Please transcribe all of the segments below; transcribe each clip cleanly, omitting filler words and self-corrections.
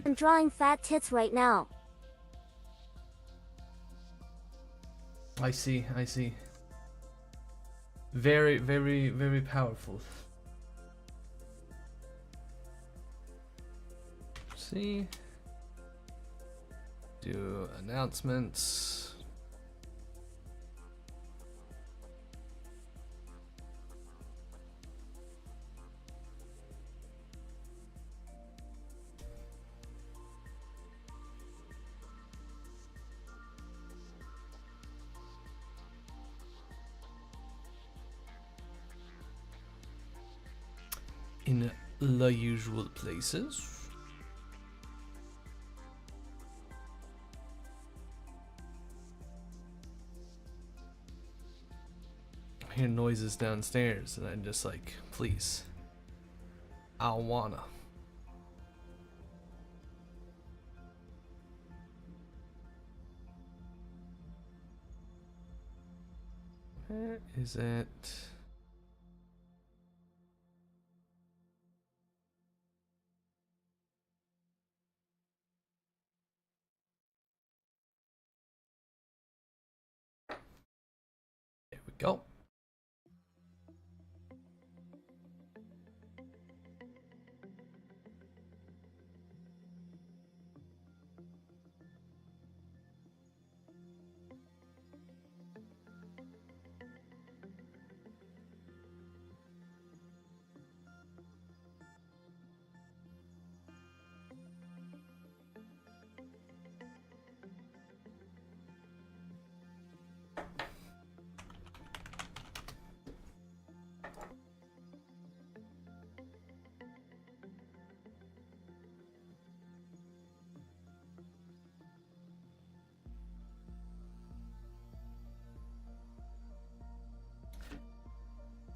I'm drawing fat tits right now. I see, I see. Very, very, very powerful. See? Do announcements. In the usual places. I hear noises downstairs, and I'm just like, please, I wanna. Where is it? There we go.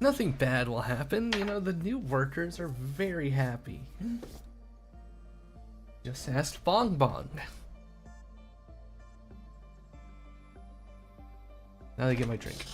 Nothing bad will happen, you know, the new workers are very happy. Just asked Bong Bong. Now they get my drink.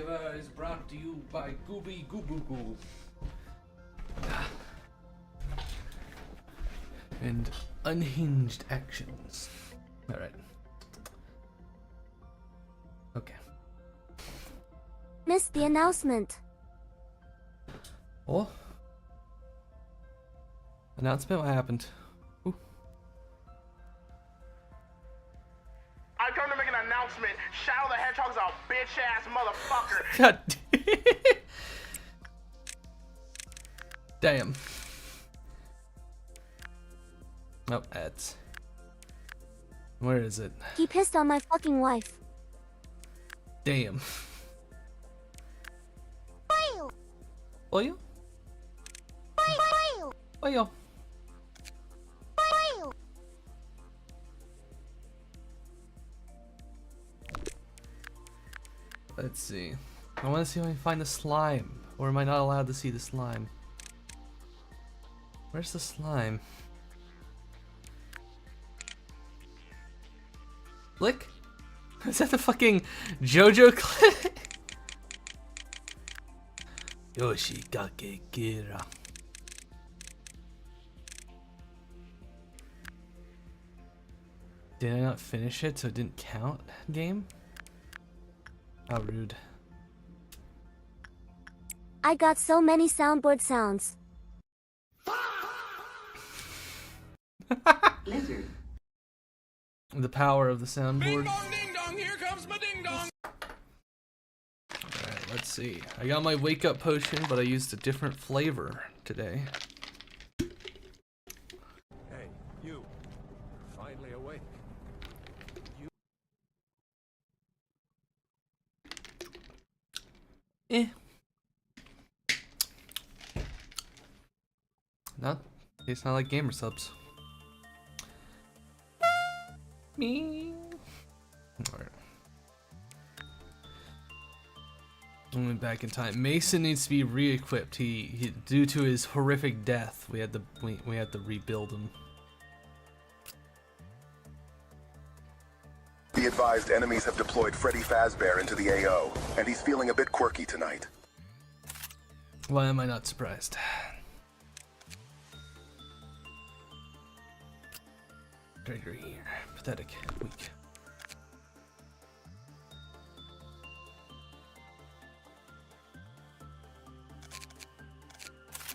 flavor is brought to you by Gooby Goo Goo Goo. And unhinged actions. Alright. Okay. Missed the announcement. Oh. Announcement? What happened? Ooh. I come to make an announcement. Shadow the Hedgehog's a bitch ass motherfucker. God damn. Oh, ads. Where is it? He pissed on my fucking wife. Damn. Oil? Oil. Let's see. I want to see if I can find the slime. Or am I not allowed to see the slime? Where's the slime? Click? Is that the fucking JoJo clip? Yoshikage Kira. Did I not finish it so it didn't count? Game? How rude. I got so many soundboard sounds. Lizard. The power of the soundboard. Ding dong, ding dong, here comes my ding dong. Alright, let's see. I got my wake up potion, but I used a different flavor today. Hey, you. Finally awake. Eh. Not, it's not like gamer subs. Me. Alright. I went back in time. Mason needs to be re-equipped. He due to his horrific death, we had to rebuild him. Be advised, enemies have deployed Freddy Fazbear into the AO, and he's feeling a bit quirky tonight. Why am I not surprised? Gregory here. Pathetic. Weak.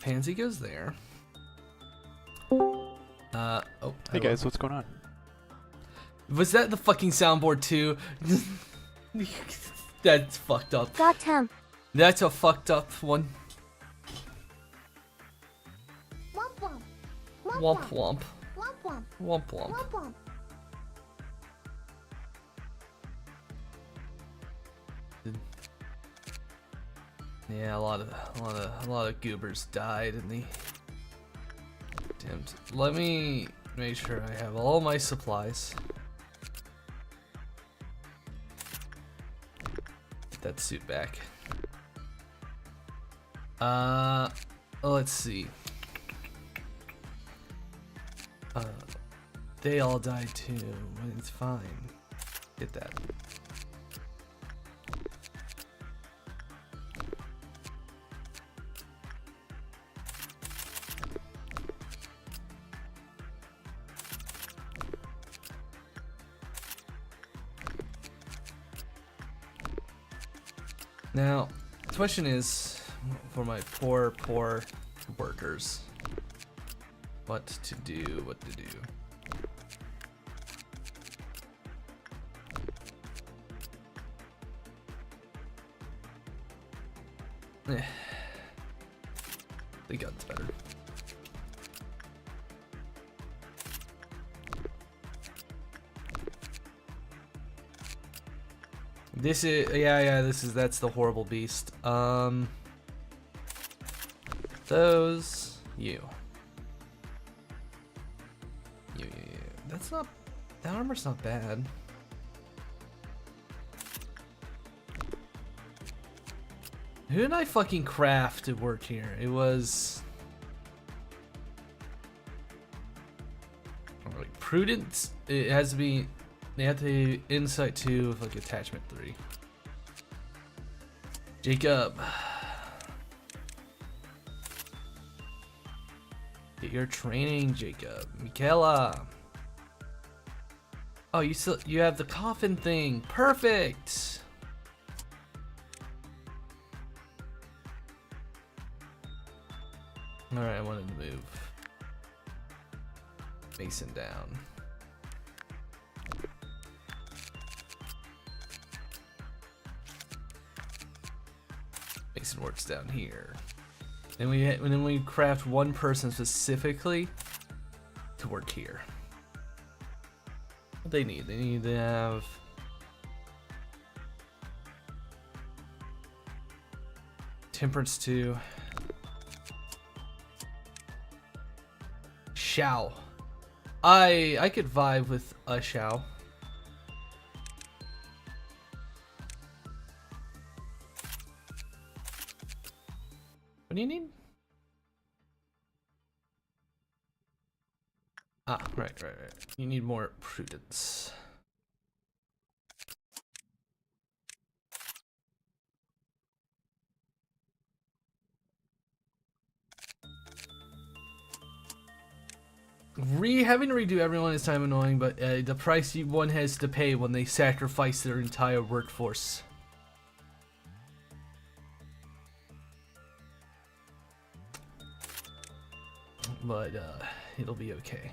Pansy goes there. Oh. Hey guys, what's going on? Was that the fucking soundboard too? That's fucked up. Got him. That's a fucked up one. Womp Womp womp. womp Womp womp. womp. Yeah, a lot of goobers died in the attempt. Let me make sure I have all my supplies. Get that suit back. Let's see. They all died too, but it's fine. Get that. Now, the question is, for my poor workers, what to do. I think that's better. This is that's the horrible beast. Those you. That's not, that armor's not bad. Who did I fucking craft to work here? It was like Prudence. It has to be. They have to insight 2 with like attachment 3. Jacob. Get your training, Jacob. Michaela. Oh, you have the coffin thing. Perfect. All right, I wanted to move Mason down. Mason works down here. And then we craft one person specifically to work here. What they need to have Temperance 2. Shao. I could vibe with a Shao. What do you need? Ah, right. You need more prudence. Having to redo everyone is time annoying, but the price one has to pay when they sacrifice their entire workforce. But it'll be okay.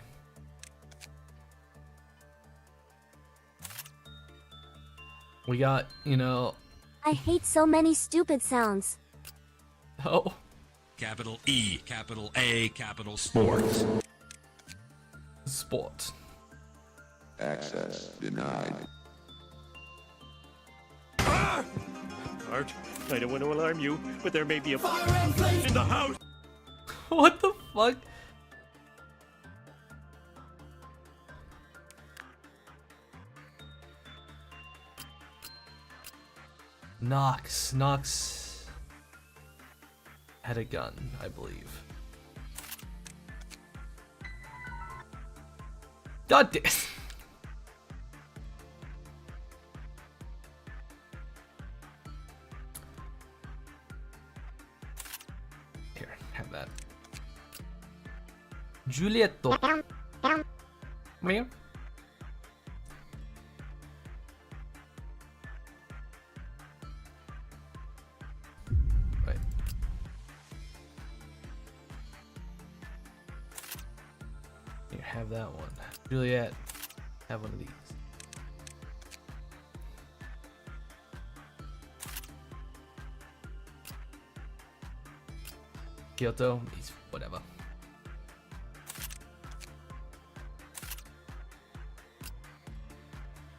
We got, I hate so many stupid sounds. Oh. Capital E, capital A, capital Sports. Sport. Access denied. Art, I don't want to alarm you, but there may be a fire in the house. What the fuck? Nox had a gun, I believe. God damn. Here, have that. Giulietto. Come here. Right. Here, have that one. Juliet, have one of these. Kyoto, he's whatever.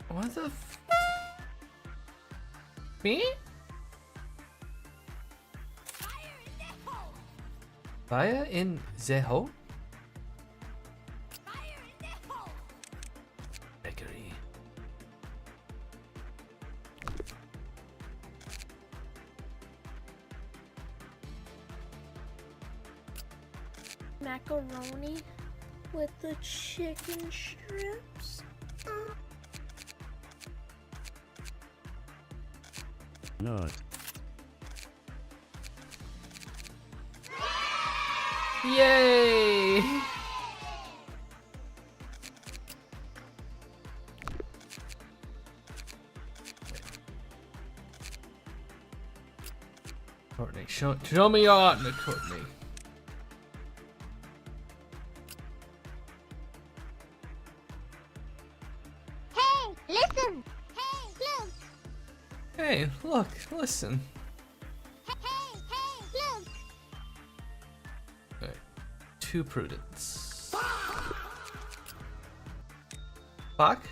What the f- Me? Fire in the hole? Bakery. Macaroni with the chicken strips. No. Yay! Courtney, show me your art, Courtney. Hey, listen! Hey, look! Hey, look, listen. Hey, look! Alright, 2 prudence. Fuck?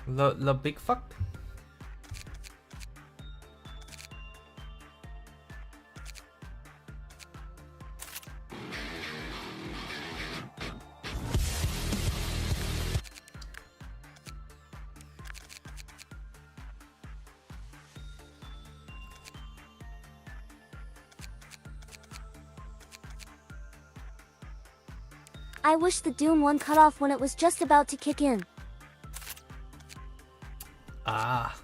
The big fuck? I wish the Doom one cut off when it was just about to kick in. Ah.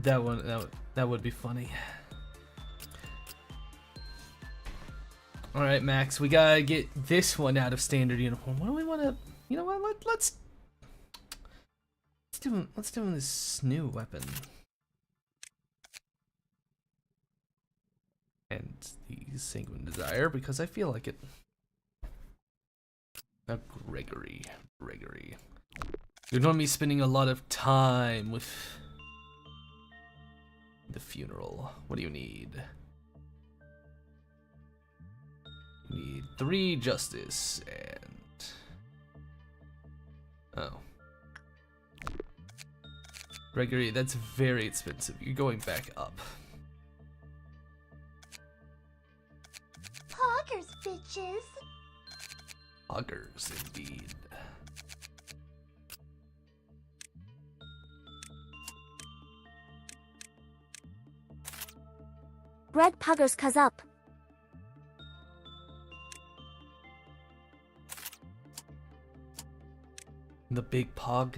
that would be funny. All right, Max, we gotta get this one out of standard uniform. What do we want to? You know what? Let's do this new weapon. And the Sanguine Desire, because I feel like it. Now, Gregory. You're gonna be spending a lot of time with the funeral. What do you need? You need 3 justice and... Oh. Gregory, that's very expensive. You're going back up. Poggers, bitches. Poggers, indeed. Greg Poggers cuz up. The big pog.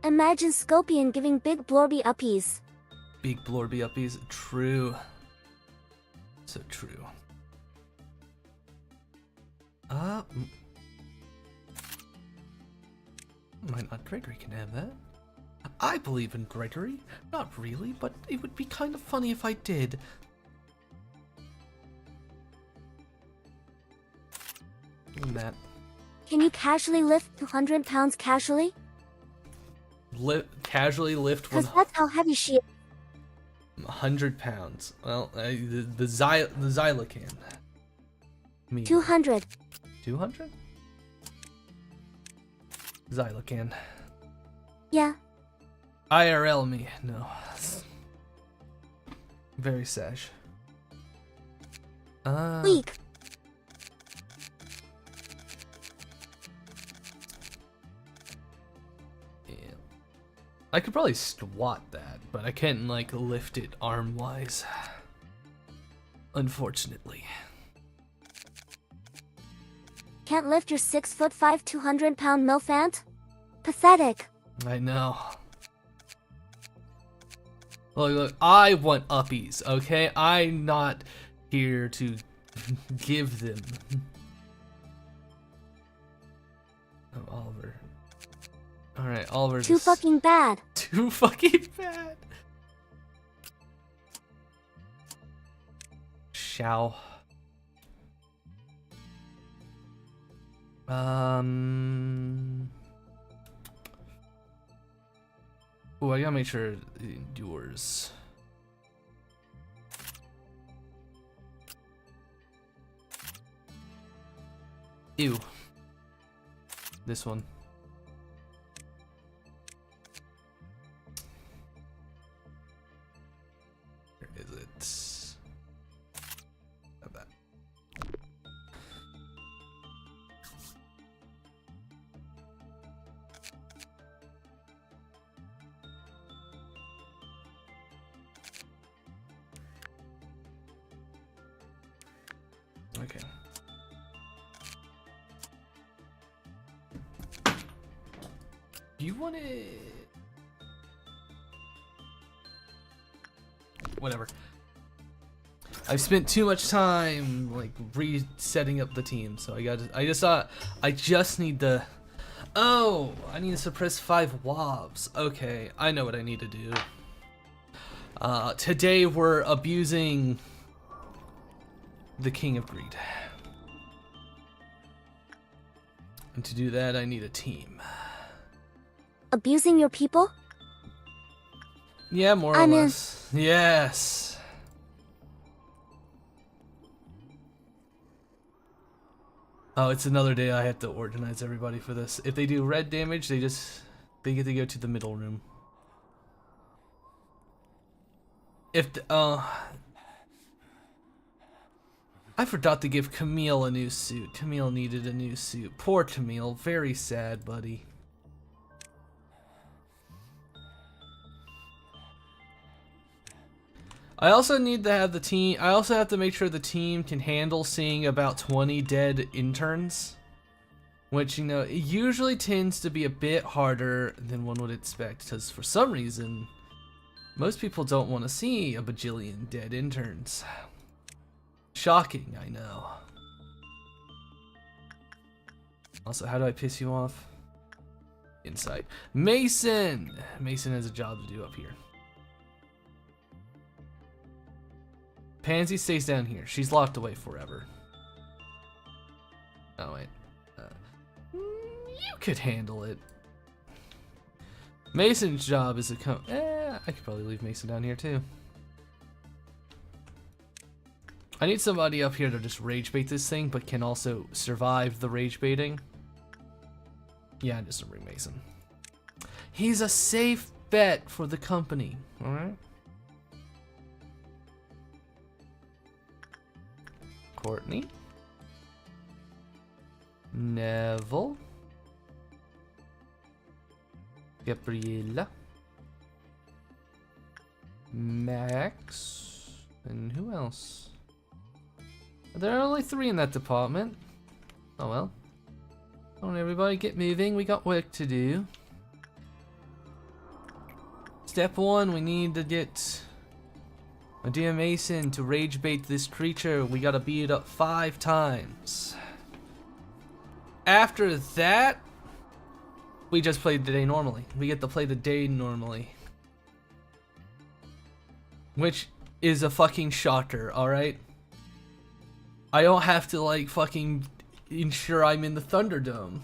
Imagine Scorpion giving big blorby uppies. Big blorby uppies. True. So true. Why not? Gregory can have that. I believe in Gregory. Not really, but it would be kind of funny if I did. That. Can you casually lift 200 pounds casually? Casually lift Cause that's how heavy she is. 100 pounds. Well, the Zyla can. 200. 200? Zyla can. Yeah. IRL me. No. Very sash. Weak. I could probably squat that, but I can't, like, lift it arm-wise. Unfortunately. Can't lift your 6'5", 200-pound milfant? Pathetic. I know. Look, I want uppies, okay? I'm not here to give them. Oh, Oliver. Alright, Oliver's Too fucking bad. Too fucking bad. Shao. Oh, I gotta make sure it endures. Ew. This one. Where is it? Not that. Okay. You want it? Whatever. I've spent too much time like resetting up the team, so I just need the. Oh, I need to suppress 5 wobs. Okay, I know what I need to do. Today we're abusing the King of Greed. And to do that, I need a team. Abusing your people? Yeah, more or less. Yes. Oh, it's another day I have to organize everybody for this. If they do red damage, they get to go to the middle room. If the, I forgot to give Camille a new suit. Camille needed a new suit. Poor Camille, very sad, buddy. I also need to have the team. I also have to make sure the team can handle seeing about 20 dead interns. Which, you know, it usually tends to be a bit harder than one would expect, because for some reason, most people don't want to see a bajillion dead interns. Shocking, I know. Also, how do I piss you off? Insight. Mason! Mason has a job to do up here. Pansy stays down here. She's locked away forever. Oh, wait. You could handle it. Mason's job is to come. I could probably leave Mason down here too. I need somebody up here to just rage bait this thing, but can also survive the rage baiting. Yeah, I'm just gonna bring Mason. He's a safe bet for the company. All right. Courtney. Neville. Gabriella. Max. And who else? There are only 3 in that department. Oh well. Don't everybody get moving, we got work to do. Step 1, we need to get my dear Mason to rage bait this creature. We gotta beat it up 5 times. After that, we just play the day normally. We get to play the day normally. Which is a fucking shocker, alright? I don't have to like fucking ensure I'm in the Thunderdome.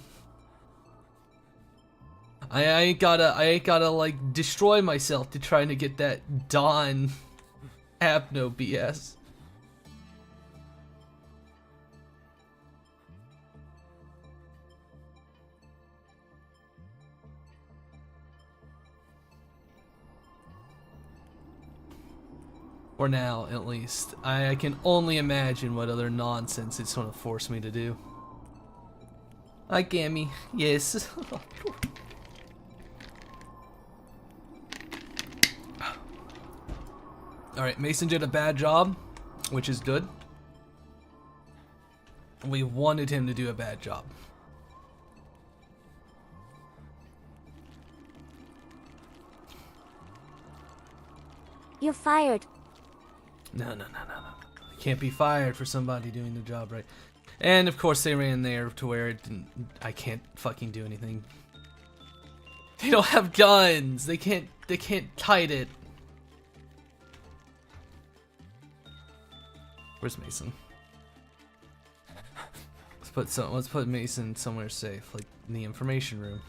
I ain't gotta like destroy myself to trying to get that Dawn Abno BS. Or now, at least. I can only imagine what other nonsense it's gonna force me to do. Hi, Gammy. Yes. Alright, Mason did a bad job, which is good. We wanted him to do a bad job. You're fired. No. You can't be fired for somebody doing the job right. And of course they ran there to where it didn't, I can't fucking do anything. They don't have guns. They can't hide it. Where's Mason? Let's put Mason somewhere safe, like in the information room.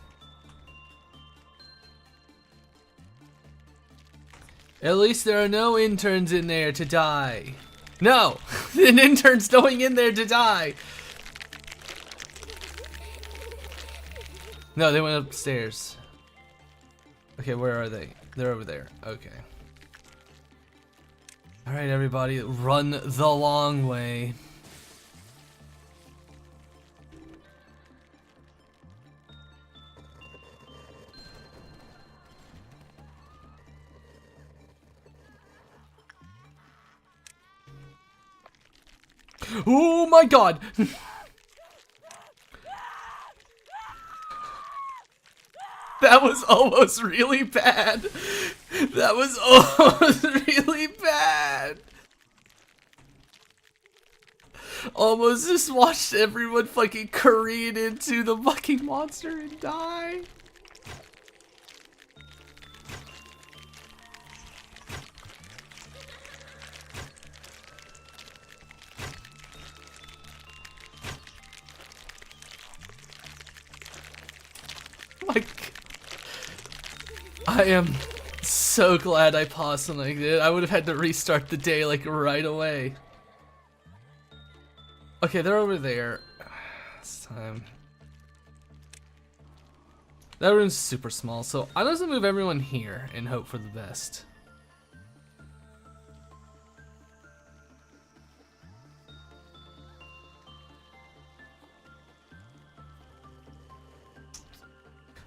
At least there are no interns in there to die. No! An intern's going in there to die! No, they went upstairs. Okay, where are they? They're over there. Okay. Alright, everybody, run the long way. Oh my god! That was almost really bad. That was almost really bad. Almost just watched everyone fucking careen into the fucking monster and die. Like, I am so glad I paused something like that. I would have had to restart the day like right away. Okay, they're over there. This time. That room's super small, so I'm just gonna move everyone here and hope for the best.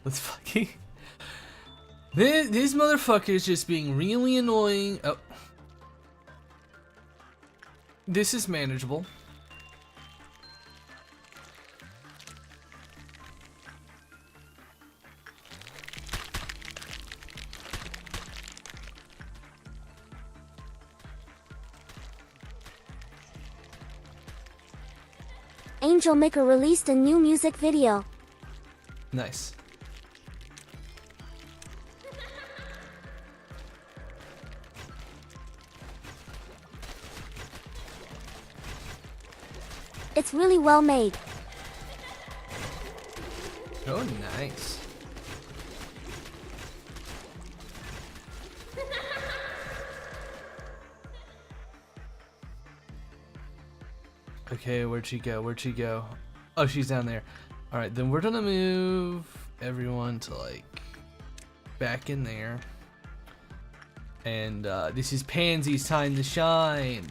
Let's fucking... This motherfucker is just being really annoying. Oh. This is manageable. Angel Maker released a new music video. Nice. It's really well made. Oh, nice. Okay, where'd she go? Where'd she go? Oh, she's down there. Alright, then we're gonna move everyone to, like, back in there. And, this is Pansy's time to shine.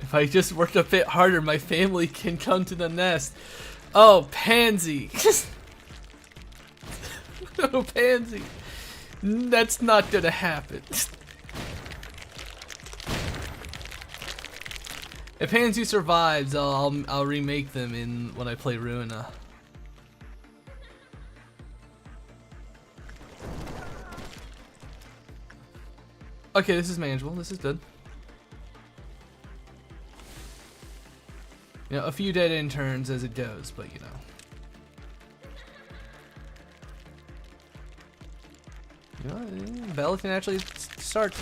If I just work a bit harder, my family can come to the nest. Oh, Pansy. Oh, Pansy. That's not gonna happen. If Pansy survives, I'll remake them in when I play Ruina. Okay, this is manageable. This is good. You know, a few dead end turns as it goes, but you know. You know, Bella can actually start.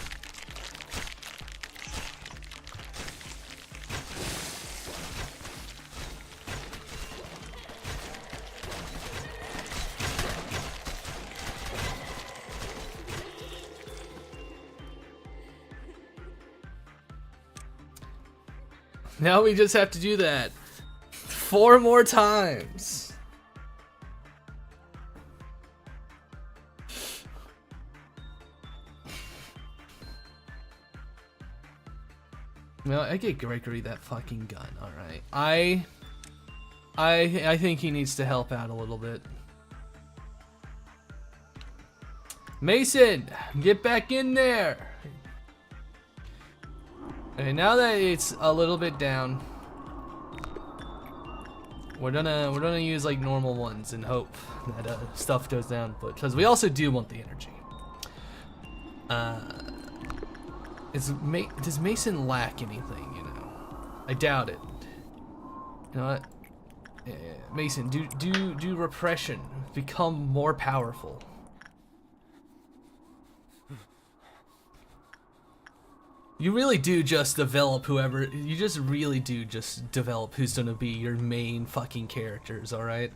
Now we just have to do that 4 more times. No, I get Gregory that fucking gun. All right, I think he needs to help out a little bit. Mason, get back in there. Okay, now that it's a little bit down, we're gonna use like normal ones and hope that stuff goes down. But because we also do want the energy. Does Mason lack anything? You know, I doubt it. You know what? Yeah, Mason, do repression. Become more powerful. You really do just develop whoever, you just really do just develop who's gonna be your main fucking characters, alright?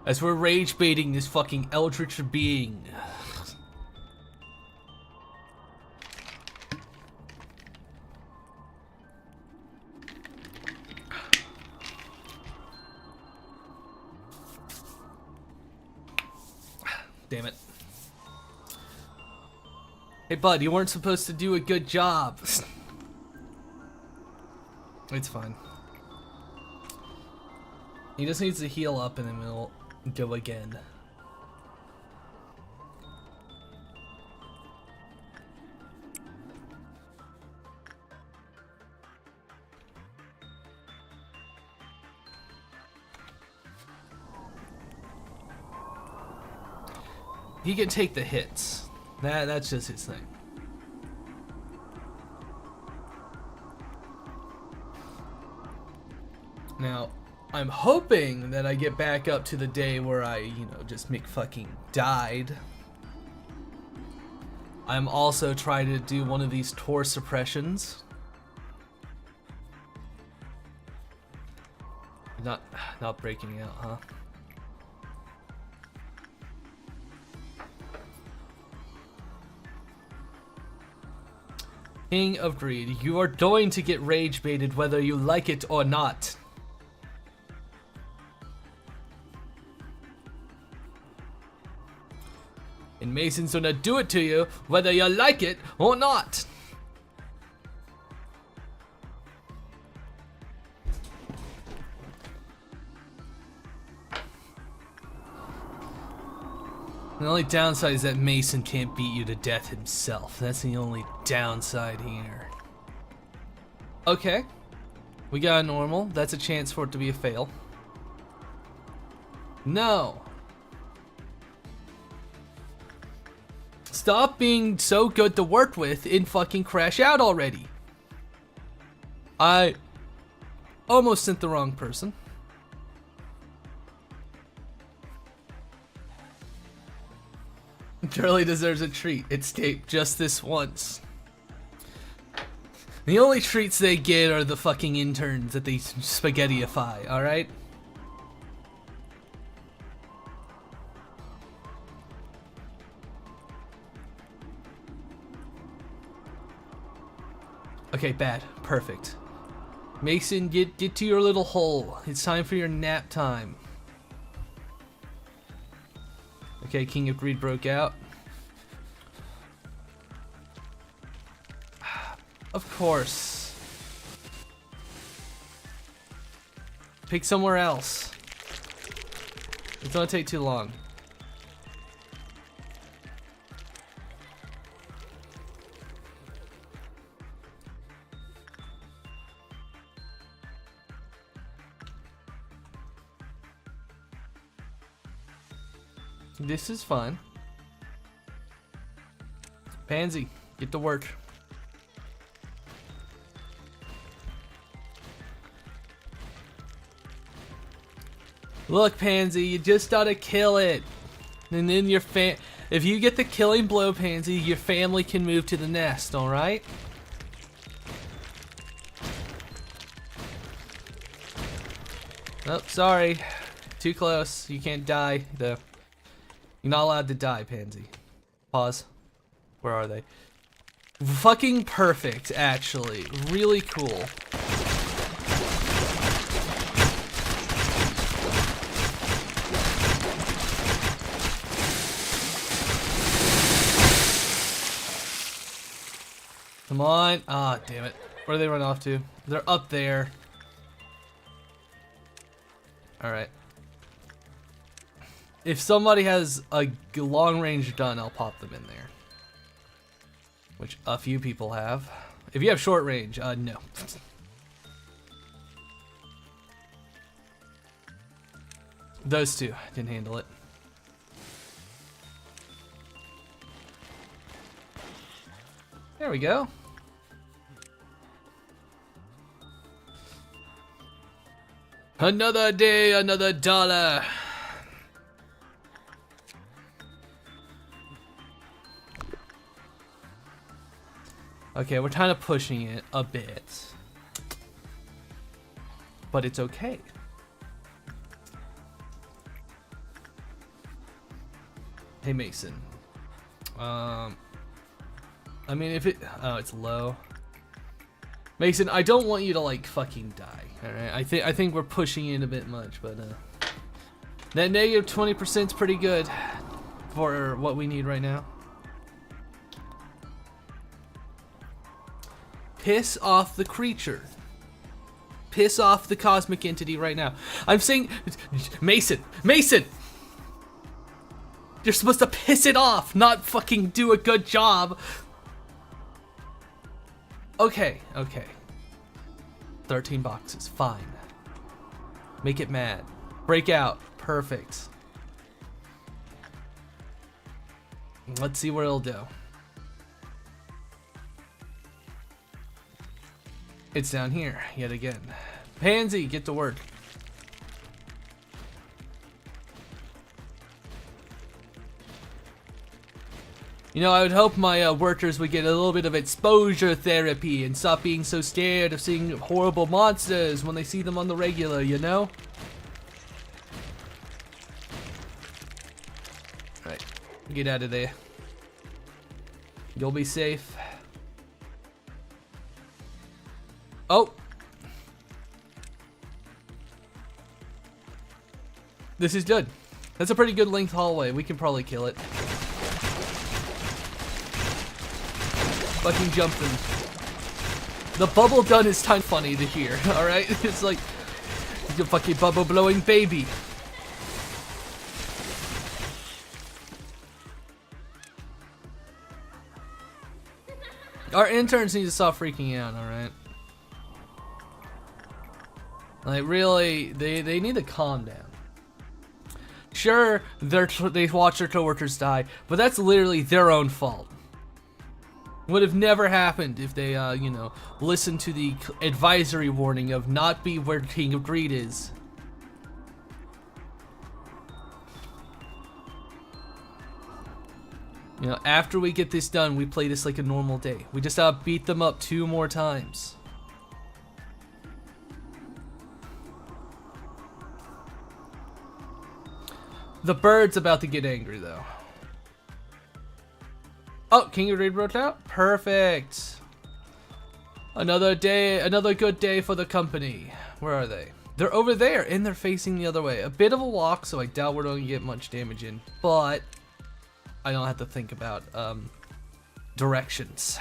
As we're rage baiting this fucking eldritch being. Damn it. Hey bud, you weren't supposed to do a good job. It's fine. He just needs to heal up and then we'll go again. He can take the hits. That's just his thing. Now, I'm hoping that I get back up to the day where I, you know, just make fucking died. I'm also trying to do one of these Tor suppressions. Not breaking me out, huh? King of Greed, you are going to get rage baited whether you like it or not. And Mason's gonna do it to you whether you like it or not. The only downside is that Mason can't beat you to death himself. That's the only downside here. Okay. We got a normal. That's a chance for it to be a fail. No. Stop being so good to work with and fucking crash out already. I almost sent the wrong person. Charlie deserves a treat. Escape just this once. The only treats they get are the fucking interns that they spaghettiify, alright? Okay, bad. Perfect. Mason, get to your little hole. It's time for your nap time. Okay, King of Greed broke out. Of course. Pick somewhere else. It's gonna take too long. This is fun. Pansy, get to work. Look, Pansy, you just gotta kill it. And then your if you get the killing blow, Pansy, your family can move to the nest, alright? Oh, sorry. Too close. You can't die, though. You're not allowed to die, Pansy. Pause. Where are they? Fucking perfect, actually. Really cool. Come on. Ah, damn it. Where do they run off to? They're up there. Alright. If somebody has a long-range gun, I'll pop them in there. Which a few people have. If you have short range, no. Those two didn't handle it. There we go. Another day, another dollar. Okay, we're kind of pushing it a bit. But it's okay. Hey, Mason. I mean, if it... Oh, it's low. Mason, I don't want you to, like, fucking die. Alright? I think we're pushing it a bit much, but, that negative 20% is pretty good for what we need right now. Piss off the creature. Piss off the cosmic entity right now. I'm saying... Mason! Mason! You're supposed to piss it off, not fucking do a good job. Okay, okay. 13 boxes, fine. Make it mad. Break out, perfect. Let's see where it'll go. It's down here, yet again. Pansy, get to work. You know, I would hope my workers would get a little bit of exposure therapy and stop being so scared of seeing horrible monsters when they see them on the regular, you know? Alright, get out of there. You'll be safe. Oh! This is good. That's a pretty good length hallway. We can probably kill it. Fucking jumping. The bubble gun is kind of funny to hear, alright? It's like the fucking bubble blowing baby. Our interns need to stop freaking out, alright? Like, really, they need to calm down. Sure, they watch their coworkers die, but that's literally their own fault. Would have never happened if they, you know, listened to the advisory warning of not be where King of Greed is. You know, after we get this done, we play this like a normal day. We just beat them up 2 more times. The bird's about to get angry, though. Oh, King of Greed broke out? Perfect. Another day, another good day for the company. Where are they? They're over there, and they're facing the other way. A bit of a walk, so I doubt we're going to get much damage in, but I don't have to think about directions.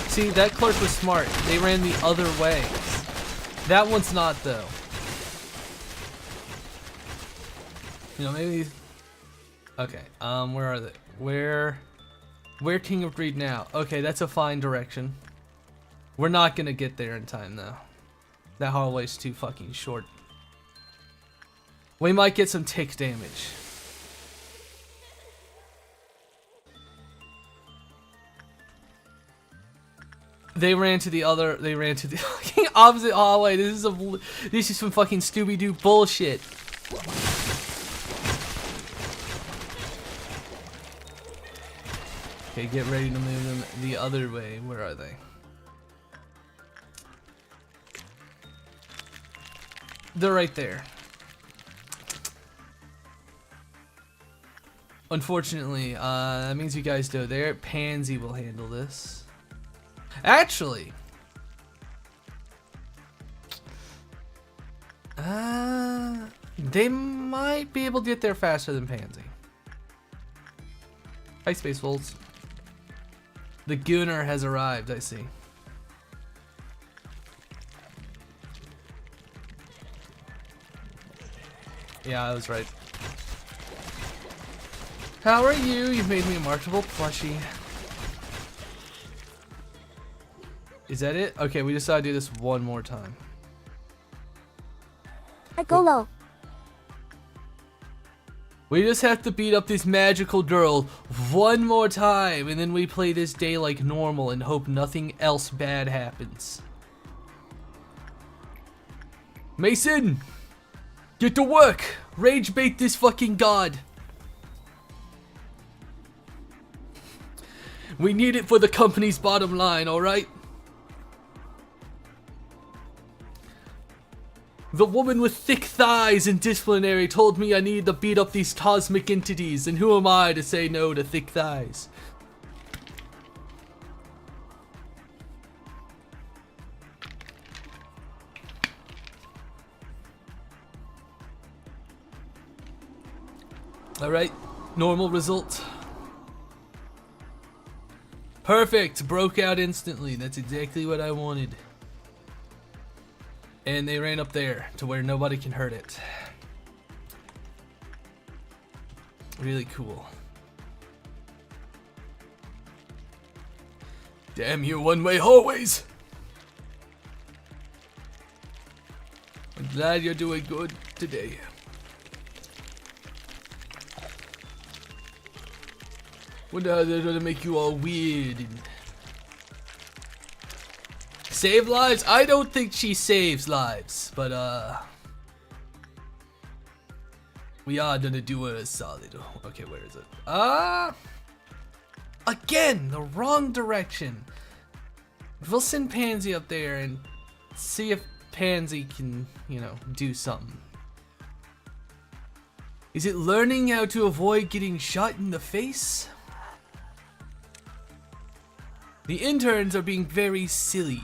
See, that clerk was smart. They ran the other way. That one's not, though. You know, maybe... Okay, where are they? Where King of Greed now? Okay, that's a fine direction. We're not gonna get there in time, though. That hallway's too fucking short. We might get some tick damage. They ran to the fucking opposite hallway. This is some fucking Scooby-Doo bullshit. Okay, get ready to move them the other way. Where are they? They're right there. Unfortunately, that means you guys go there. Pansy will handle this. Actually, they might be able to get there faster than Pansy. Hi, Space Wolves. The Gooner has arrived, I see. Yeah, I was right. How are you? You've made me a marketable plushie. Is that it? Okay, we just gotta do this one more time. Go low. We just have to beat up this magical girl one more time, and then we play this day like normal and hope nothing else bad happens. Mason! Get to work! Rage bait this fucking god! We need it for the company's bottom line, alright? The woman with thick thighs in disciplinary told me I needed to beat up these cosmic entities, and who am I to say no to thick thighs? Alright, normal result. Perfect, broke out instantly, that's exactly what I wanted. And they ran up there to where nobody can hurt it. Really cool. Damn you one-way hallways! I'm glad you're doing good today. Wonder how they're gonna make you all weird and save lives? I don't think she saves lives, but we are gonna do her a solid. Okay, where is it? Again, the wrong direction. We'll send Pansy up there and see if Pansy can, you know, do something. Is it learning how to avoid getting shot in the face? The interns are being very silly.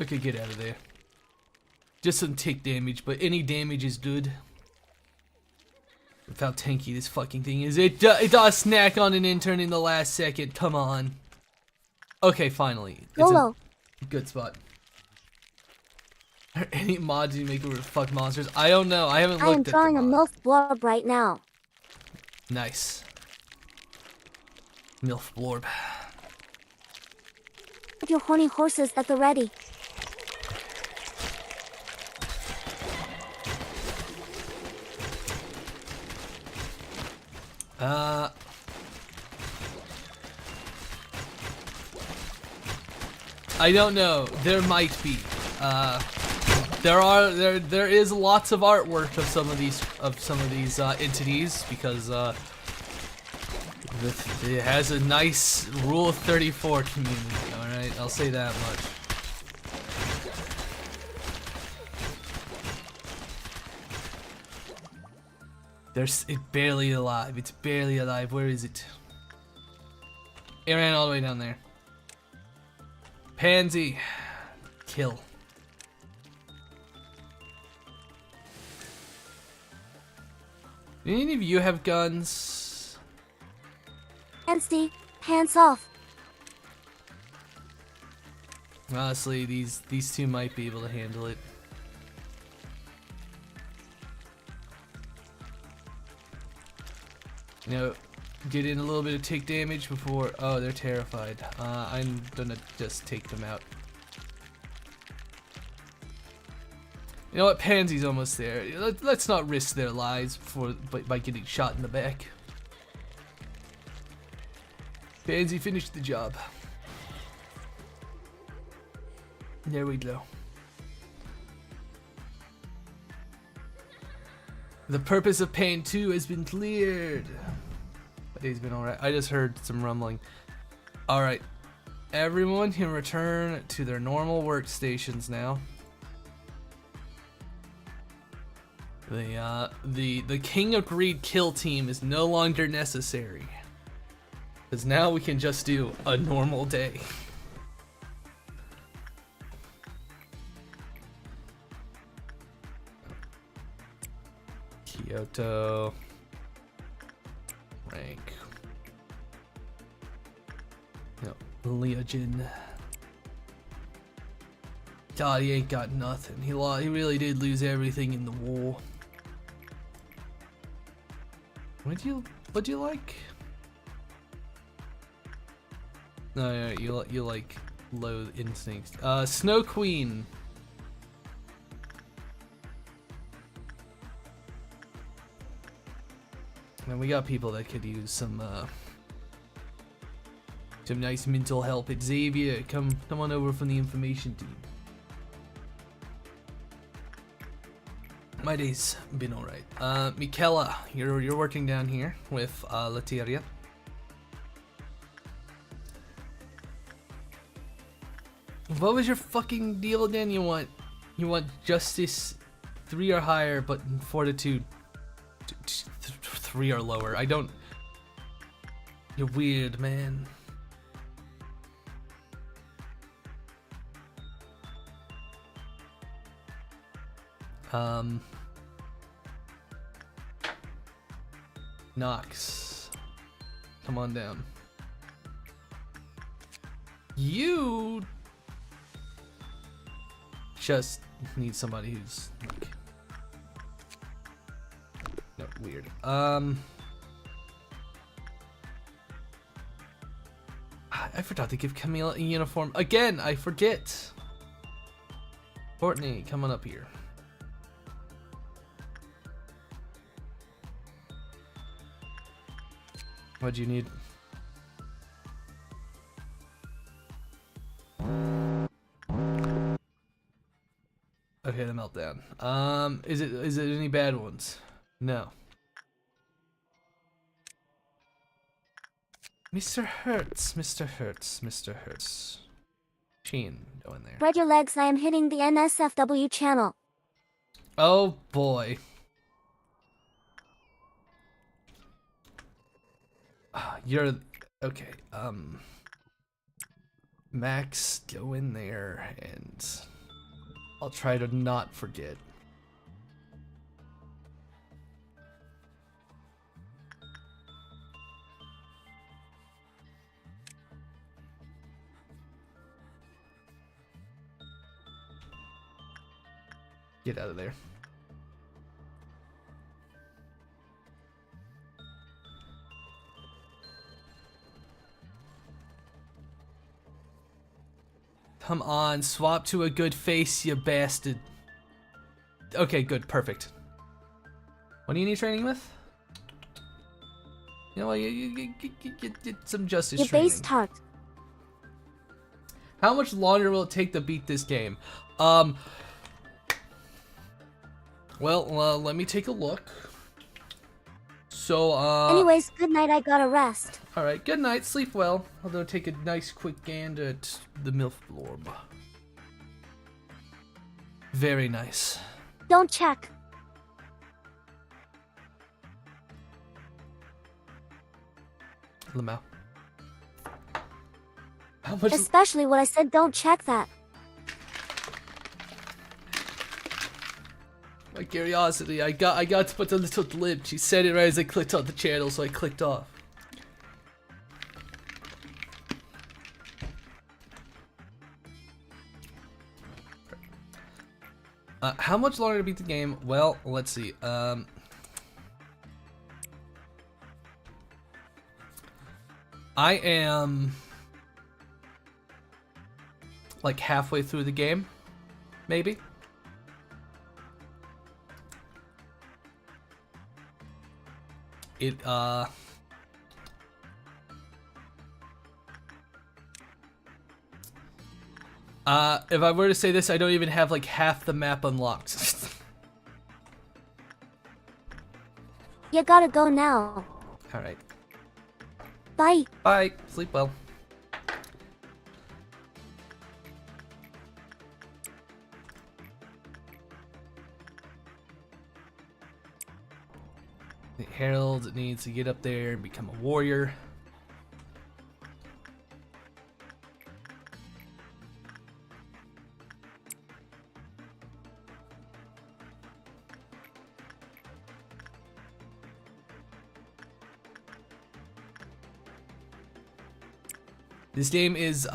Okay, get out of there. Just some tick damage, but any damage is good. With how tanky this fucking thing is. It does snack on an intern in the last second. Come on. Okay, finally. It's YOLO. a good spot. Are any mods you make with fuck monsters? I don't know. I haven't I am looked at drawing the a mod. MILF blorb right now. Nice. MILF blorb. Put your horny horses at the ready. I don't know. There might be. There is lots of artwork of some of these entities because it has a nice Rule 34 community. All right, I'll say that much. It's barely alive. It's barely alive. Where is it? It ran all the way down there. Pansy. Kill. Do any of you have guns? Anstey, hands off. Honestly, these two might be able to handle it. You know, get in a little bit of tick damage before. Oh, they're terrified. I'm gonna just take them out. You know what? Pansy's almost there. Let's not risk their lives by getting shot in the back. Pansy finished the job. There we go. The purpose of Pain 2 has been cleared. But he's been alright. I just heard some rumbling. Alright. Everyone can return to their normal workstations now. The King of Greed kill team is no longer necessary. Because now we can just do a normal day. Kyoto. Rank. No, Legion. God, he ain't got nothing. He really did lose everything in the war. What'd you like? No, you like low instincts. Snow Queen. And we got people that could use some nice mental help. Xavier, come on over from the information team. My day's been alright. Michaela, you're working down here with Lateria. What was your fucking deal again? You want justice 3 or higher, but fortitude 3 or lower. I don't. You're weird, man. Knox, come on down. You just need somebody who's like, no, weird. I forgot to give Camille a uniform again. I forget. Courtney, come on up here. What'd you need? Okay, the meltdown. Is it any bad ones? No. Mr. Hertz. Sheen, go in there. Spread your legs, I am hitting the NSFW channel. Oh boy. You're okay. Max, go in there, and I'll try to not forget. Get out of there. Come on, swap to a good face, you bastard. Okay, good, perfect. What do you need training with? You know what, you get some justice Your training. base talked. How much longer will it take to beat this game? Well, let me take a look. So, Anyways, good night, I gotta rest. alright, good night, sleep well. I'll go take a nice quick gander at the MILF Blorb. Very nice. Don't check. Lamau. How much? Especially when I said don't check that. My curiosity, I got to put the little lip. She said it right as I clicked on the channel, so I clicked off. How much longer to beat the game? Well, let's see. I am like halfway through the game, maybe. If I were to say this, I don't even have like half the map unlocked. You gotta go now. Alright. Bye. Bye. Sleep well. The Herald needs to get up there and become a warrior. This game is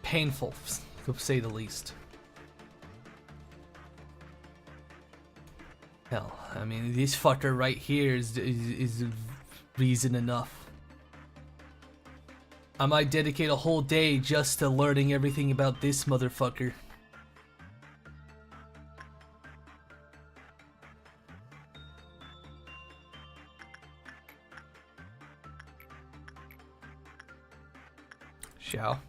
painful, to say the least. Hell, I mean, this fucker right here is reason enough. I might dedicate a whole day just to learning everything about this motherfucker. Xiao.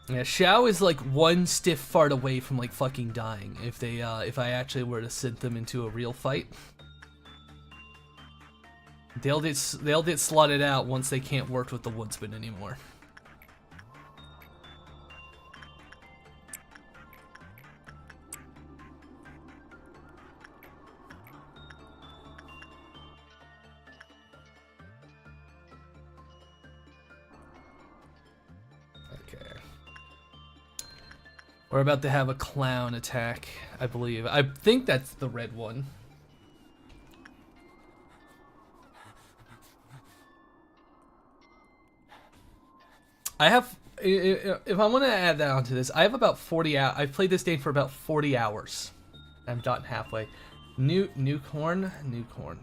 Yeah, Xiao is like one stiff fart away from like fucking dying if they if I actually were to send them into a real fight. They'll get slotted out once they can't work with the woodsman anymore. We're about to have a clown attack, I believe. I think that's the red one. I have, if I want to add that onto this, I have about 40 hours. I've played this game for about 40 hours. I've gotten halfway. New corn, always new corn.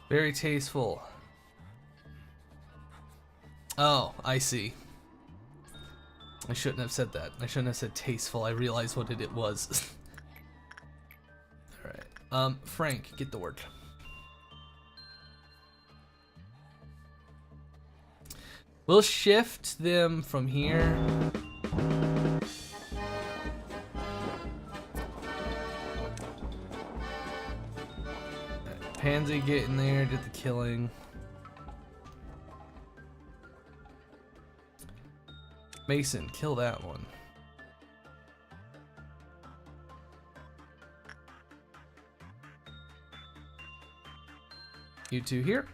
Very tasteful. Oh, I see. I shouldn't have said that. I shouldn't have said tasteful. I realized what it was. Alright. Frank, get to work. We'll shift them from here. Pansy, get in there, did the killing. Mason, kill that one. You two here.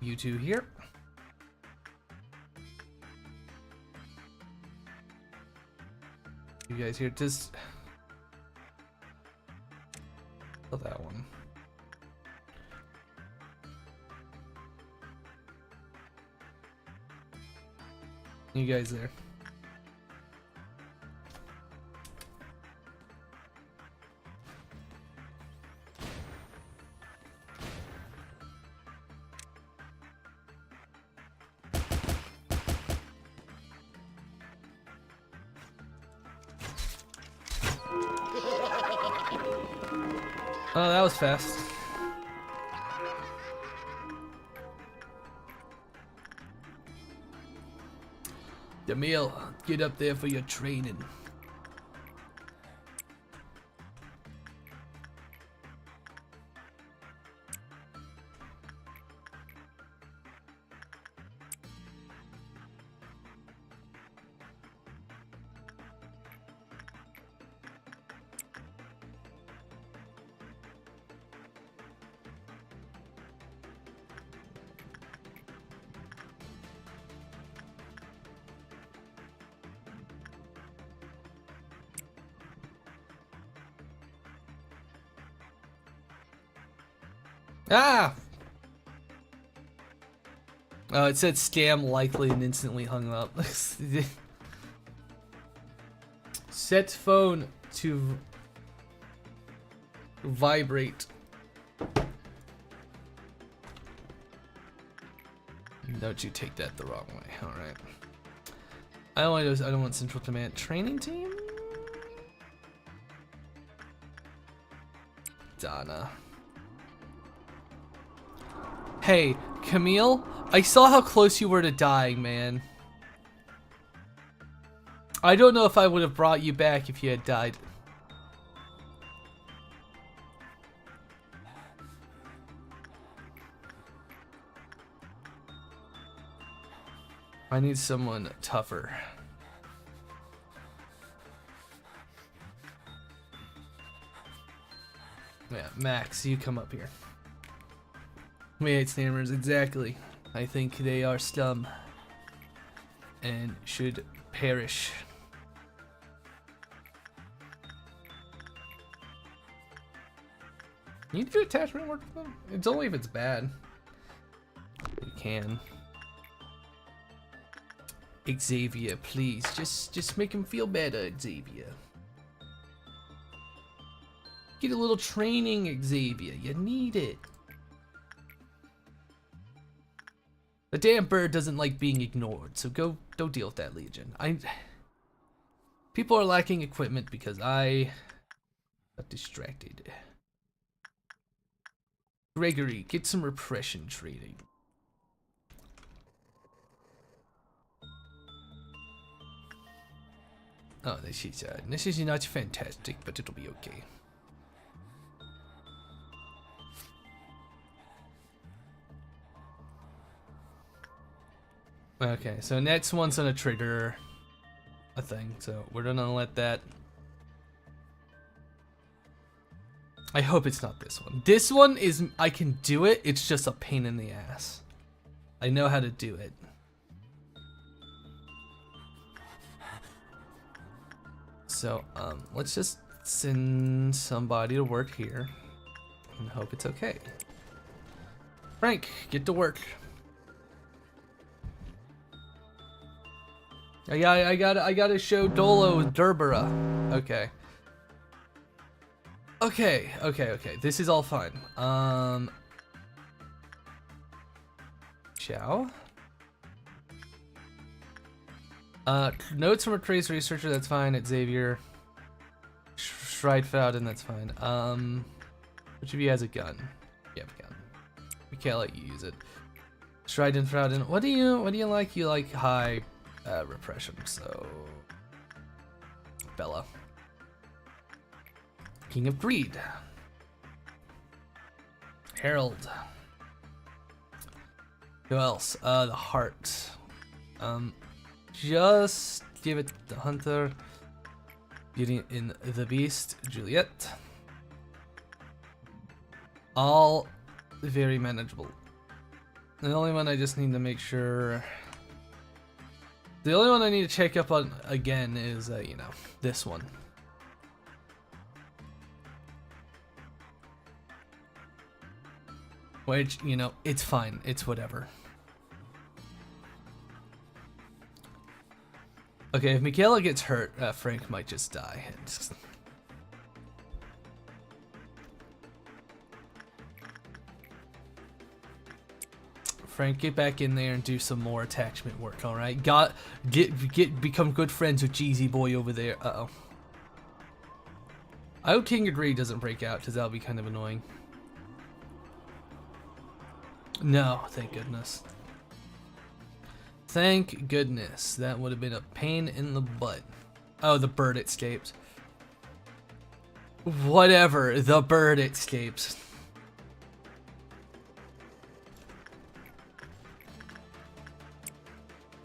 You two here. You guys here, just oh, that one. You guys there. Oh, that was fast. Jamil, get up there for your training. Ah! Oh, it said scam likely and instantly hung up. Set phone to vibrate. Don't you take that the wrong way. All right. I don't want Central Command training team. Donna. Hey, Camille, I saw how close you were to dying, man. I don't know if I would have brought you back if you had died. I need someone tougher. Yeah, Max, you come up here. We hate stammers, exactly. I think they are scum and should perish. You need to do attachment work with them? It's only if it's bad. You can. Xavier, please, just make him feel better, Xavier. Get a little training, Xavier. You need it. The damn bird doesn't like being ignored, so go deal with that, Legion. People are lacking equipment because I got distracted. Gregory, get some repression training. Oh, this is not fantastic, but it'll be okay. Okay, so next one's gonna trigger a thing, so we're gonna let that. I hope it's not this one. This one is, I can do it, it's just a pain in the ass. I know how to do it. So, let's just send somebody to work here and hope it's okay. Frank, get to work. I gotta show Dolo with Durbara. Okay. Okay. This is all fine. Chow. Notes from a trace researcher, that's fine. At Xavier. Schreidfauden, that's fine. Which of you has a gun? You have a gun. We can't let you use it. Schreidenfrauden. What do you like? You like high repression, so Bella. King of Greed. Harold. Who else? The Heart. Just give it the Hunter. Beauty in the Beast. Juliet. I'll very manageable. The only one I just need to make sure. The only one I need to check up on again is, you know, this one. Which, you know, it's fine. It's whatever. Okay, if Michaela gets hurt, Frank might just die. Frank, get back in there and do some more attachment work, alright? Become good friends with Jeezy Boy over there. Uh-oh. I hope King Agree doesn't break out, because that'll be kind of annoying. No, thank goodness. Thank goodness. That would have been a pain in the butt. Oh, the bird escaped. Whatever, the bird escapes.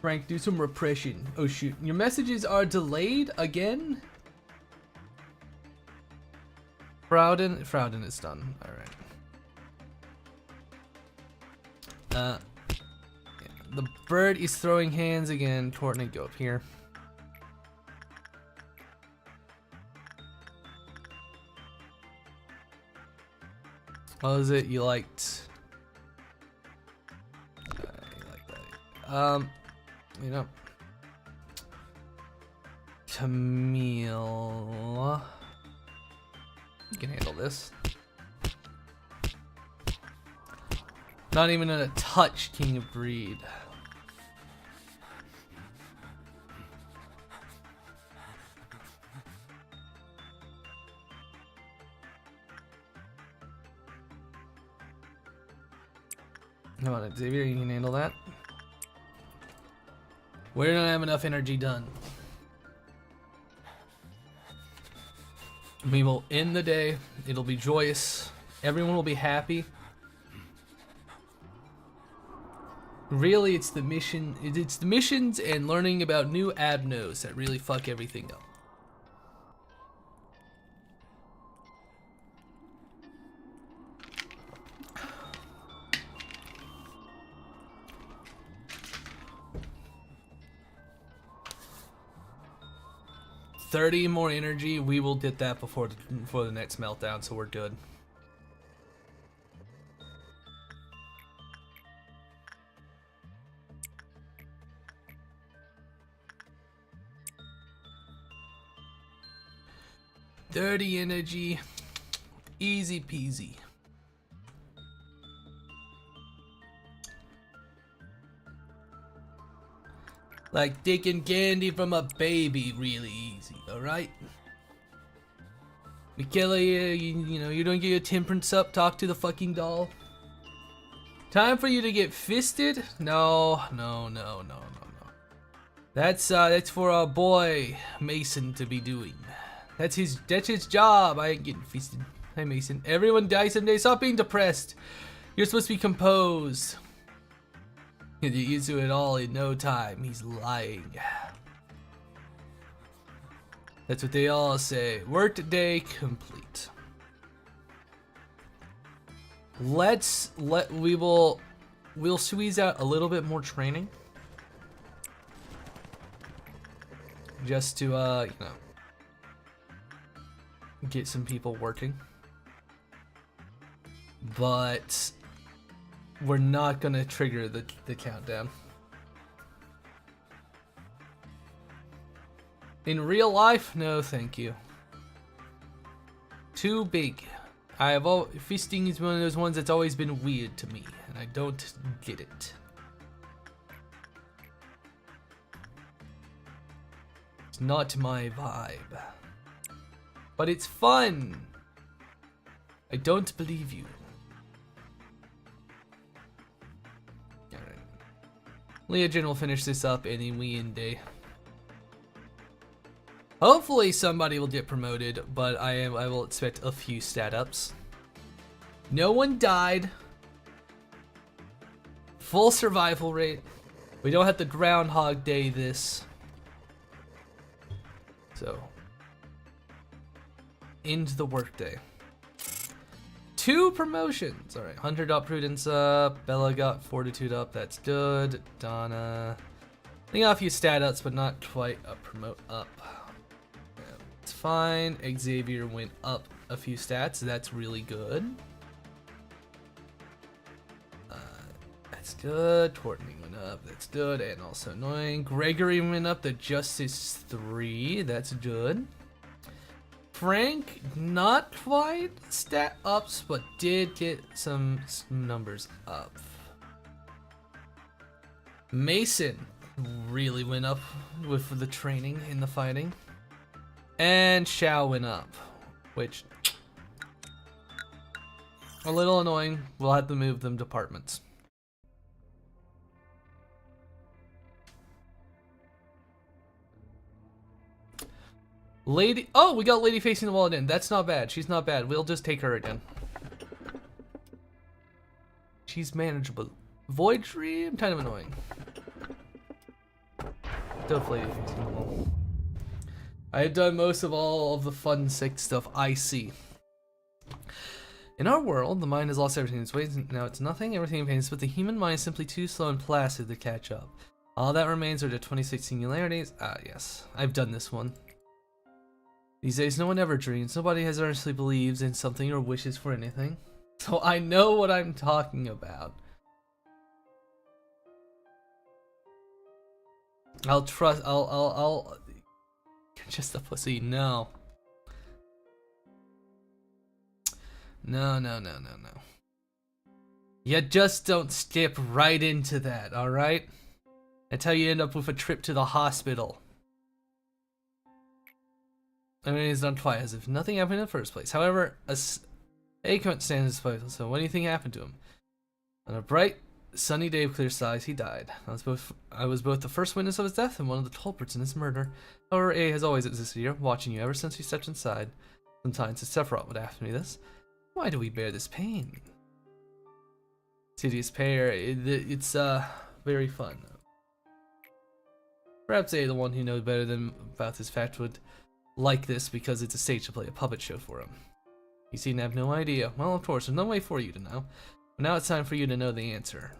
Frank, do some repression. Oh shoot, your messages are delayed again? Frowden is done. Alright. Yeah, the bird is throwing hands again. Courtney, go up here. What was it you liked? You like that. You know, Camille, you can handle this. Not even gonna touch King of Greed. Come on, Xavier, you can handle that. We don't have enough energy done. We will end the day. It'll be joyous. Everyone will be happy. Really, it's the mission. It's the missions and learning about new abnos that really fuck everything up. $30 more energy. We will get that before the next meltdown, so we're good. $30 energy, easy peasy. Like taking candy from a baby, really easy, alright? Michaela, you know, you don't get your temperance up, talk to the fucking doll. Time for you to get fisted? No. That's for our boy, Mason, to be doing. That's his job. I ain't getting fisted. Hi, Mason. Everyone dies someday. Stop being depressed. You're supposed to be composed. You get used to it all in no time. He's lying. That's what they all say. Work day complete. We'll squeeze out a little bit more training. Just to, you know, get some people working. But we're not gonna trigger the countdown. In real life, no thank you. Too big. Fisting is one of those ones that's always been weird to me, and I don't get it. It's not my vibe. But it's fun! I don't believe you. Alright. Leogen will finish this up and then we end day. Hopefully somebody will get promoted, but I will expect a few stat ups. No one died. Full survival rate. We don't have to Groundhog Day this. So, end the workday. 2 promotions. All right, Hunter got Prudence up. Bella got Fortitude up. That's good. Donna, they got a few stat ups, but not quite a promote up. Yeah, it's fine. Xavier went up a few stats. That's really good. That's good. Courtney went up. That's good. And also annoying. Gregory went up to Justice 3. That's good. Frank, not quite stat ups, but did get some numbers up. Mason really went up with the training in the fighting. And Xiao went up, which a little annoying. We'll have to move them departments. Lady, oh, we got Lady facing the wall again. That's not bad. She's not bad. We'll just take her again. She's manageable. Void Dream, kind of annoying. Dope Lady facing the wall. I have done most of all of the fun, sick stuff I see. In our world, the mind has lost everything in its ways. Now it's nothing, everything in pain, but the human mind is simply too slow and placid to catch up. All that remains are the 26 singularities. Ah, yes. I've done this one. These days, no one ever dreams. Nobody has earnestly believes in something or wishes for anything. So I know what I'm talking about. I'll trust. I'll. You're just a pussy. No. No. You just don't skip right into that, alright? That's how you end up with a trip to the hospital. I mean, he's done twice, as if nothing happened in the first place. However, a couldn't stand his disposal, so what do you think happened to him? On a bright, sunny day of clear skies, he died. I was both the first witness of his death and one of the culprits in his murder. However, A has always existed here, watching you ever since you stepped inside. Sometimes Sephiroth would ask me this. Why do we bear this pain? Tedious pair, it's very fun. Perhaps A, the one who knows better than about this fact, would like this because it's a stage to play a puppet show for him. You seem to have no idea. Well, of course, there's no way for you to know. But now it's time for you to know the answer.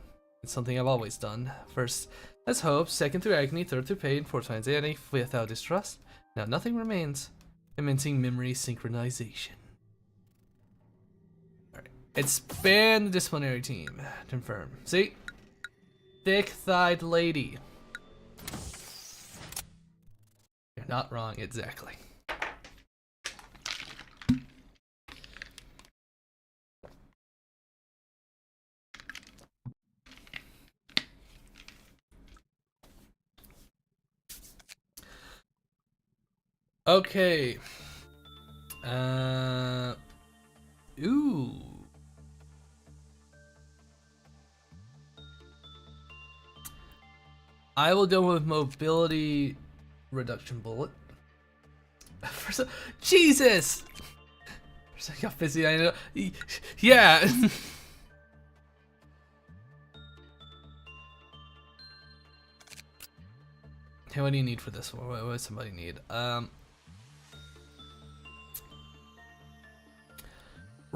It's something I've always done. First, as hope, second through agony, third through pain, fourth through anxiety, without distrust. Now nothing remains. Immenting memory synchronization. Alright. Expand the disciplinary team. Confirm. See? Thick-thighed lady. You're not wrong, exactly. Okay. Ooh. I will go with mobility reduction bullet. Jesus! For a got busy, I know. Yeah. Okay, what do you need for this one? What does somebody need?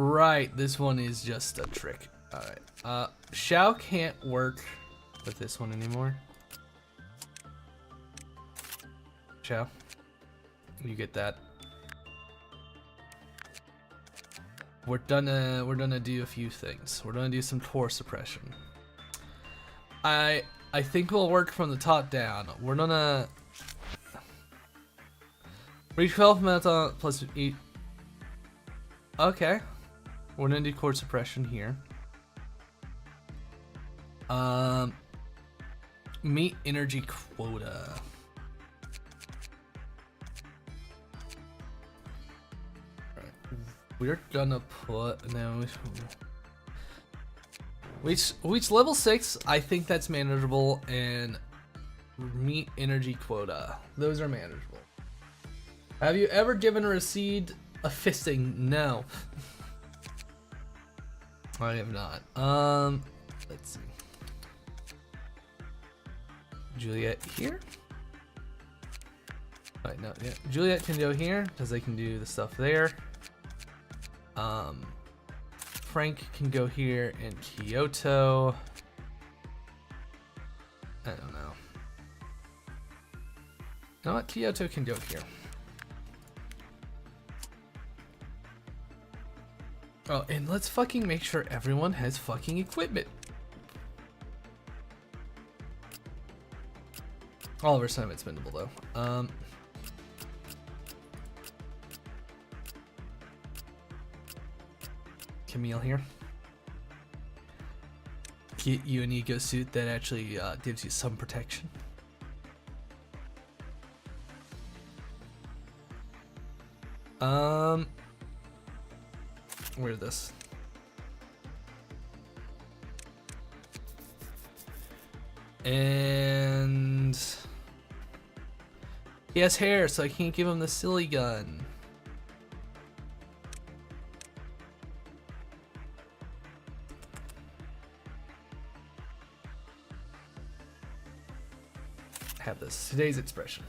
Right, this one is just a trick. Alright. Xiao can't work with this one anymore. Xiao, you get that. We're gonna do a few things. We're gonna do some core suppression. I think we'll work from the top down. We're gonna reach 12 minutes on plus 8. Okay. We're gonna do core suppression here. Meet energy quota. Alright. We're gonna put now reach level 6, I think that's manageable, and meet energy quota. Those are manageable. Have you ever given or received a fisting? No. I have not. Let's see. Juliet here? Right, no, yeah. Juliet can go here, because they can do the stuff there. Frank can go here and Kyoto. I don't know. You know what? Kyoto can go here. Oh, and let's fucking make sure everyone has fucking equipment. All of our assignments spendable though. Camille here. Get you an eco suit that actually gives you some protection. Where's this? And he has hair, so I can't give him the silly gun. Have this. Today's expression.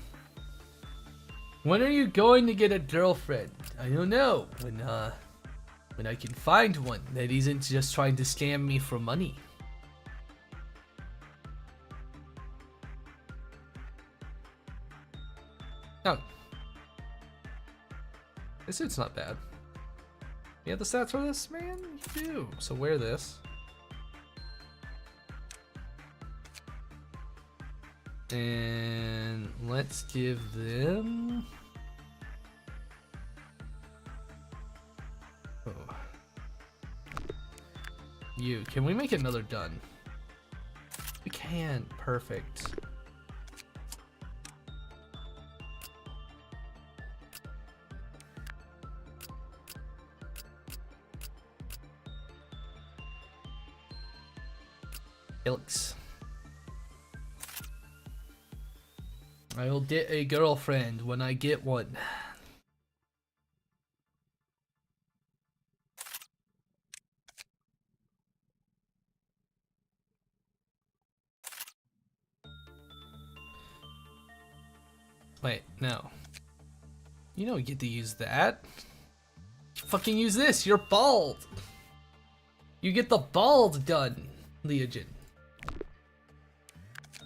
When are you going to get a girlfriend? I don't know. When I can find one that isn't just trying to scam me for money. Oh. This suit's not bad. You have the stats for this, man? You do. So wear this. And let's give them... Oh. You, can we make another done? We can, perfect. Ilks. I will get a girlfriend when I get one. Wait, no. You don't get to use that. Fucking use this, you're bald. You get the bald done, Legion.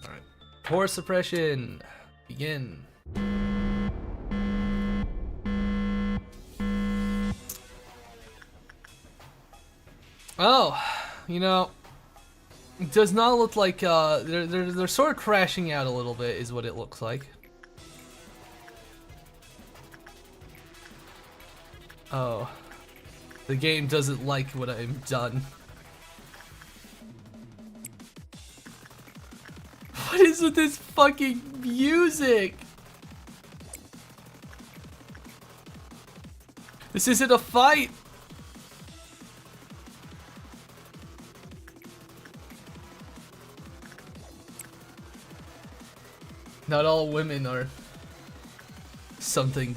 Alright. Pore suppression. Begin. Oh, you know, it does not look like they're sort of crashing out a little bit, is what it looks like. Oh, the game doesn't like what I've done. What is with this fucking music? This isn't a fight. Not all women are something.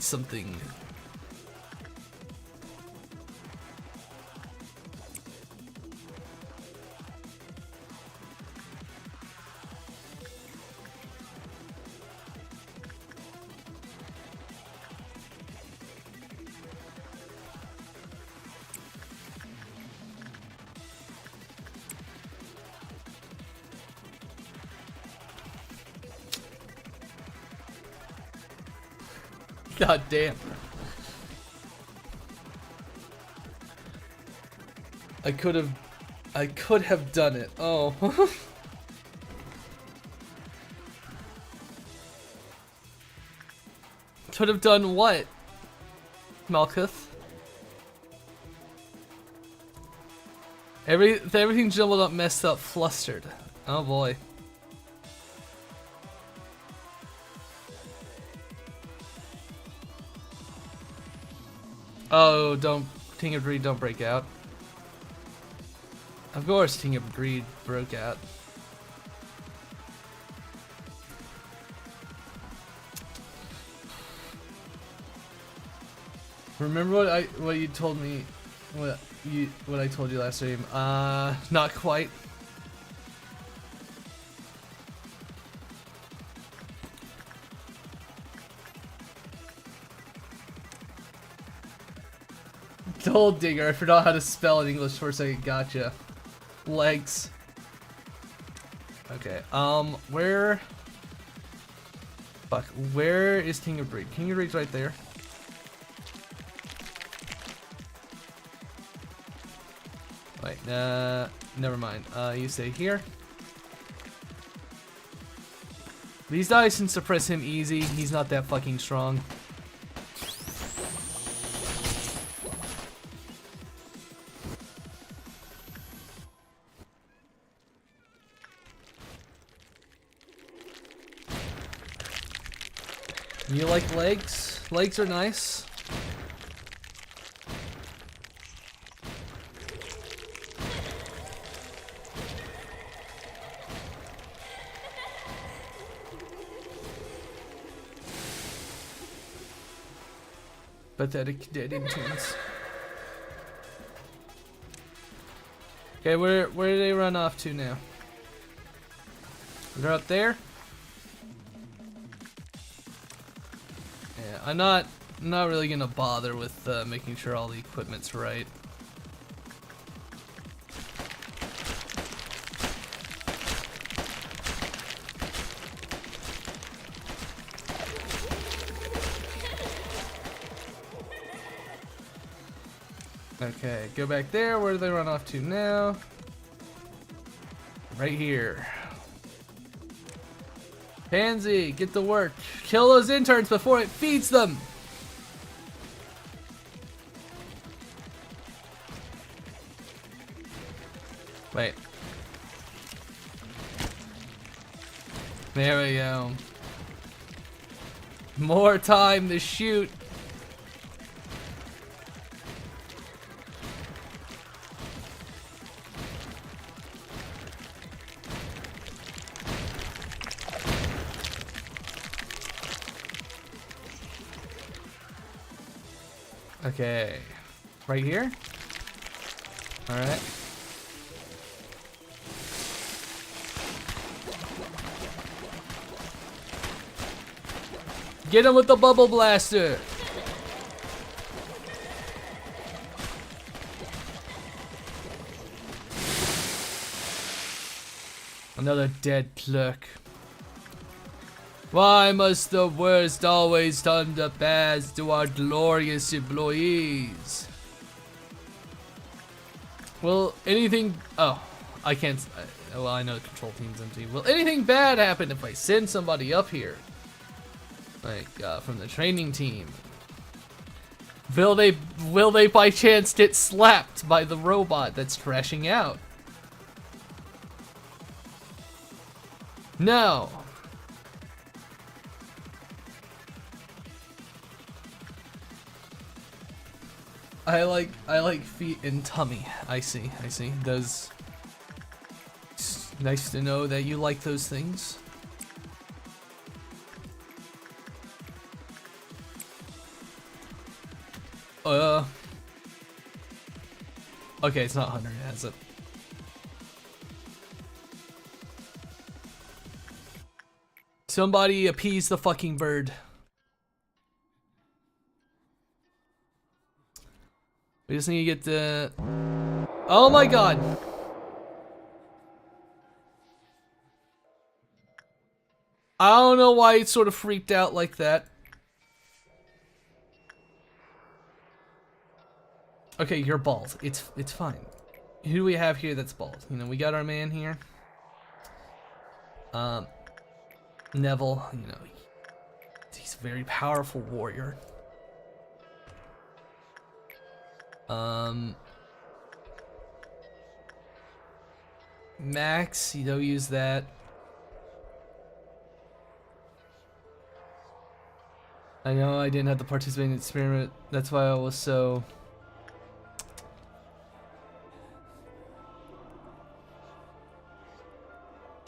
God damn. I could have done it. Oh. Could have done what? Malkuth? Everything jumbled up, messed up, flustered. Oh boy. Oh, King of Greed don't break out. Of course King of Greed broke out. Remember what you told me, what I told you last stream? Not quite. Gold digger. I forgot how to spell in English for a second. Gotcha. Legs. Okay. Where? Fuck. Where is King of Breed? King of Breed's right there. Wait. Never mind. You stay here. These guys can suppress him easy. He's not that fucking strong. You like legs? Legs are nice. Pathetic dead intense. Okay, where do they run off to now? They're up there? Yeah, I'm not really gonna bother with making sure all the equipment's right. Okay, go back there. Where do they run off to now? Right here. Pansy, get to work. Kill those interns before it feeds them. Wait. There we go. More time to shoot. Okay, right here. All right. Get him with the bubble blaster. Another dead clerk. Why must the worst always turn to bad to our glorious employees? Will anything... Oh, I can't... Well, I know the control team's empty. Will anything bad happen if I send somebody up here? Like, from the training team? Will they by chance get slapped by the robot that's crashing out? No. I like feet and tummy. I see. Those. It's nice to know that you like those things. Okay, it's not Hunter, is it? Somebody appease the fucking bird. We just need to get the... Oh my god! I don't know why it sort of freaked out like that. Okay, you're bald. It's fine. Who do we have here that's bald? You know, we got our man here. Neville, you know, he's a very powerful warrior. Max, you don't use that. I know I didn't have to participate in the experiment. That's why I was so...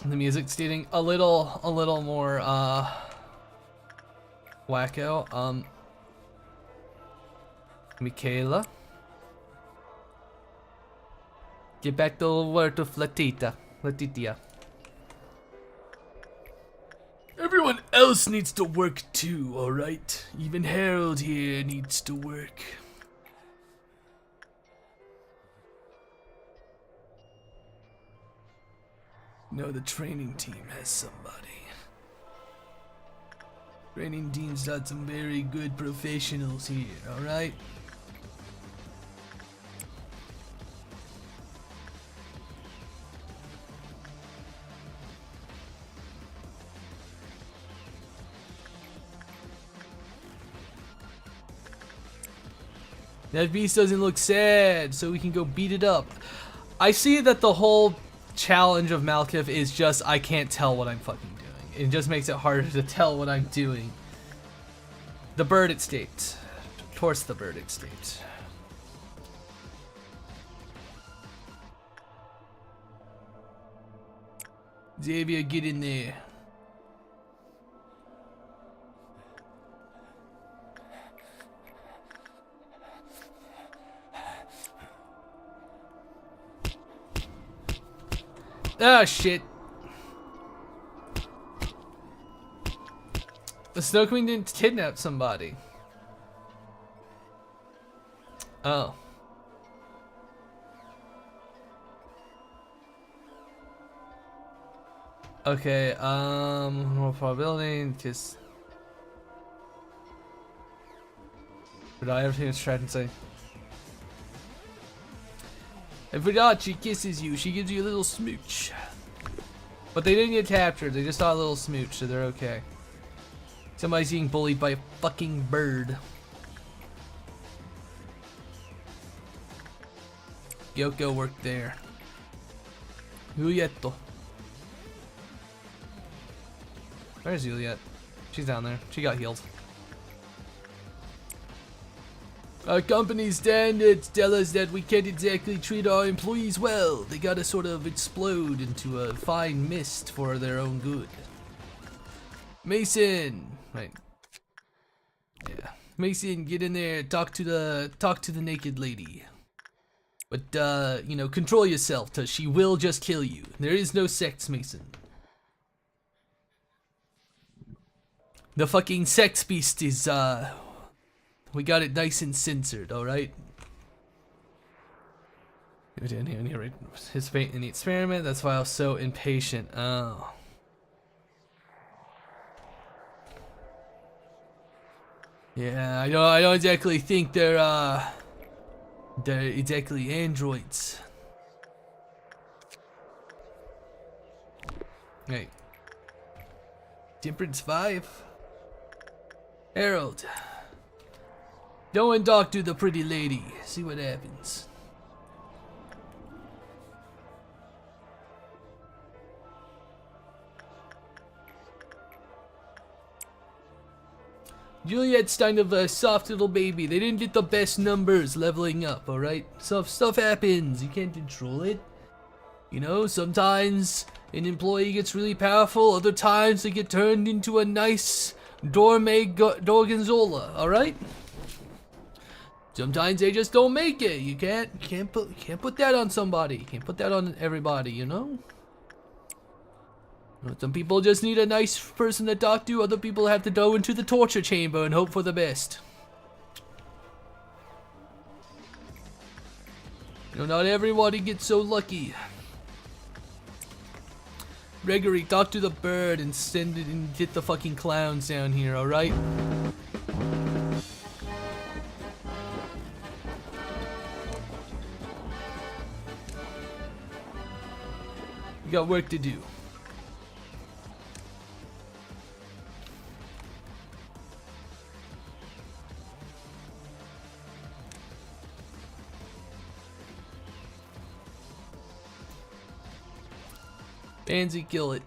The music's getting a little more wacko. Michaela, get back to work to Letitia. Everyone else needs to work too, alright? Even Harold here needs to work. No, the training team has somebody. Training team's got some very good professionals here, alright? That beast doesn't look sad, so we can go beat it up. I see that the whole challenge of Malkif is just I can't tell what I'm fucking doing. It just makes it harder to tell what I'm doing. The bird estate. Towards the bird estate. Xavier, get in there. Ah, shit. The Snow Queen didn't kidnap somebody. Oh. Okay, more probability, just... But everything was trying to say. I forgot she kisses you, she gives you a little smooch. But they didn't get captured, they just saw a little smooch, so they're okay. Somebody's being bullied by a fucking bird. Yoko worked there. Julietto. Where's Juliet? She's down there. She got healed. Our company standards tell us that we can't exactly treat our employees well. They gotta sort of explode into a fine mist for their own good. Mason! Right. Yeah. Mason, get in there, talk to the naked lady. But you know, control yourself, cause she will just kill you. There is no sex, Mason. The fucking sex beast is we got it nice and censored, alright? Down here, right? Participate in the experiment, that's why I was so impatient. Oh. Yeah, I don't exactly think they're exactly androids. Hey. Temperance 5. Harold. Go and talk to the pretty lady. See what happens. Juliet's kind of a soft little baby. They didn't get the best numbers leveling up, alright? Stuff happens. You can't control it. You know, sometimes an employee gets really powerful. Other times they get turned into a nice Gorgonzola, alright? Sometimes they just don't make it. You can't put that on somebody. Can't put that on everybody, you know? Some people just need a nice person to talk to. Other people have to go into the torture chamber and hope for the best. You know, not everybody gets so lucky. Gregory, talk to the bird and send it and get the fucking clowns down here, alright? You got work to do. Pansy, kill it.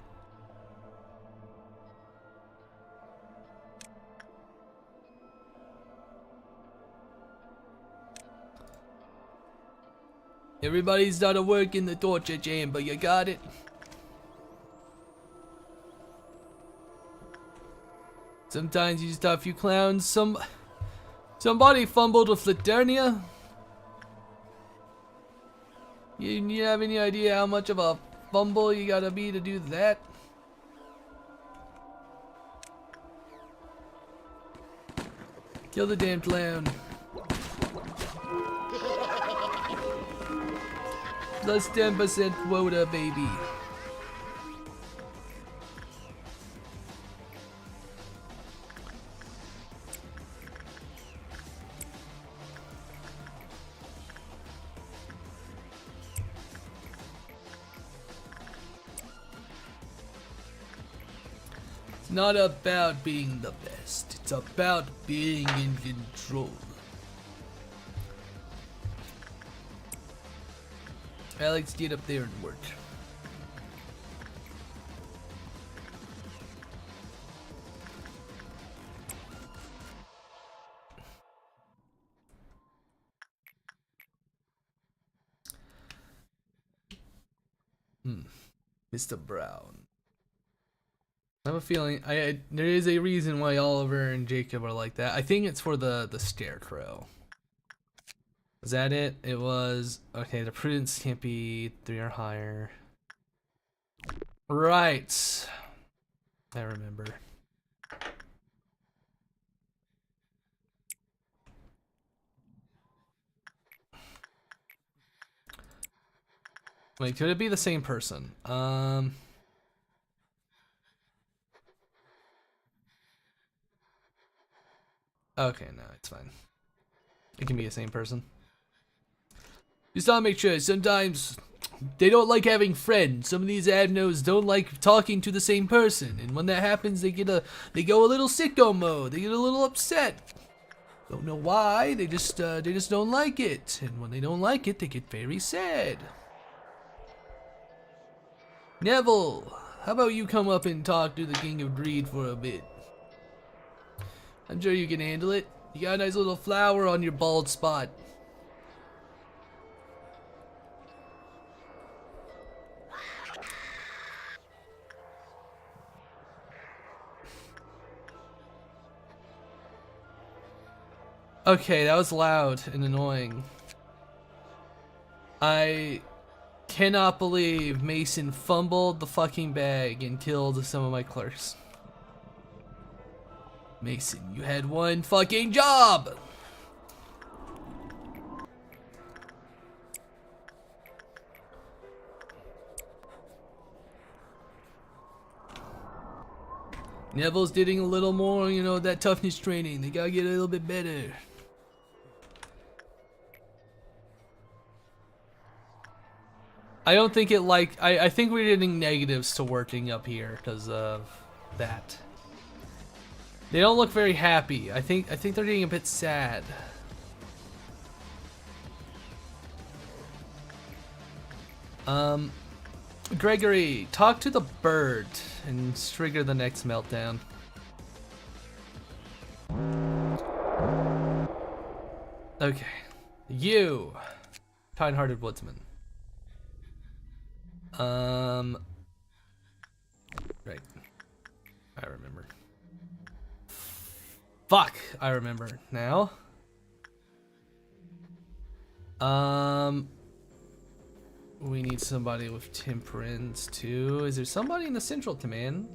Everybody's done a work in the torture chamber, you got it? Sometimes you just have a few clowns. Somebody fumbled with Laternia. You have any idea how much of a fumble you gotta be to do that? Kill the damn clown. Plus 10% quota, baby. not about being the best. It's about being in control. Alex, get up there and work. Mr. Brown. I have a feeling there is a reason why Oliver and Jacob are like that. I think it's for the scarecrow. Is that it? It was okay. The prudence can't be 3 or higher. Right. I remember. Wait, could it be the same person? Okay, no, it's fine. It can be the same person. Just gotta make sure. Sometimes they don't like having friends. Some of these adnos don't like talking to the same person, and when that happens, they go a little sicko mode. They get a little upset. Don't know why. They just don't like it, and when they don't like it, they get very sad. Neville, how about you come up and talk to the King of Greed for a bit? I'm sure you can handle it. You got a nice little flower on your bald spot. Okay, that was loud and annoying. I cannot believe Mason fumbled the fucking bag and killed some of my clerks. Mason, you had one fucking job! Neville's getting a little more, you know, that toughness training. They gotta get a little bit better. I don't think it I think we're getting negatives to working up here because of that. They don't look very happy. I think they're getting a bit sad. Gregory, talk to the bird and trigger the next meltdown. Okay. You, kind-hearted woodsman. Right. I remember. Fuck, I remember now. We need somebody with temperance too. Is there somebody in the Central Command?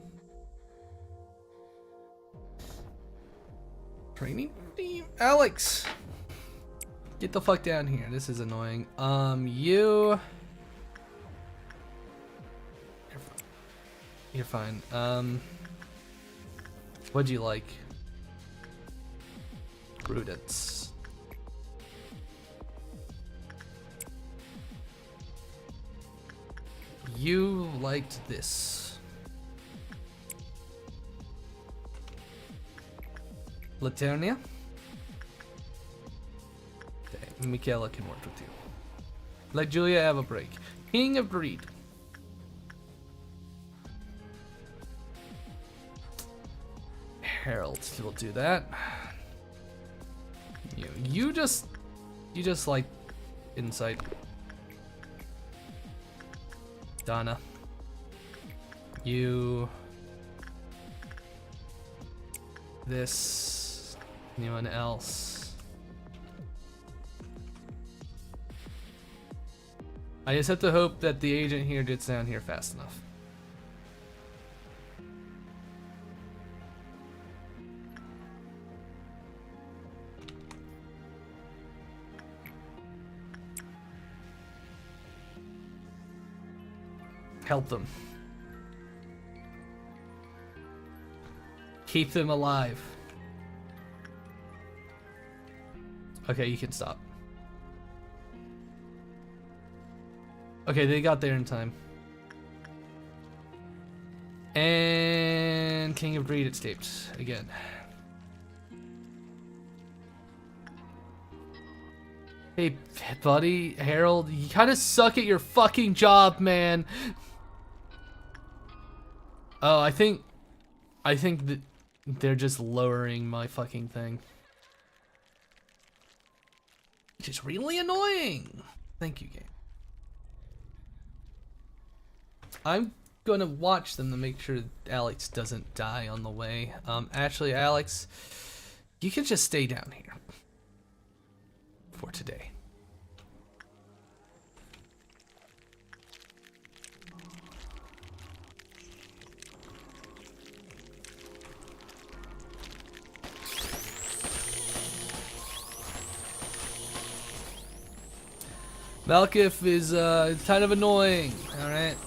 Training team? Alex! Get the fuck down here. This is annoying. You... You're fine. What'd you like? Prudence. You liked this. Laternia? Okay, Michaela can work with you. Let Julia have a break. King of Greed. Harold will do that. You just like insight. Donna. You. This. Anyone else? I just have to hope that the agent here gets down here fast enough. Help them. Keep them alive. Okay, you can stop. Okay, they got there in time. And and King of Greed, it's taped again. Hey, buddy, Harold, you kind of suck at your fucking job, man. Oh, I think that they're just lowering my fucking thing. Which is really annoying. Thank you, game. I'm gonna watch them to make sure Alex doesn't die on the way. Actually, Alex, you can just stay down here for today. Malkif is kind of annoying, alright?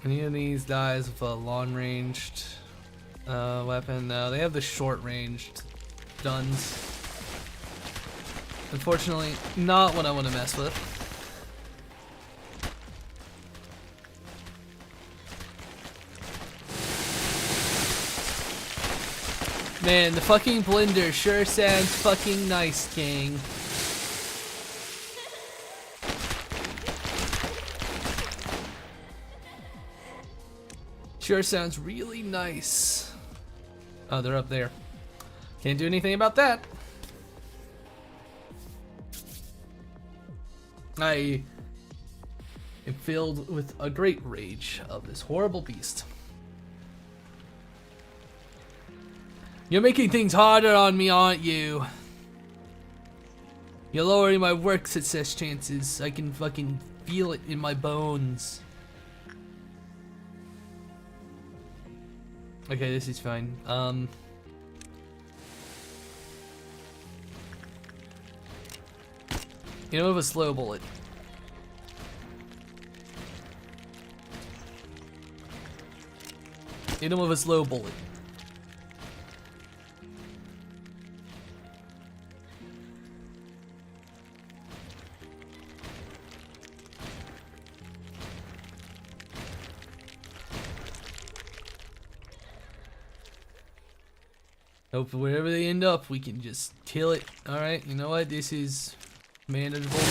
Any of these guys with a long-ranged weapon? No, they have the short-ranged guns. Unfortunately, not what I want to mess with. Man, the fucking blender sure sounds fucking nice, gang. Sure sounds really nice. Oh, they're up there. Can't do anything about that. I am filled with a great rage of this horrible beast. You're making things harder on me, aren't you? You're lowering my work success chances. I can fucking feel it in my bones. Okay, this is fine. You know, with a slow bullet. Hit him with a slow bullet. Hope wherever they end up, we can just kill it. Alright, you know what? This is manageable, maybe.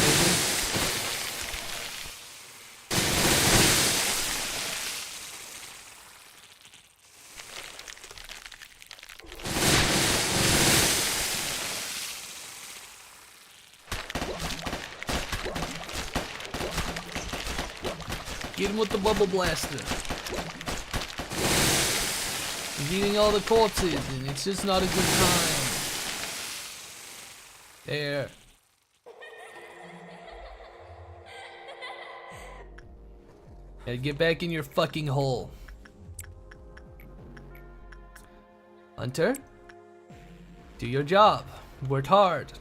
Get him with the bubble blaster. He's eating all the corpses, and it's just not a good time. There. Gotta get back in your fucking hole. Hunter, do your job. Worked hard.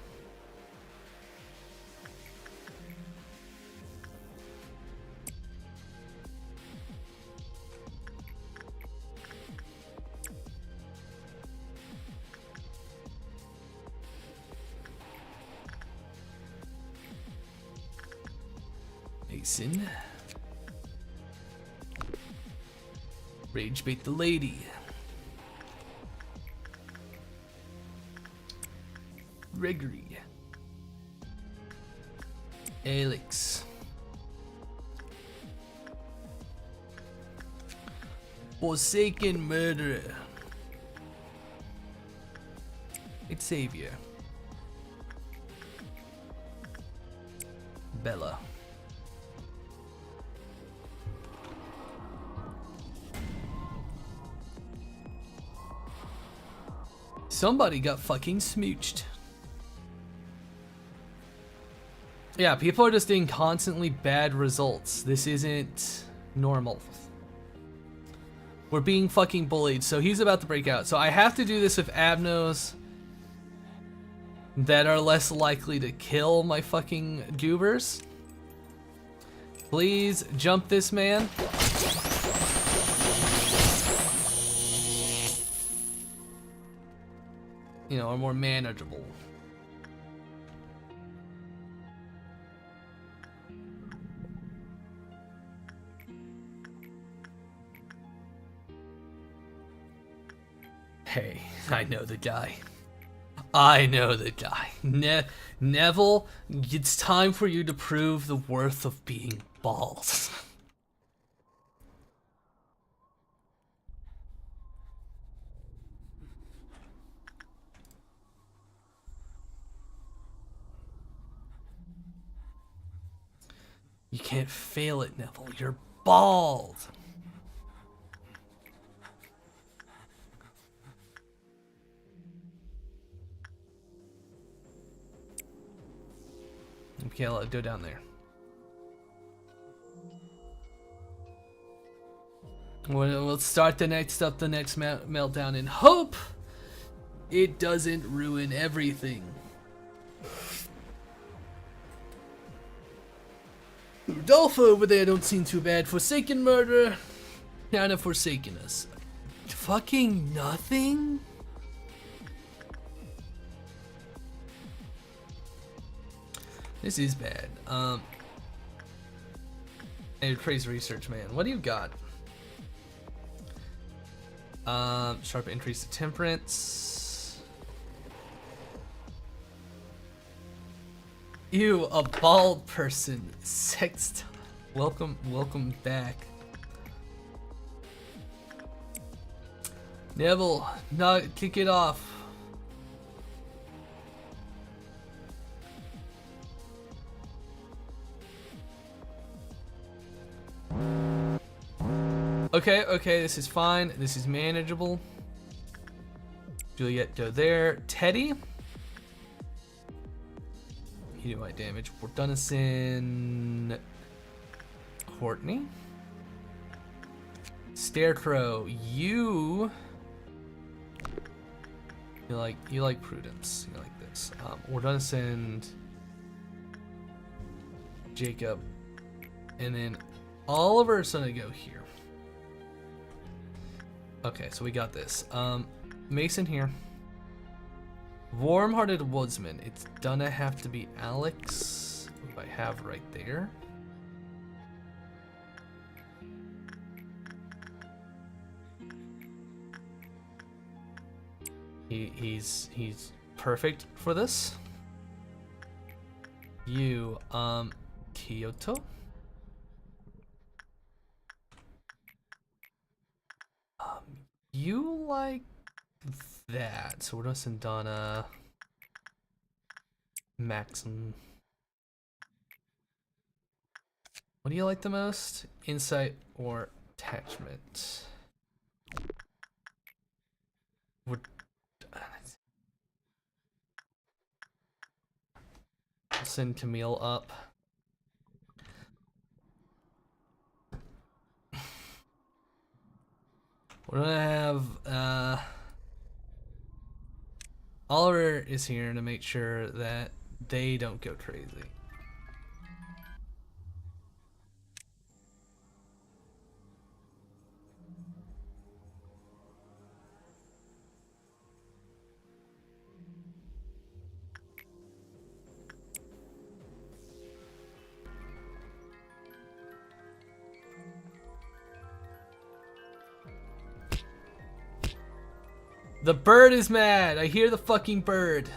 Mason. Rage bait the lady. Gregory. Alex. Forsaken murderer. It's Xavier. Bella. Somebody got fucking smooched. Yeah, people are just getting constantly bad results. This isn't normal. We're being fucking bullied, so he's about to break out. So I have to do this with abnos that are less likely to kill my fucking goobers. Please jump this man. you know, are more manageable. Hey, I know the guy. I know the guy. Neville, it's time for you to prove the worth of being bald. You can't fail it, Neville. You're bald. Okay, I'll go down there. We'll start the next meltdown and hope it doesn't ruin everything. Rodolfo over there don't seem too bad. Forsaken murder, kind of forsaken us. Fucking nothing? This is bad. Hey, praise research, man. What do you got? Sharp increase to temperance. Ew, a bald person. Sext. Welcome back. Neville, not kick it off. Okay, this is fine. This is manageable. Juliet, go there. Teddy. You do my damage. Dennison. Courtney. Scarecrow, you like Prudence. You like this. We're gonna send Jacob, and then Oliver's gonna go here. Okay, so we got this. Mason here. Warm-hearted woodsman. It's gonna have to be Alex, who I have right there. He's perfect for this. You, Kyoto. You like that, so we're gonna send Donna, Maxim. What do you like the most? Insight or attachment? We'll send Camille up. We're gonna have Oliver is here to make sure that they don't go crazy. The bird is mad. I hear the fucking bird.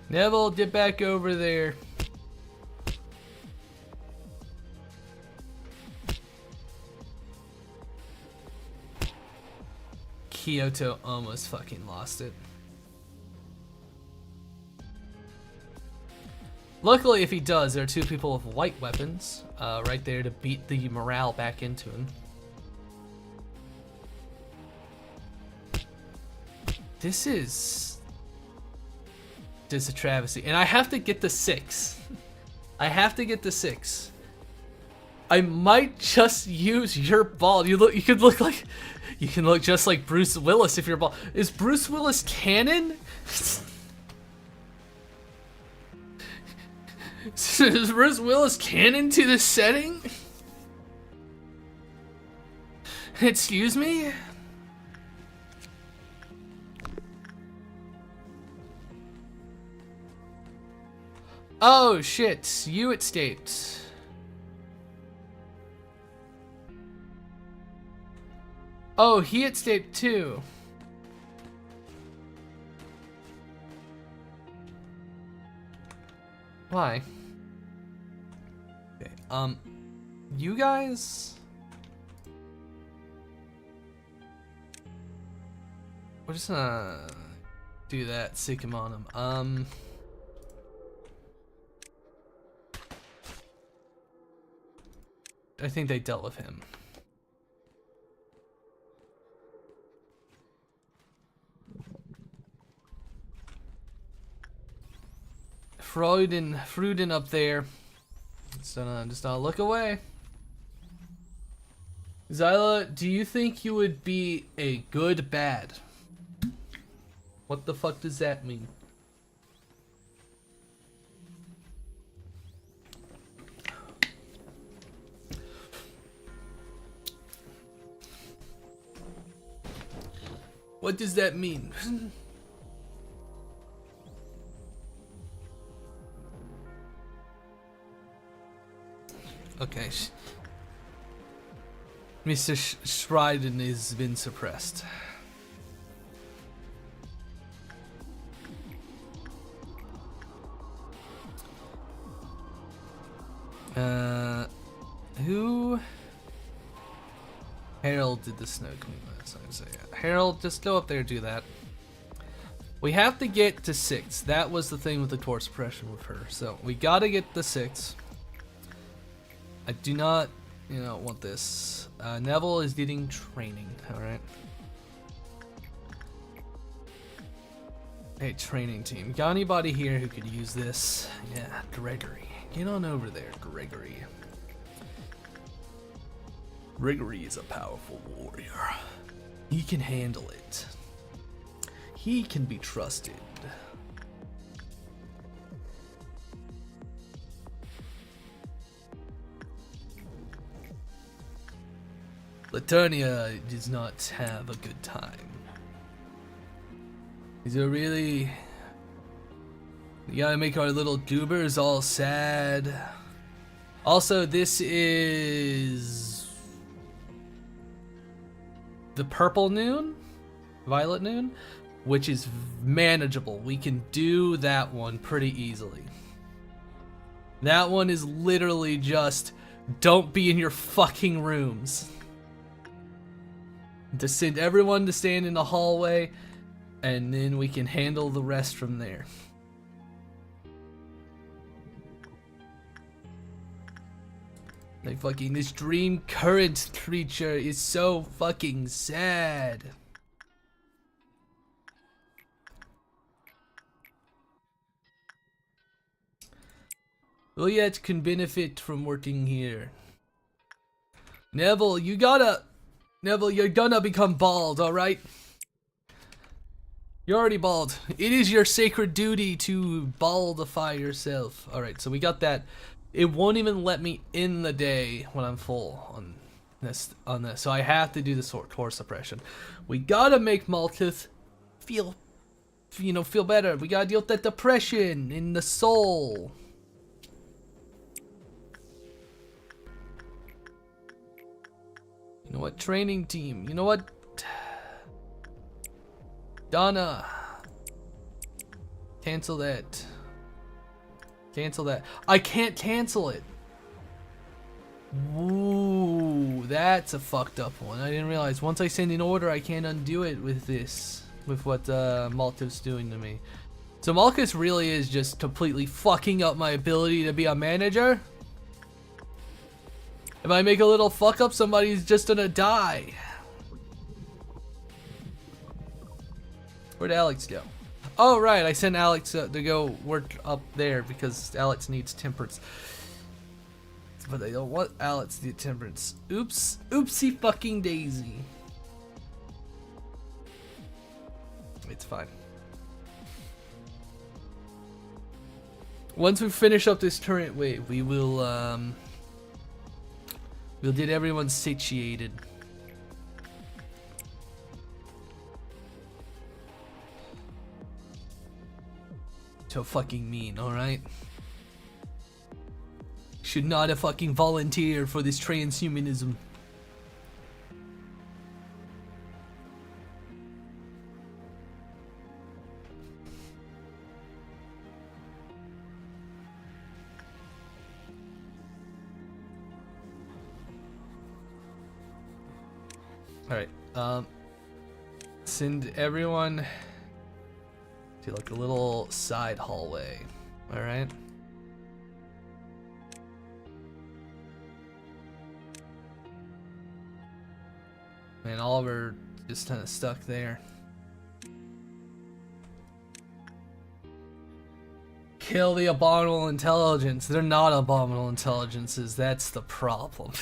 Neville, get back over there. Kyoto almost fucking lost it. Luckily, if he does, there are two people with white weapons right there to beat the morale back into him. This is a travesty, and I have to get the 6. I have to get the 6. I might just use your bald. You can look just like Bruce Willis if you're bald. Is Bruce Willis canon? Is Bruce Willis canon to this setting? Excuse me? Oh shit, you escaped. Oh, he escaped too. Why? Okay, you guys? We're just gonna do that, sick him on him. I think they dealt with him. Fruden up there. Just don't look away. Zyla, do you think you would be a good bad? What the fuck does that mean? What does that mean? Okay. Mr. Schreiden has been suppressed. Who? Harold did the snow queen. That's what I was gonna say. Harold, just go up there and do that. We have to get to 6. That was the thing with the core suppression with her. So we gotta get the 6. I do not, want this. Neville is getting training. All right. Hey, training team. Got anybody here who could use this? Yeah, Gregory. Get on over there, Gregory. Gregory is a powerful warrior. He can handle it. He can be trusted. Laternia does not have a good time. These are really... We gotta make our little goobers all sad. Also, this is... the purple noon? Violet noon? Which is manageable. We can do that one pretty easily. That one is literally just... don't be in your fucking rooms. To send everyone to stand in the hallway, and then we can handle the rest from there. Like fucking this dream current creature is so fucking sad. Juliet can benefit from working here. Neville, you're gonna become bald, alright? You're already bald. It is your sacred duty to baldify yourself. Alright, so we got that. It won't even let me in the day when I'm full on this. So I have to do the core suppression. We gotta make Malkuth feel better. We gotta deal with that depression in the soul. You know what, training team? You know what? Donna. Cancel that. Cancel that. I can't cancel it. Ooh, that's a fucked up one. I didn't realize once I send an order, I can't undo it with this. With what Malkuth's doing to me. So Malkuth really is just completely fucking up my ability to be a manager. If I make a little fuck up, somebody's just gonna die. Where'd Alex go? Oh right, I sent Alex to go work up there because Alex needs temperance. But they don't want Alex to get temperance. Oops. Oopsie fucking daisy. It's fine. Once we finish up this turret wave, we will we'll get everyone satiated. So fucking mean, alright? Should not have fucking volunteered for this transhumanism. Alright, send everyone to like a little side hallway, alright? And Oliver just kind of stuck there. Kill the abominable intelligence. They're not abominable intelligences, that's the problem.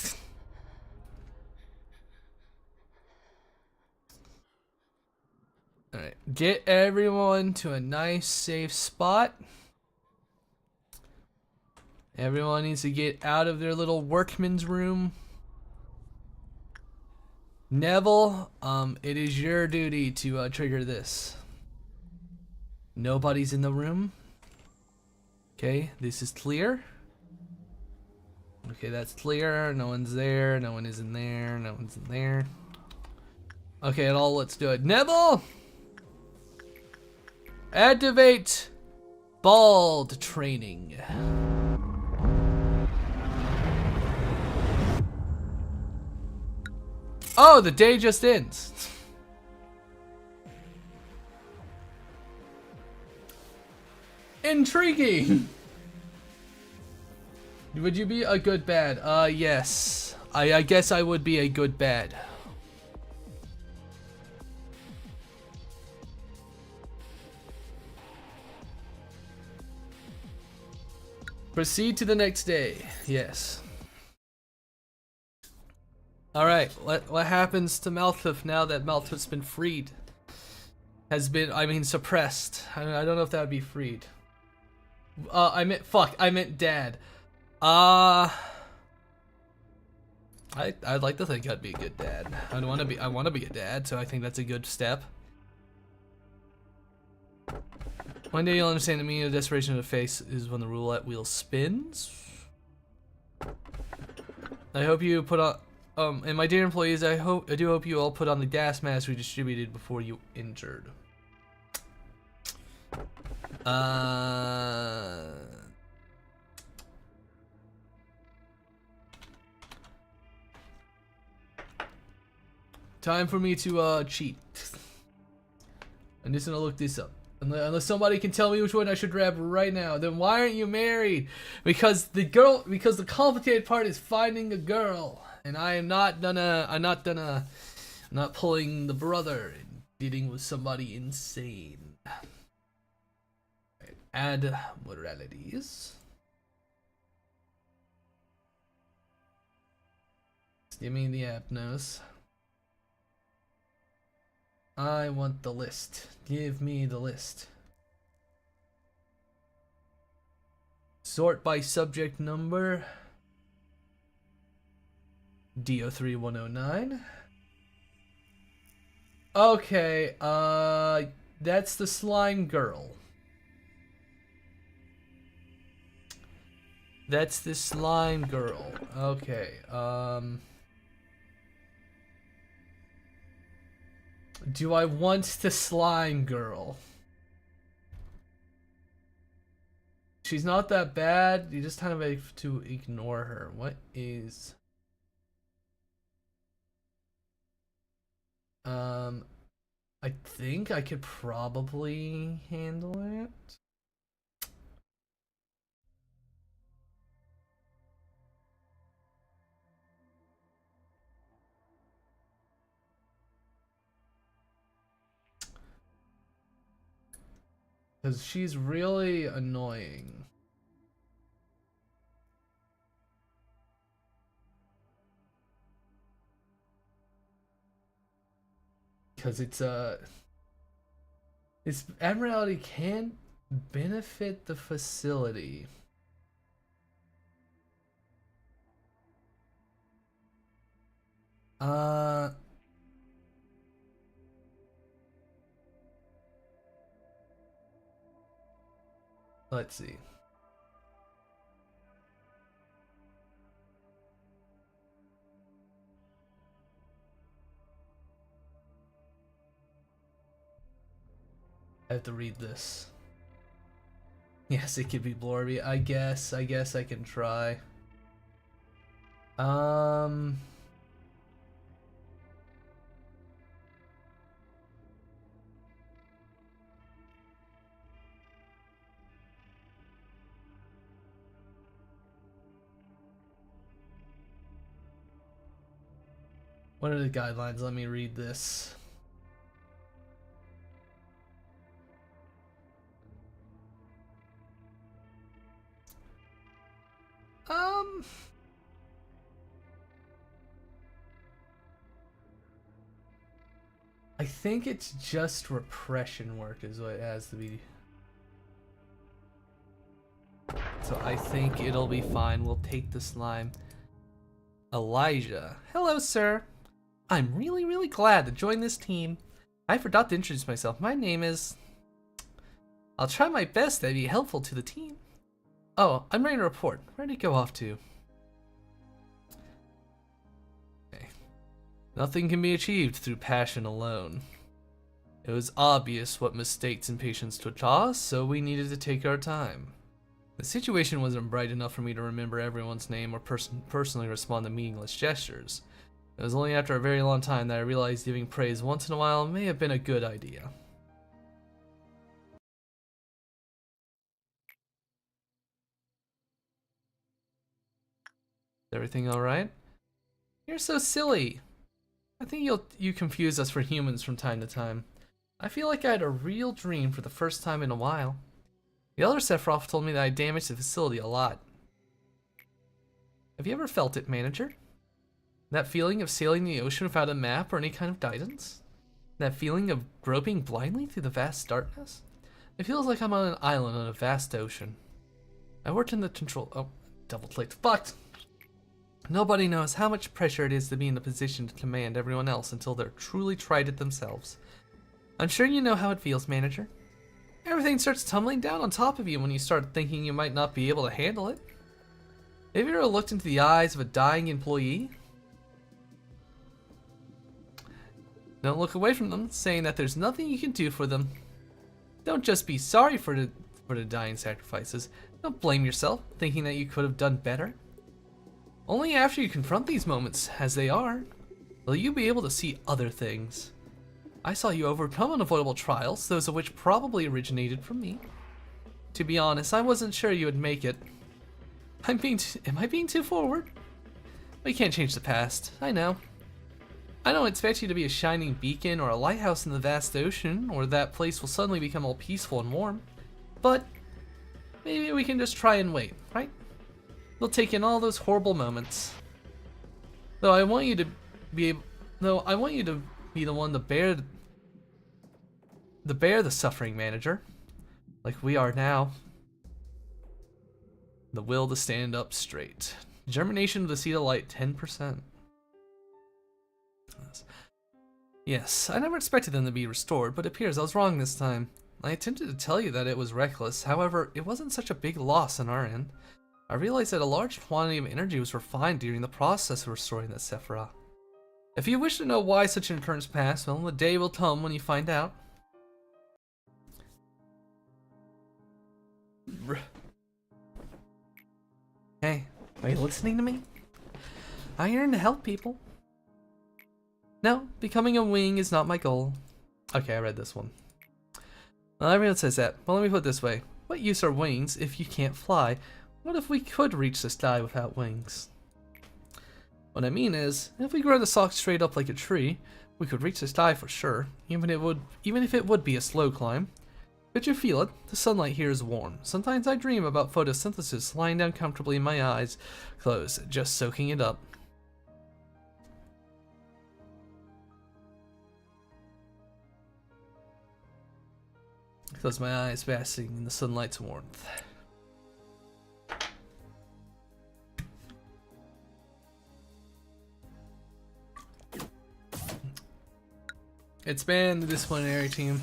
Alright, get everyone to a nice safe spot. Everyone needs to get out of their little workman's room. Neville, it is your duty to trigger this. Nobody's in the room. Okay, this is clear. Okay, that's clear. No one's there. No one is in there. No one's in there. Okay, and all let's do it. Neville! Activate bald training. Oh, the day just ends. Intriguing. Would you be a good bad? Yes. I guess I would be a good bad. Proceed to the next day. Yes. Alright, what happens to Malthus now that Malthus has been freed? Has been, I mean, suppressed. I don't know if that would be freed. I meant dad. I'd like to think I'd be a good dad. I want to be a dad, so I think that's a good step. One day you'll understand the meaning of desperation of the face is when the roulette wheel spins. I hope you put on, and my dear employees, I do hope you all put on the gas mask we distributed before you injured. Time for me to cheat. I'm just gonna look this up. Unless somebody can tell me which one I should grab right now, then why aren't you married? Because the complicated part is finding a girl, and I'm not pulling the brother and dealing with somebody insane. Right, add moralities. Give me the apnos. I want the list. Give me the list. Sort by subject number. DO3109. Okay, that's the slime girl. That's the slime girl. Okay, do I want the slime girl? She's not that bad. You just kind of have to ignore her. What is... I think I could probably handle it. Because she's really annoying. because it's abnormality can benefit the facility. Let's see. I have to read this. Yes, it could be blurby. I guess I can try. What are the guidelines? Let me read this. I think it's just repression work is what it has to be. So I think it'll be fine. We'll take the slime. Elijah. Hello, sir. I'm really glad to join this team. I forgot to introduce myself. My name is... I'll try my best to be helpful to the team. Oh, I'm ready to report. Where did it go off to? Okay. Nothing can be achieved through passion alone. It was obvious what mistakes and patience to cause, so we needed to take our time. The situation wasn't bright enough for me to remember everyone's name or personally respond to meaningless gestures. It was only after a very long time that I realized giving praise once in a while may have been a good idea. Is everything alright? You're so silly. I think you confuse us for humans from time to time. I feel like I had a real dream for the first time in a while. The elder Sephiroth told me that I damaged the facility a lot. Have you ever felt it, manager? That feeling of sailing the ocean without a map or any kind of guidance? That feeling of groping blindly through the vast darkness? It feels like I'm on an island on a vast ocean. I worked in the control... Oh, double-clicked. Fucked! Nobody knows how much pressure it is to be in a position to command everyone else until they're truly tried it themselves. I'm sure you know how it feels, manager. Everything starts tumbling down on top of you when you start thinking you might not be able to handle it. Have you ever looked into the eyes of a dying employee? Don't look away from them, saying that there's nothing you can do for them. Don't just be sorry for the dying sacrifices. Don't blame yourself, thinking that you could have done better. Only after you confront these moments, as they are, will you be able to see other things. I saw you overcome unavoidable trials, those of which probably originated from me. To be honest, I wasn't sure you would make it. Am I being too forward? We can't change the past, I know. I don't expect you to be a shining beacon or a lighthouse in the vast ocean, or that place will suddenly become all peaceful and warm. But maybe we can just try and wait, right? We'll take in all those horrible moments. Though I want you to be the one to bear the suffering, manager, like we are now. The will to stand up straight. Germination of the seed of light, 10%. Yes, I never expected them to be restored, but it appears I was wrong this time. I attempted to tell you that it was reckless, however, it wasn't such a big loss on our end. I realized that a large quantity of energy was refined during the process of restoring that Sephiroth. If you wish to know why such an occurrence passed, well, the day will come when you find out. Hey, are you listening to me? I'm here to help people. No, becoming a wing is not my goal. Okay, I read this one. Well, everyone says that, but let me put it this way. What use are wings if you can't fly? What if we could reach the sky without wings? What I mean is, if we grow the stalk straight up like a tree, we could reach the sky for sure, even if it would be a slow climb. Could you feel it? The sunlight here is warm. Sometimes I dream about photosynthesis lying down comfortably in my eyes closed, just soaking it up. Close my eyes, basking in the sunlight's warmth. It's been the disciplinary team.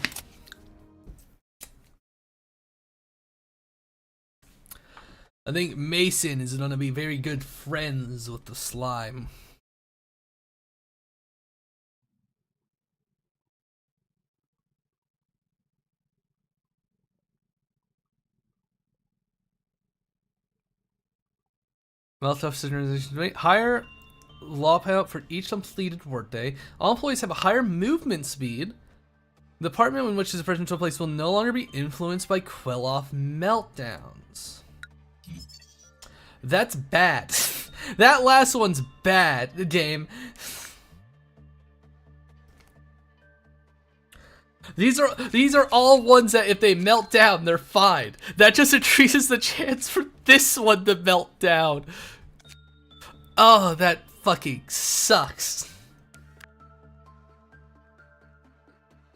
I think Mason is going to be very good friends with the slime. Well, tough synchronization. Higher law payout for each completed workday. All employees have a higher movement speed. The department in which this person took place will no longer be influenced by Queloff meltdowns. That's bad. That last one's bad, the game. These are all ones that if they melt down, they're fine. That just increases the chance for this one to melt down. Oh, that fucking sucks.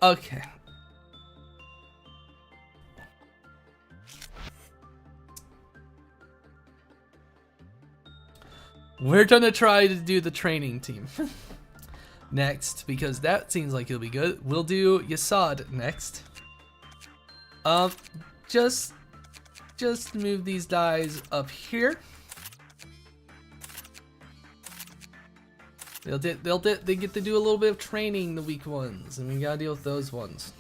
Okay. We're gonna try to do the training team next, because that seems like it'll be good. We'll do Yasad next. Just move these guys up here. They get to do a little bit of training, the weak ones, and we gotta deal with those ones.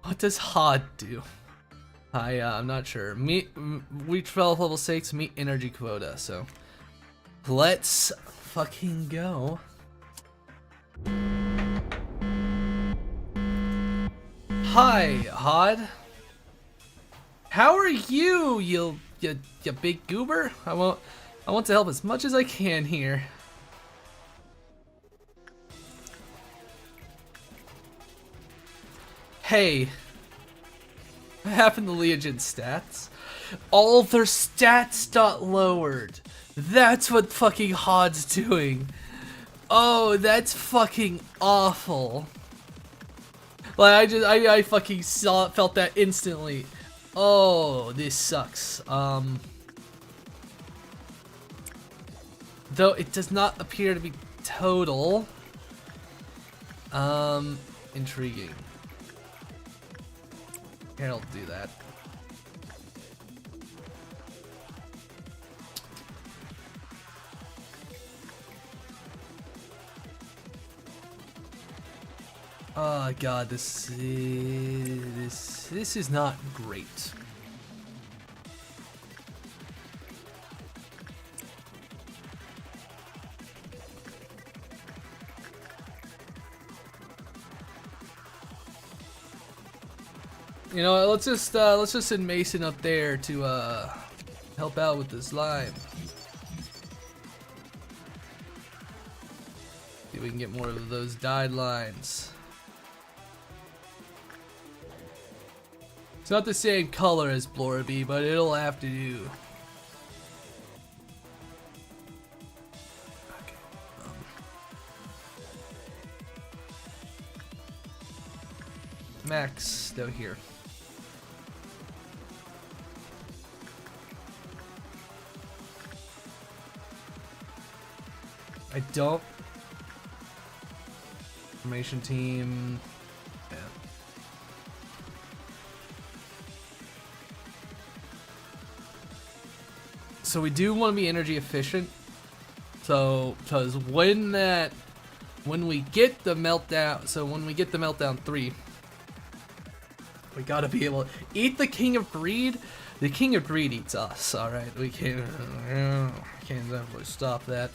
What does Hod do? I'm not sure. We develop level 6, meet energy quota, so let's fucking go. Hi, Hod. How are you, you big goober? I want to help as much as I can here. Hey, what happened to Legion's stats? All their stats got lowered. That's what fucking Hod's doing. Oh, that's fucking awful. Like I fucking felt that instantly. Oh, this sucks. Though it does not appear to be total. Intriguing. Here, I'll do that. Oh god, this is not great. You know, let's just send Mason up there to help out with this slime. See if we can get more of those dyed lines. It's not the same color as Blorby, but it'll have to do. Okay. Max, down here. I don't. Formation team. Yeah. So we do want to be energy efficient. So, because when we get the meltdown 3, we gotta be able to eat the King of Greed. The King of Greed eats us. All right, we can't definitely stop that.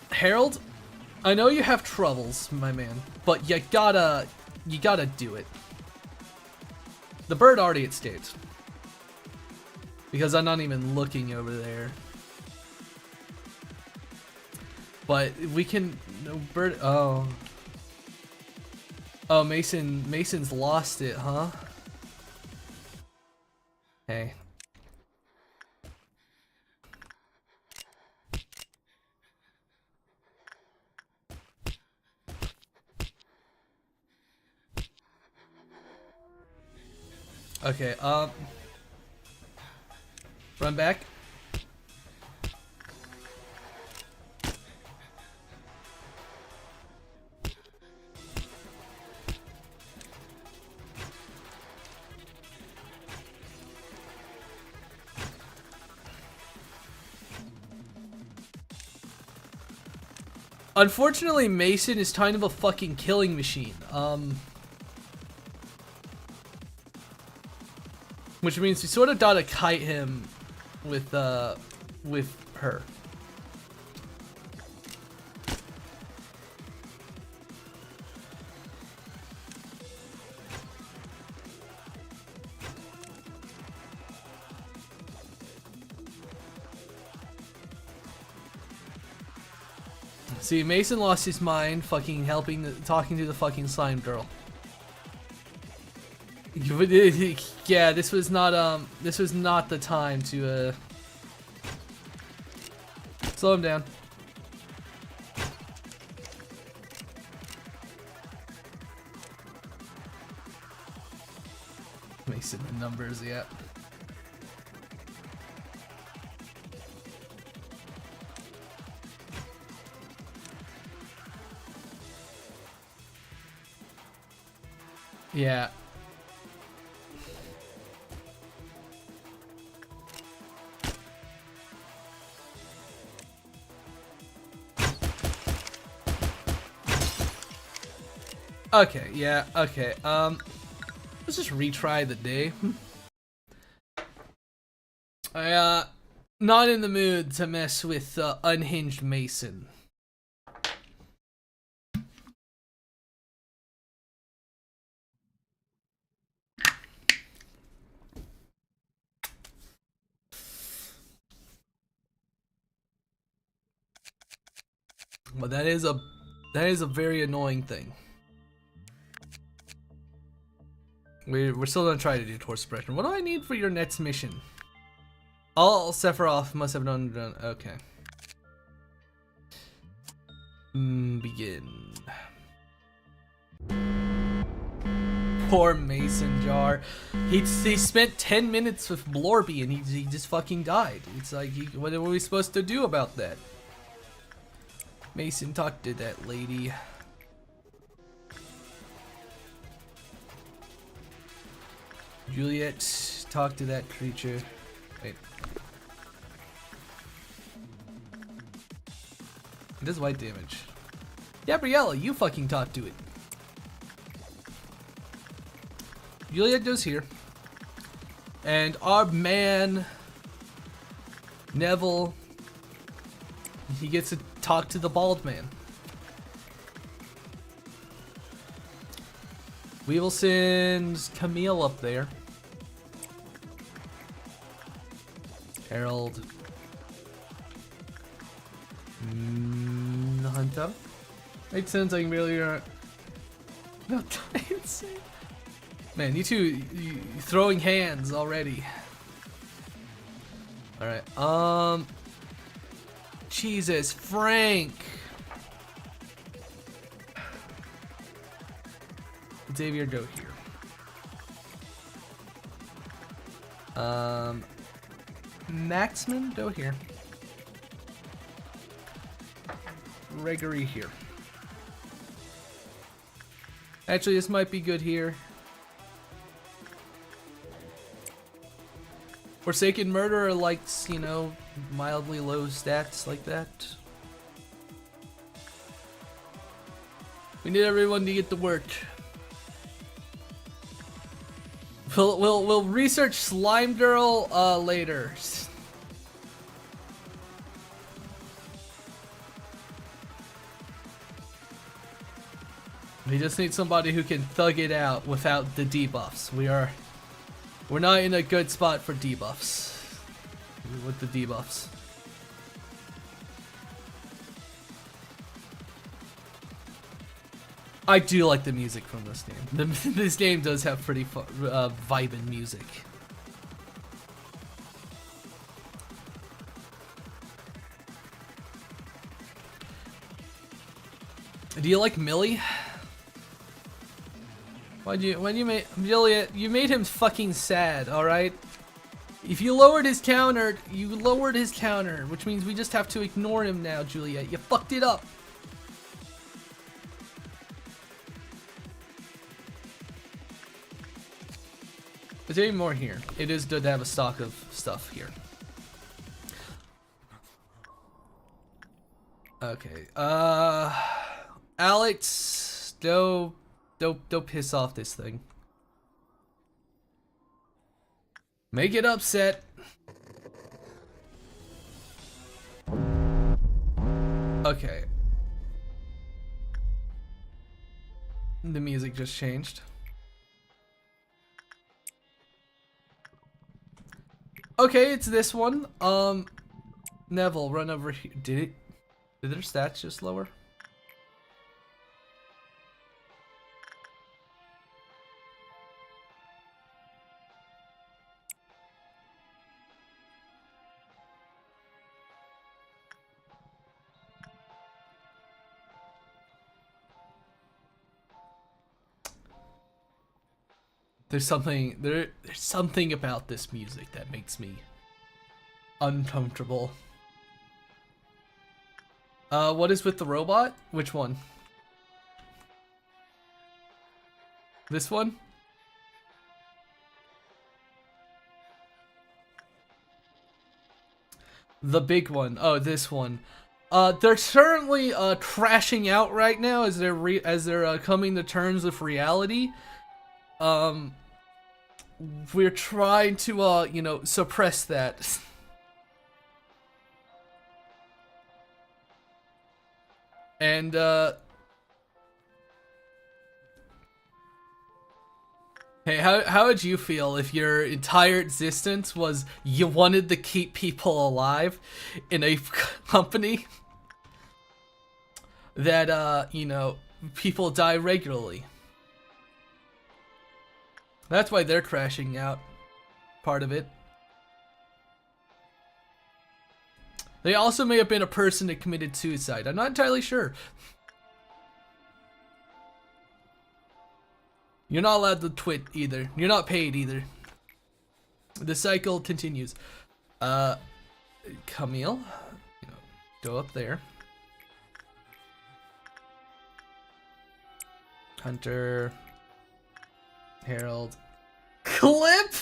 Harold, I know you have troubles, my man, but you gotta do it. The bird already escaped. Because I'm not even looking over there. But we can, no bird, oh. Oh, Mason's lost it, huh? Hey. Okay, run back. Unfortunately, Mason is kind of a fucking killing machine. Which means we sort of gotta kite him with her. See, Mason lost his mind fucking talking to the fucking slime girl. Yeah, this was not the time to slow him down. Mason the numbers, yeah. Yeah. Okay, yeah, okay. Let's just retry the day. Not in the mood to mess with unhinged Mason. But that is a very annoying thing. We're still gonna try to do torch suppression. What do I need for your next mission? All Sephiroth must have done. Okay. Begin. Poor Mason Jar. He spent 10 minutes with Blorby and he just fucking died. It's like, what are we supposed to do about that? Mason, talk to that lady. Juliet, talk to that creature. Wait. It does white damage. Gabriella, you fucking talk to it. Juliet goes here. And our man, Neville, he gets to talk to the bald man. We will send Camille up there. Harold. Hunter. Makes sense, I can barely no time. Man, you two throwing hands already. Alright, Jesus, Frank. Xavier, go here. Maxman, go here. Gregory here. Actually, this might be good here. Forsaken Murderer likes, you know, mildly low stats like that. We need everyone to get to work. We'll research Slime Girl later. We just need somebody who can thug it out without the debuffs. We're not in a good spot for debuffs. With the debuffs. I do like the music from this game. This game does have pretty vibin' music. Do you like Millie? Why'd you make Juliet? You made him fucking sad. All right. If you lowered his counter, you lowered his counter, which means we just have to ignore him now, Juliet. You fucked it up. Is there any more here? It is good to have a stock of stuff here. Okay. Alex, don't piss off this thing. Make it upset. Okay. The music just changed. Okay, it's this one. Neville, run over here. Did their stats just lower? There's something about this music that makes me uncomfortable. What is with the robot? Which one? This one? The big one. Oh, this one. They're certainly crashing out right now as they're coming to terms with reality. We're trying to you know, suppress that. And hey, how would you feel if your entire existence was you wanted to keep people alive in a company that you know, people die regularly? That's why they're crashing out. Part of it. They also may have been a person that committed suicide. I'm not entirely sure. You're not allowed to twit either. You're not paid either. The cycle continues. Camille, you know, go up there. Hunter, Harold, Clip.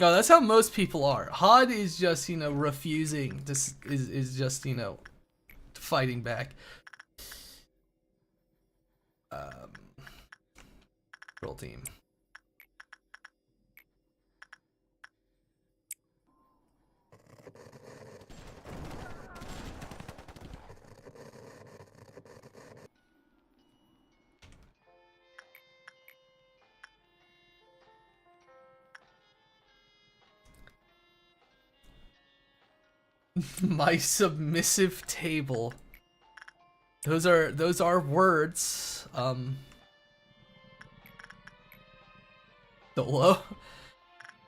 No, that's how most people are. Hod is just, you know, refusing. This is just, you know, fighting back. Control team. My submissive table. Those are words. Dolo.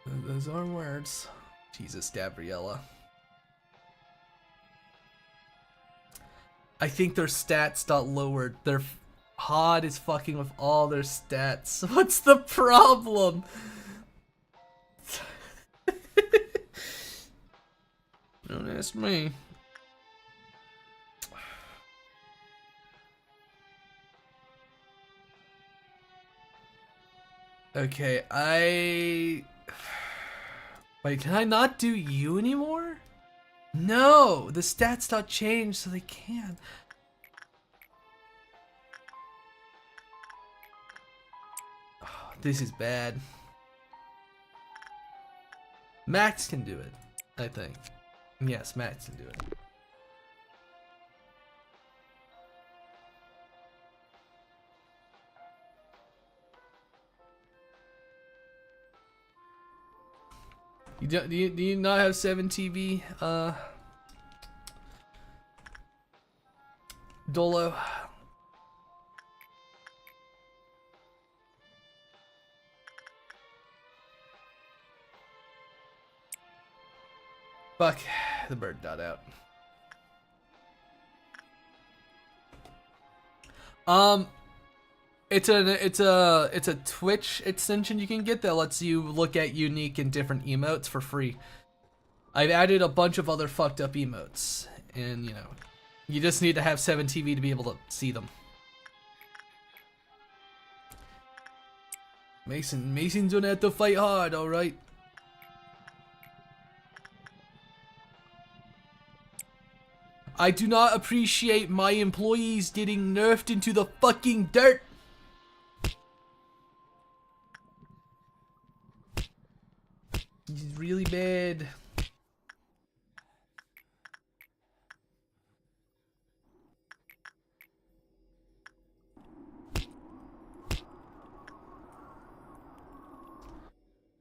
Those are words. Jesus, Gabriella. I think their stats got lowered. Their HOD is fucking with all their stats. What's the problem? Don't ask me. Okay, wait, can I not do you anymore? No, the stats not changed, so they can't. Oh, this is bad. Max can do it, I think. Yes, Max can do it. Do you not have 7 TV, Dolo? Fuck, the bird died out. It's a Twitch extension you can get that lets you look at unique and different emotes for free. I've added a bunch of other fucked up emotes, and you know, you just need to have 7TV to be able to see them. Mason's gonna have to fight hard, alright? I do not appreciate my employees getting nerfed into the fucking dirt. He's really bad.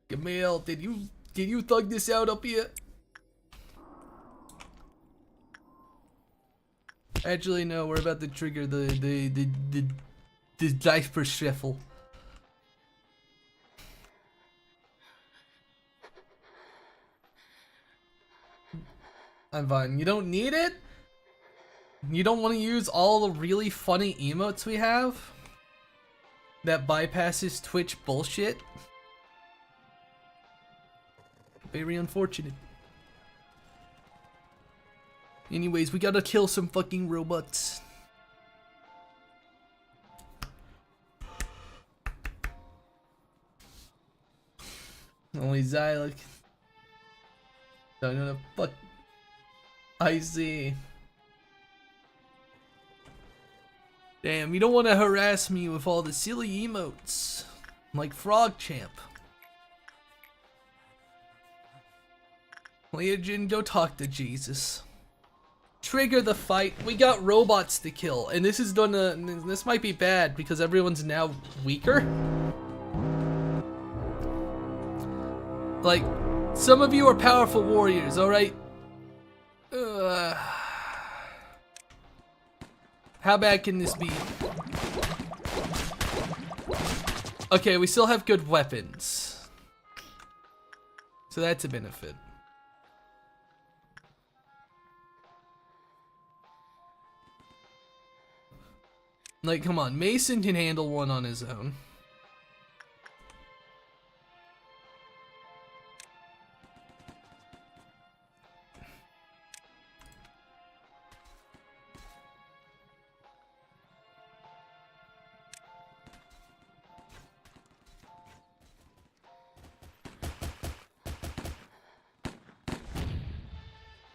Camille, did you thug this out up here? Actually, no. We're about to trigger the diaper shuffle. I'm fine. You don't need it? You don't want to use all the really funny emotes we have? That bypasses Twitch bullshit? Very unfortunate. Anyways, we gotta kill some fucking robots. Only Xylek. Don't know the fuck. I see. Damn, you don't want to harass me with all the silly emotes. Like Frog Champ. Legion, go talk to Jesus. Trigger the fight. We got robots to kill, and this is gonna. This might be bad because everyone's now weaker. Like, some of you are powerful warriors, all right. How bad can this be? Okay, we still have good weapons, so that's a benefit. Like, come on, Mason can handle one on his own.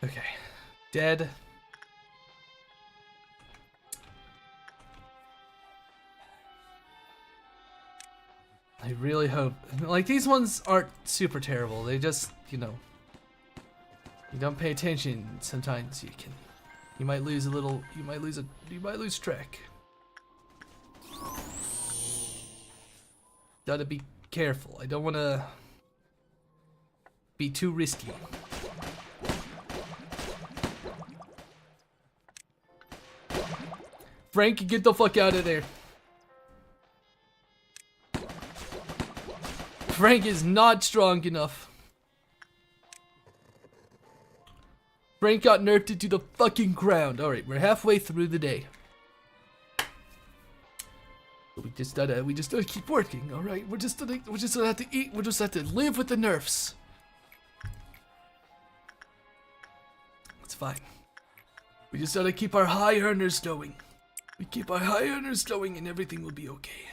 Okay, dead. I really hope, like, these ones aren't super terrible. They just, you know, you don't pay attention. Sometimes you might lose a little, you might lose track. Gotta be careful. I don't want to be too risky. Frank, get the fuck out of there. Frank is not strong enough. Frank got nerfed into the fucking ground. Alright, we're halfway through the day. We just gotta keep working, alright? We're just gonna have to eat, we'll just have to live with the nerfs. It's fine. We just gotta keep our high earners going. We keep our high earners going and everything will be okay.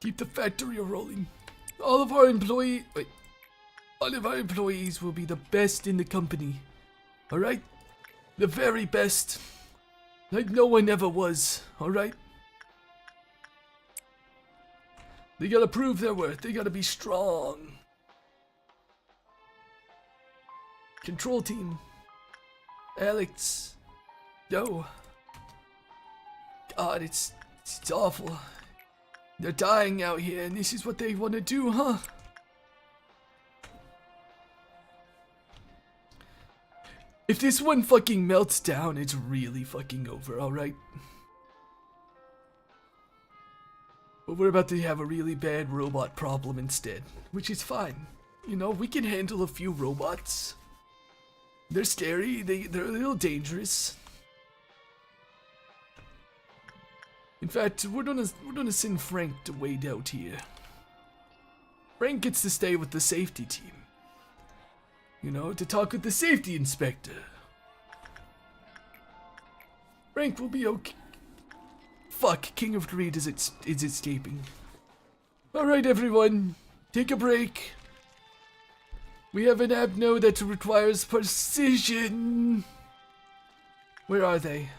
Keep the factory rolling. All of our employees will be the best in the company. Alright? The very best. Like no one ever was. Alright? They gotta prove their worth. They gotta be strong. Control team. Alex. No. God, it's awful. They're dying out here, and this is what they want to do, huh? If this one fucking melts down, it's really fucking over, alright? But we're about to have a really bad robot problem instead, which is fine. You know, we can handle a few robots. They're scary, they're a little dangerous. In fact, we're gonna send Frank to wait out here. Frank gets to stay with the safety team. You know, to talk with the safety inspector. Frank will be okay. Fuck, King of Greed is escaping. Alright everyone, take a break. We have an abno that requires precision. Where are they?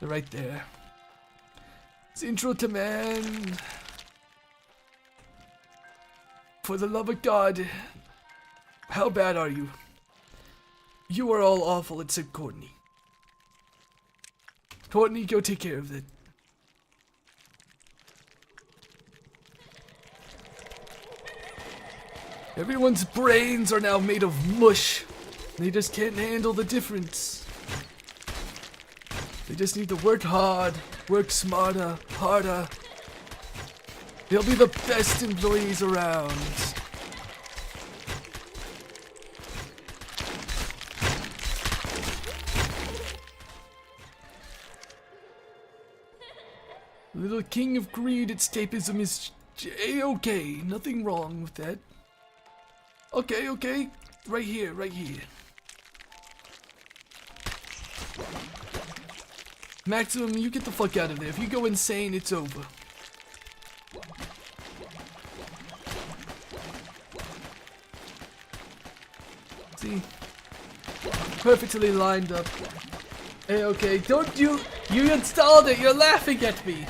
They're right there. Central to man. For the love of God. How bad are you? You are all awful except Courtney. Courtney, go take care of it. Everyone's brains are now made of mush. They just can't handle the difference. They just need to work hard, work smarter, harder. They'll be the best employees around. Little King of Greed escapism is A-okay. Nothing wrong with that. Okay. Right here. Maximum, you get the fuck out of there. If you go insane, it's over. See? Perfectly lined up. Okay, don't you installed it, you're laughing at me.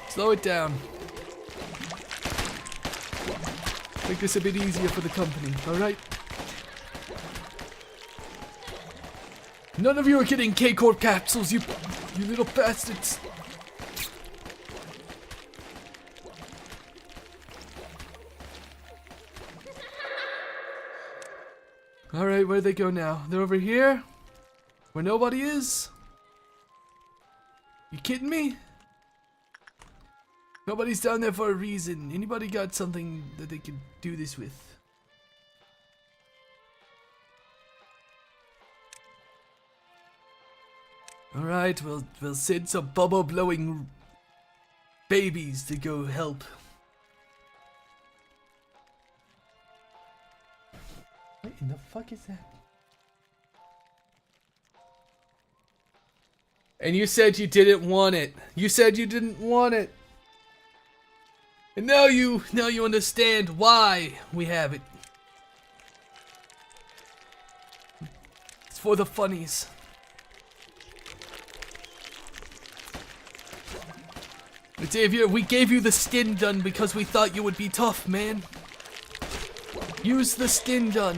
Slow it down. Make this a bit easier for the company, alright? None of you are getting K-Corp capsules, you little bastards. Alright, where'd they go now? They're over here? Where nobody is? You kidding me? Nobody's down there for a reason. Anybody got something that they could do this with? Alright, we'll send some bubble blowing babies to go help. What in the fuck is that? And you said you didn't want it. You said you didn't want it. And now you understand why we have it. It's for the funnies. Xavier, we gave you the skin gun because we thought you would be tough, man. Use the skin gun.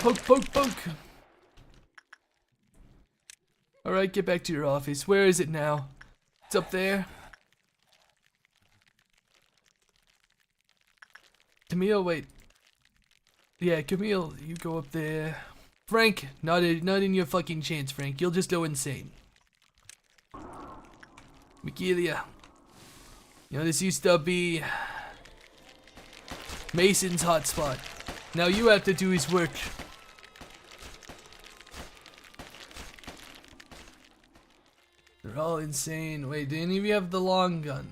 Poke. Alright, get back to your office. Where is it now? It's up there. Camille, wait. Yeah, Camille, you go up there. Frank, not in your fucking chance, Frank. You'll just go insane. Michaelia. You know, this used to be Mason's hotspot. Now you have to do his work. They're all insane. Wait, do any of you have the long gun?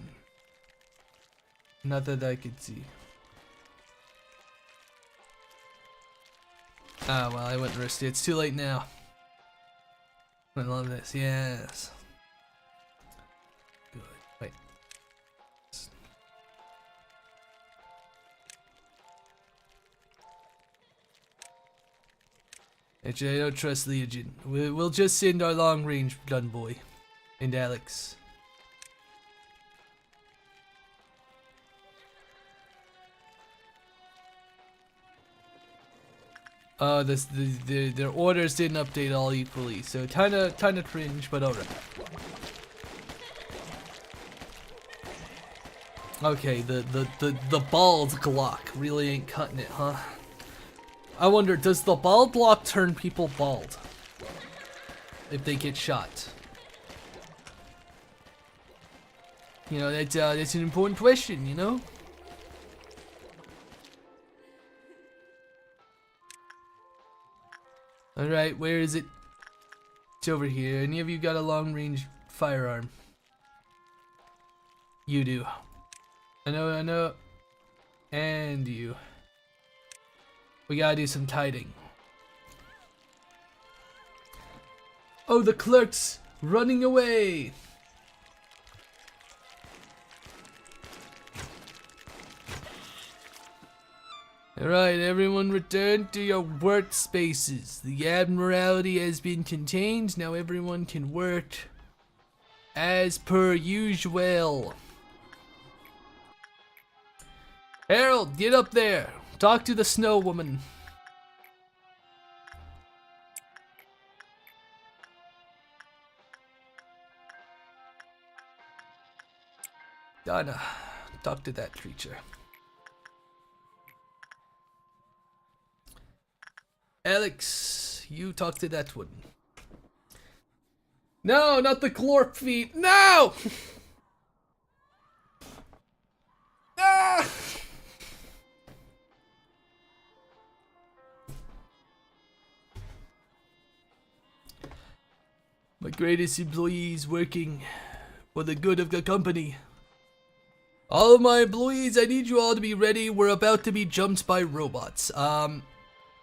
Not that I could see. Ah, well, I went and risked it. It's too late now. I love this. Yes. Good. Wait. Actually, I don't trust Legion. We'll just send our long-range gun boy. And Alex. Their orders didn't update all equally, so kinda cringe, but alright. Okay, the bald Glock really ain't cutting it, huh? I wonder, does the bald Glock turn people bald if they get shot? You know, that's an important question, you know? Alright, where is it? It's over here. Any of you got a long range firearm? You do. I know. And you. We gotta do some tiding. Oh, the clerk's running away! Alright, everyone return to your workspaces. The abnormality has been contained. Now everyone can work as per usual. Harold, get up there. Talk to the snow woman. Donna, talk to that creature. Alex, you talk to that one. No, not the glorp feet. No! Ah! My greatest employees working for the good of the company. All of my employees, I need you all to be ready. We're about to be jumped by robots.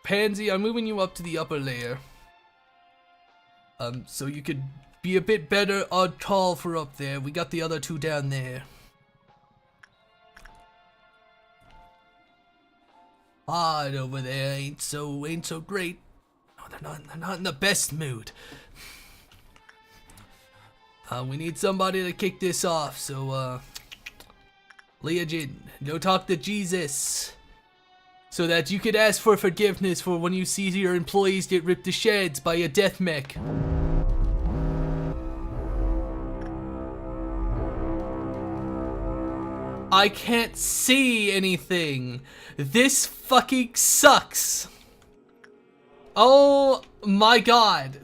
Pansy, I'm moving you up to the upper layer. So you could be a bit better on call for up there. We got the other two down there. Hard over there ain't so great. No, they're not in the best mood. We need somebody to kick this off, so Legion, go talk to Jesus. So that you could ask for forgiveness for when you see your employees get ripped to shreds by a death mech. I can't see anything. This fucking sucks. Oh my god.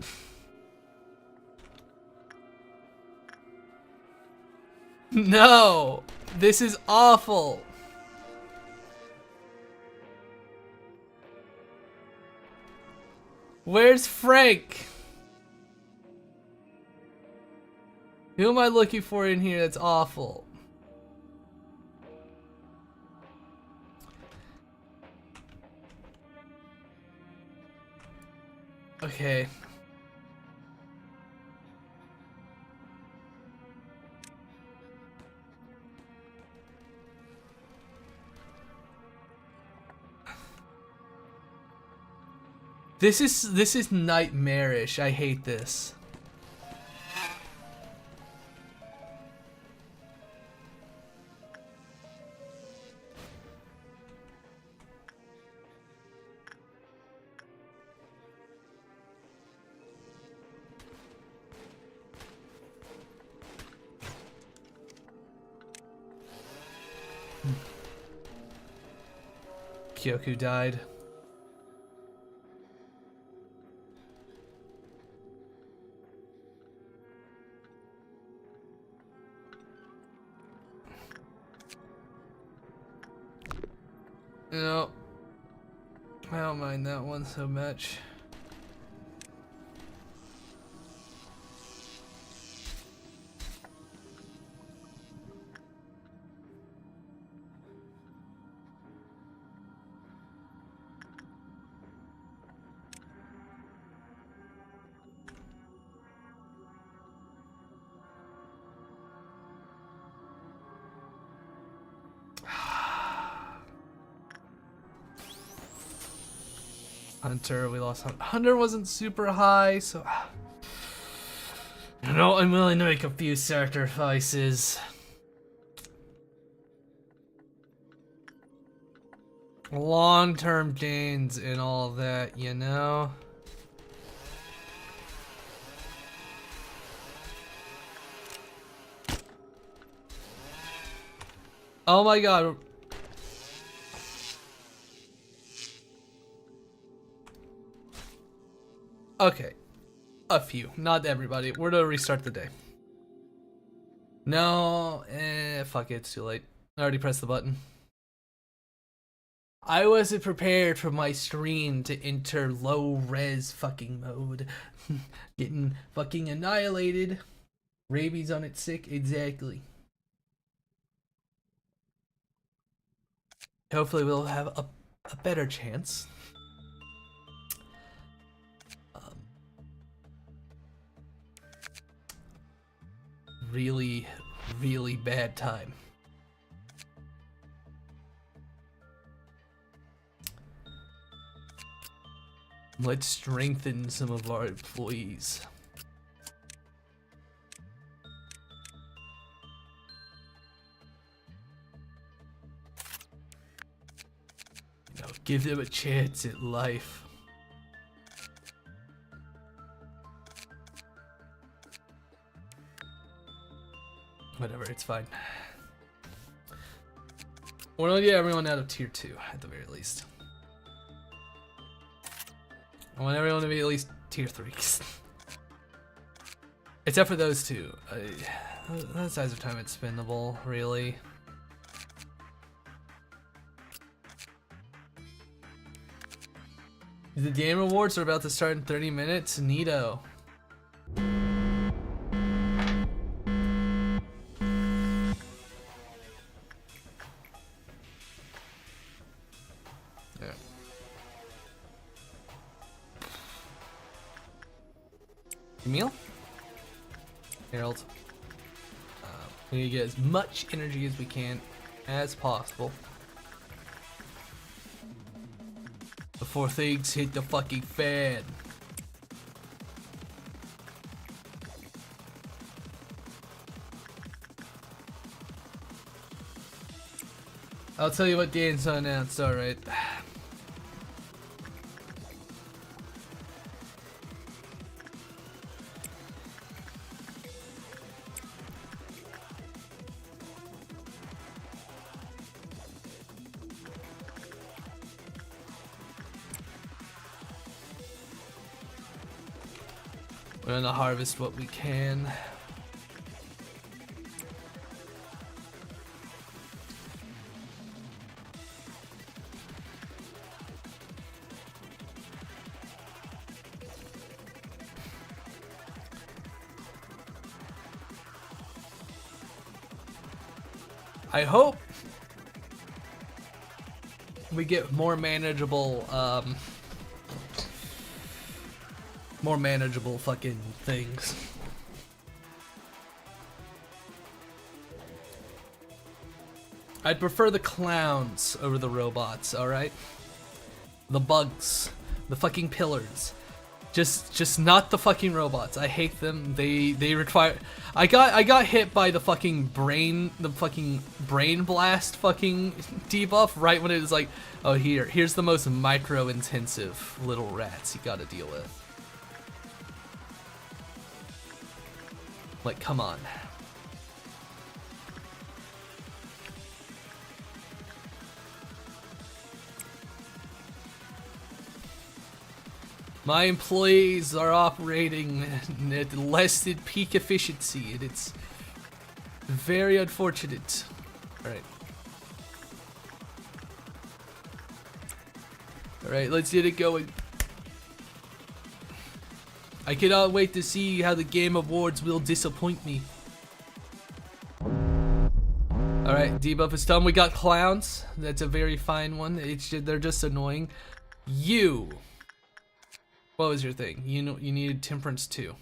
No, this is awful. Where's Frank? Who am I looking for in here that's awful? Okay. This is nightmarish. I hate this. Kyoku died. No, I don't mind that one so much. Hunter, we lost Hunter. Hunter wasn't super high, so you know, I'm willing to make a few sacrifices. Long-term gains and all that, you know. Oh my god. Okay, a few, not everybody. We're gonna restart the day. No, fuck it, it's too late. I already pressed the button. I wasn't prepared for my screen to enter low res fucking mode. Getting fucking annihilated. Rabies on its sick, exactly. Hopefully we'll have a better chance. Really, really bad time. Let's strengthen some of our employees. You know, give them a chance at life. Whatever, it's fine. We're gonna get everyone out of tier 2 at the very least. I want everyone to be at least tier 3. Except for those two. Those guys are time expendable, really. The game awards are about to start in 30 minutes. Neato. Emil? Harold. We need to get as much energy as we can, as possible, before things hit the fucking fan. I'll tell you what Dan's announced, alright. We're gonna harvest what we can. I hope we get more manageable fucking things. I'd prefer the clowns over the robots, alright? The bugs, the fucking pillars. Just not the fucking robots. I hate them. They require. I got hit by the fucking brain blast fucking debuff right when it was like, oh here's the most micro intensive little rats you gotta deal with. Like, come on. My employees are operating at less than peak efficiency, and it's very unfortunate. Alright. Alright, let's get it going. I cannot wait to see how the Game Awards will disappoint me. Alright, debuff is done. We got clowns. That's a very fine one. They're just annoying. You. What was your thing? You needed temperance too.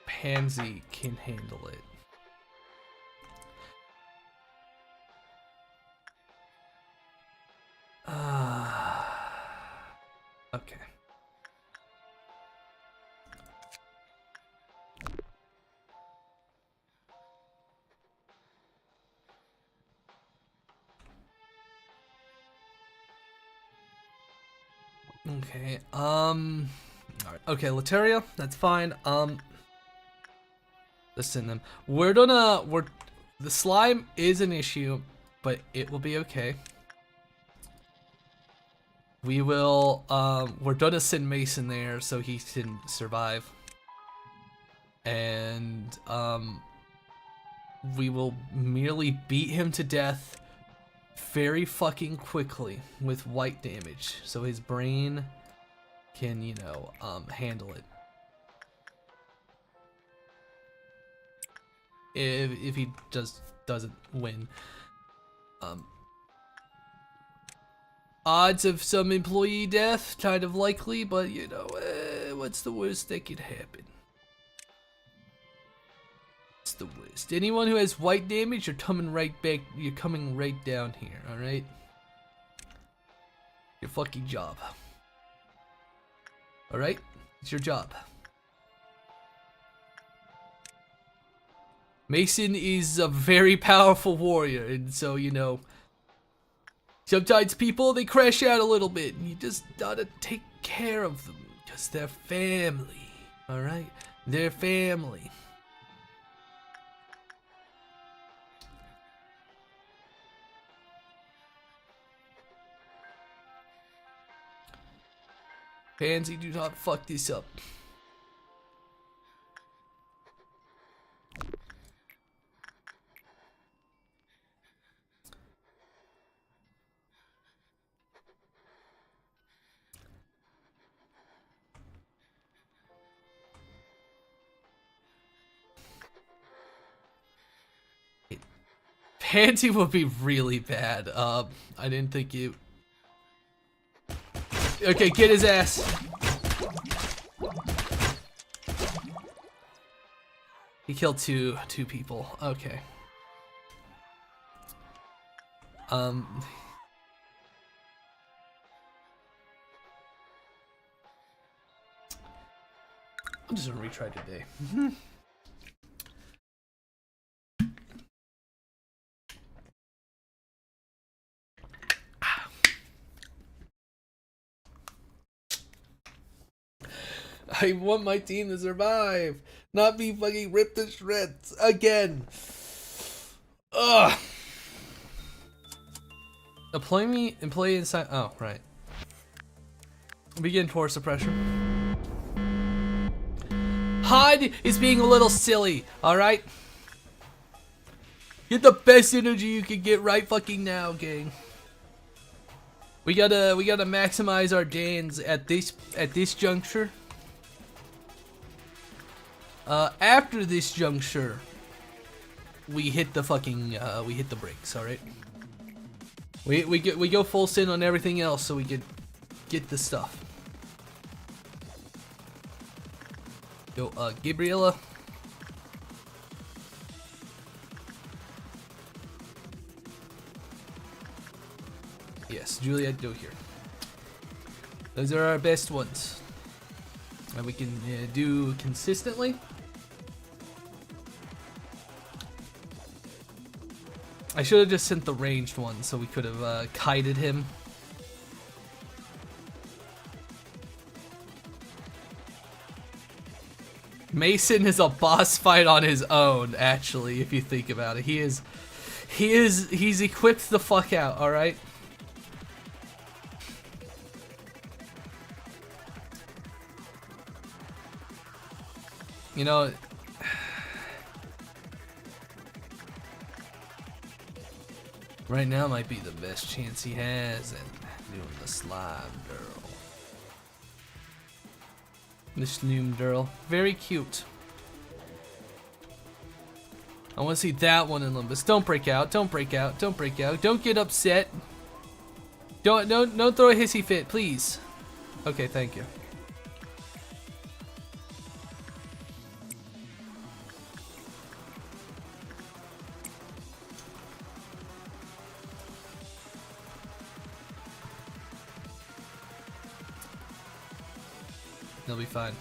Pansy can handle it. Okay. Okay, alright. Okay, Lateria, that's fine. Let's send them. The slime is an issue, but it will be okay. We will, we're gonna send Mason there so he can survive. and we will merely beat him to death very fucking quickly with white damage, so his brain can, you know, handle it. If he just doesn't win. Odds of some employee death, kind of likely, but you know, what's the worst that could happen? What's the worst? Anyone who has white damage, you're coming right back, you're coming right down here, alright? Your fucking job. Alright? It's your job. Mason is a very powerful warrior, and so, you know, sometimes people, they crash out a little bit, and you just gotta take care of them, because they're family, alright? They're family. Pansy, do not fuck this up. Pansy would be really bad. I didn't think you... Okay, get his ass. He killed two people. Okay. I'm just gonna retry today. I want my team to survive, not be fucking ripped to shreds again. Ugh. Employee inside. Oh, right. Begin force suppression. HUD is being a little silly. All right. Get the best energy you can get right fucking now, gang. We gotta maximize our gains at this juncture. After this juncture, we hit the fucking we hit the brakes. All right. We go full sin on everything else so we could get the stuff. Yo, Gabriella. Yes, Juliet, go here. Those are our best ones that we can do consistently. I should have just sent the ranged one so we could have kited him. Mason is a boss fight on his own, actually, if you think about it. He's equipped the fuck out, alright? You know, right now might be the best chance he has at doing the slime girl. The Snoom girl. Very cute. I want to see that one in Limbus. Don't break out. Don't break out. Don't break out. Don't get upset. Don't throw a hissy fit, please. Okay, thank you. They'll be fine.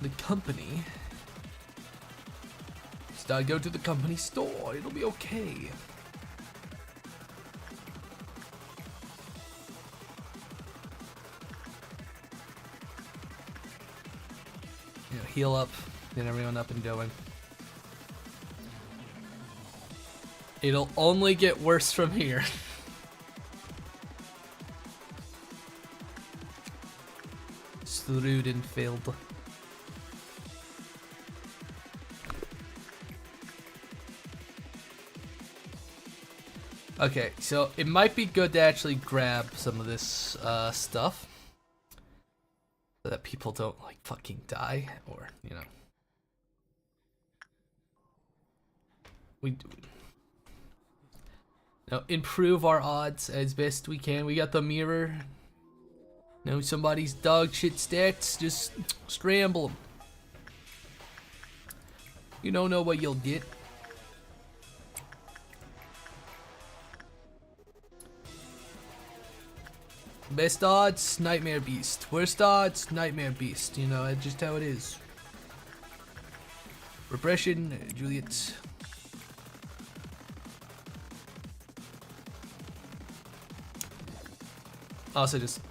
The company. Just gotta go to the company store. It'll be okay. You know, heal up, get everyone up and going. It'll only get worse from here. Strudenfeld. Okay, so it might be good to actually grab some of this stuff so that people don't like fucking die, or you know, we improve our odds as best we can. We got the mirror. Know somebody's dog shit stats, just scramble them. You don't know what you'll get. Best odds, Nightmare Beast. Worst odds, Nightmare Beast. You know, that's just how it is. Repression, Juliet. Also just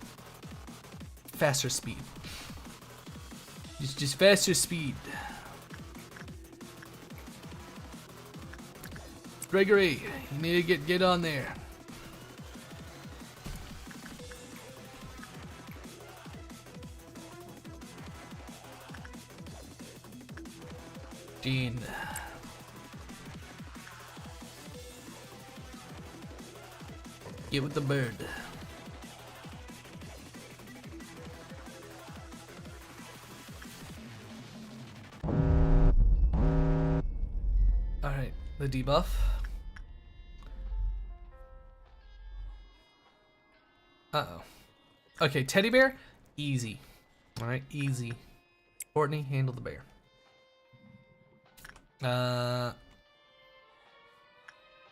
faster speed. Just faster speed. Gregory, you need to get on there. Gene. Get with the bird. Alright, the debuff. Uh-oh. Okay, teddy bear, easy. Alright, easy. Courtney, handle the bear.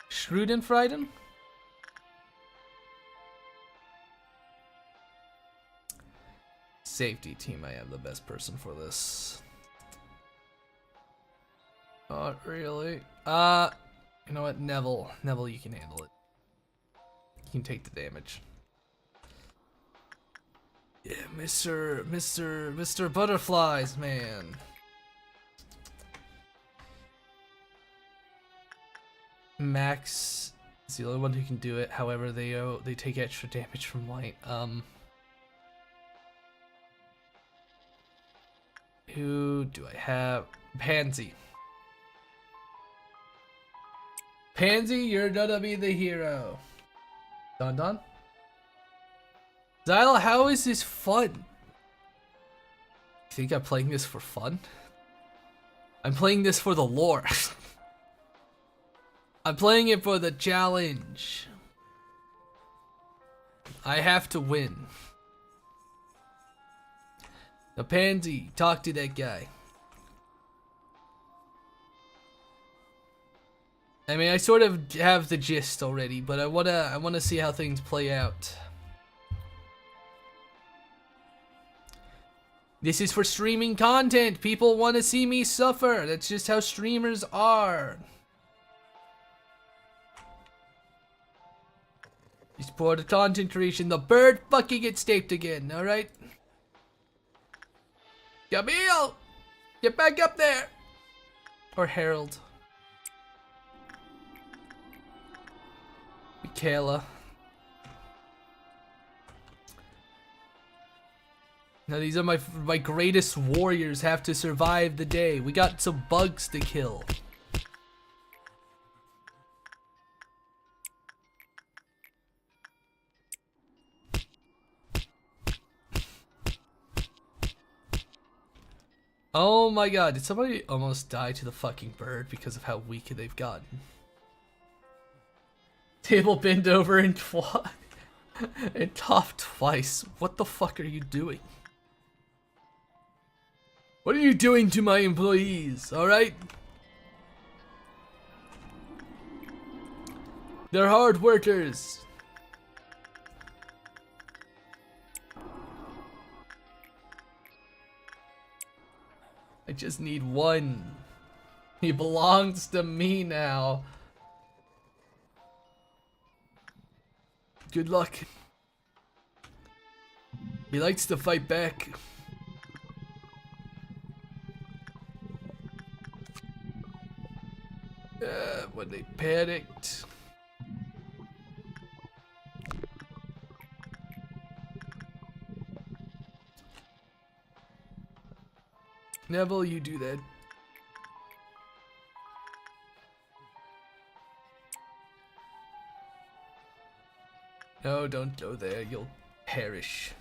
Schrudenfrieden? Safety team, I have the best person for this. Not really. You know what, Neville. Neville, you can handle it. You can take the damage. Yeah, Mr. Butterflies, man. Max is the only one who can do it. However, they take extra damage from light. Who do I have? Pansy. Pansy, you're gonna be the hero. Don. Xyla, how is this fun? You think I'm playing this for fun? I'm playing this for the lore. I'm playing it for the challenge. I have to win. Now, Pansy, talk to that guy. I mean, I sort of have the gist already, but I wanna see how things play out. This is for streaming content. People want to see me suffer. That's just how streamers are. You support the content creation. The bird fucking gets taped again, alright? Camille! Get back up there! Or Harold. Michaela. Now these are my greatest warriors have to survive the day. We got some bugs to kill. Oh my god, did somebody almost die to the fucking bird because of how weak they've gotten? Table bend over and and top twice. What the fuck are you doing? What are you doing to my employees, alright? They're hard workers. I just need one. He belongs to me now. Good luck. He likes to fight back. when they panicked. Neville, you do that. No, don't go there. You'll perish.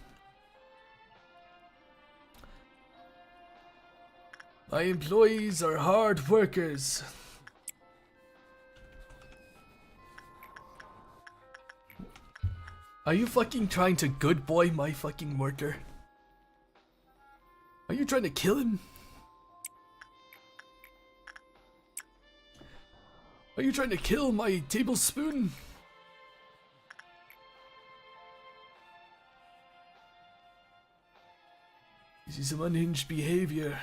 My employees are hard workers. Are you fucking trying to good boy my fucking worker? Are you trying to kill him? Are you trying to kill my tablespoon? This is some unhinged behavior.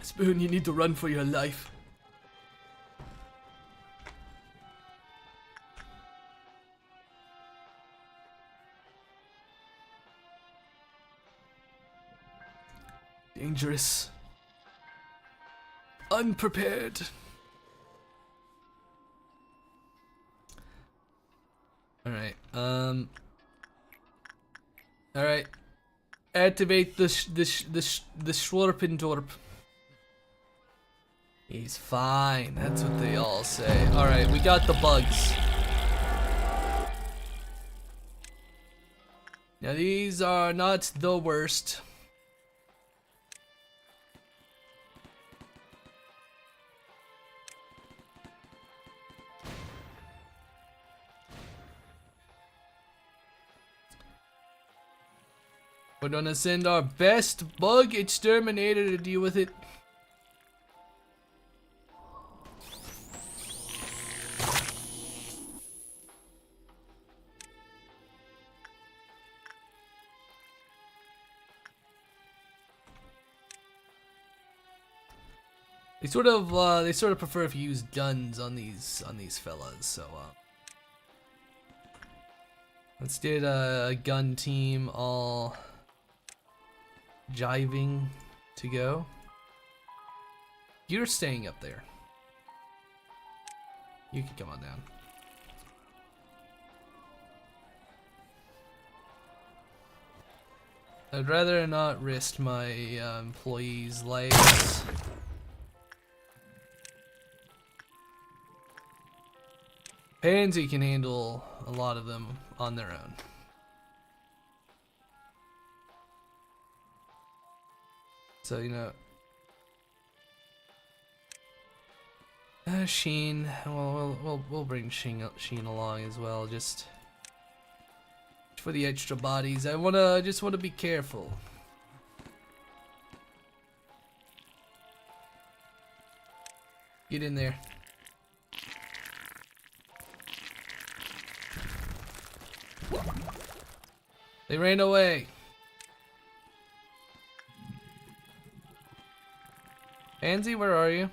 Spoon, you need to run for your life. Dangerous. Unprepared. Alright, alright. Activate the Schwarpendorp. He's fine, that's what they all say. Alright, we got the bugs. Now these are not the worst. We're gonna send our best bug exterminator to deal with it. They sort of prefer if you use guns on these fellas, so let's get a gun team all jiving to go. You're staying up there. You can come on down. I'd rather not risk my employees' lives. Pansy can handle a lot of them on their own. So, you know, Sheen. Well, we'll bring Sheen along as well, just for the extra bodies. I just wanna be careful. Get in there. They ran away. Pansy, where are you?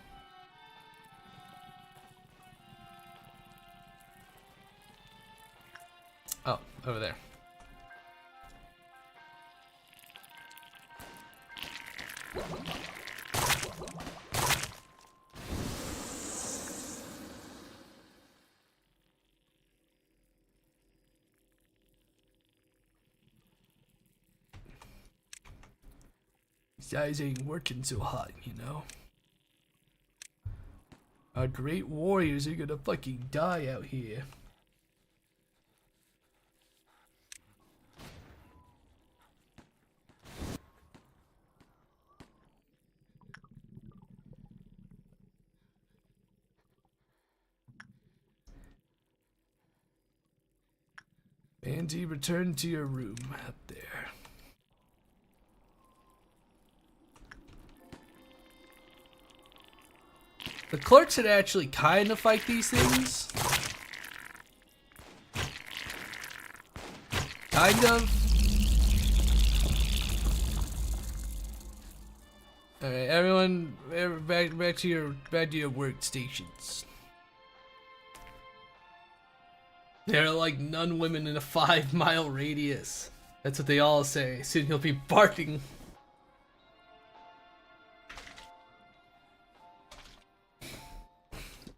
Oh, over there. These guys ain't working so hard, you know. Our great warriors are gonna fucking die out here. Andy, return to your room up there. The clerks should actually kind of fight these things. Kind of. Alright, everyone back to your workstations. There are like none women in a 5-mile radius. That's what they all say. Soon he'll be barking.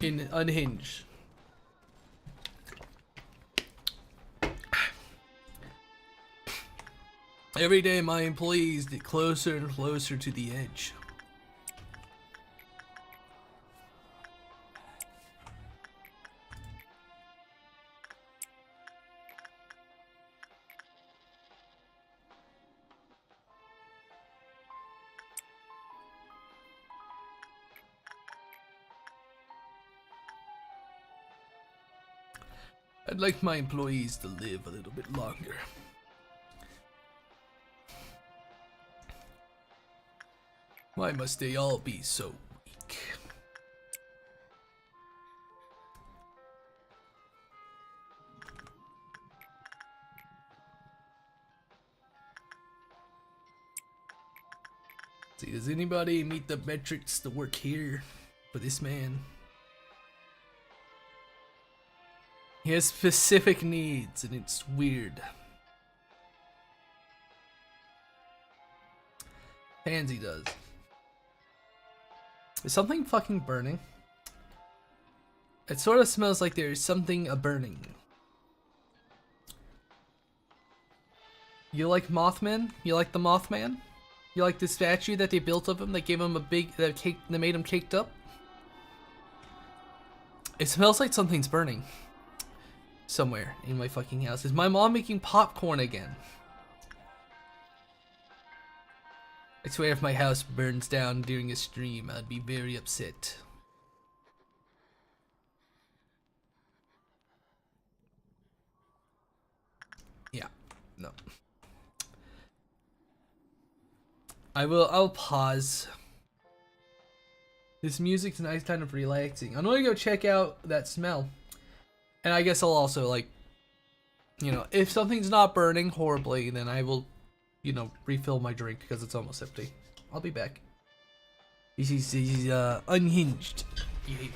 In Unhinged. Every day my employees get closer and closer to the edge. I'd like my employees to live a little bit longer. Why must they all be so weak? See, does anybody meet the metrics to work here for this man? He has specific needs, and it's weird. Pansy does. Is something fucking burning? It sort of smells like there's something burning. You like Mothman? You like the Mothman? You like the statue that they built of him? That gave him a big cake. That made him caked up. It smells like something's burning. Somewhere in my fucking house. Is my mom making popcorn again? I swear if my house burns down during a stream, I'd be very upset. Yeah, no. I'll pause. This music's nice, kind of relaxing. I'm gonna go check out that smell. And I guess I'll also, like, you know, if something's not burning horribly, then I will, you know, refill my drink because it's almost empty. I'll be back. This is Unhinged. Yeah.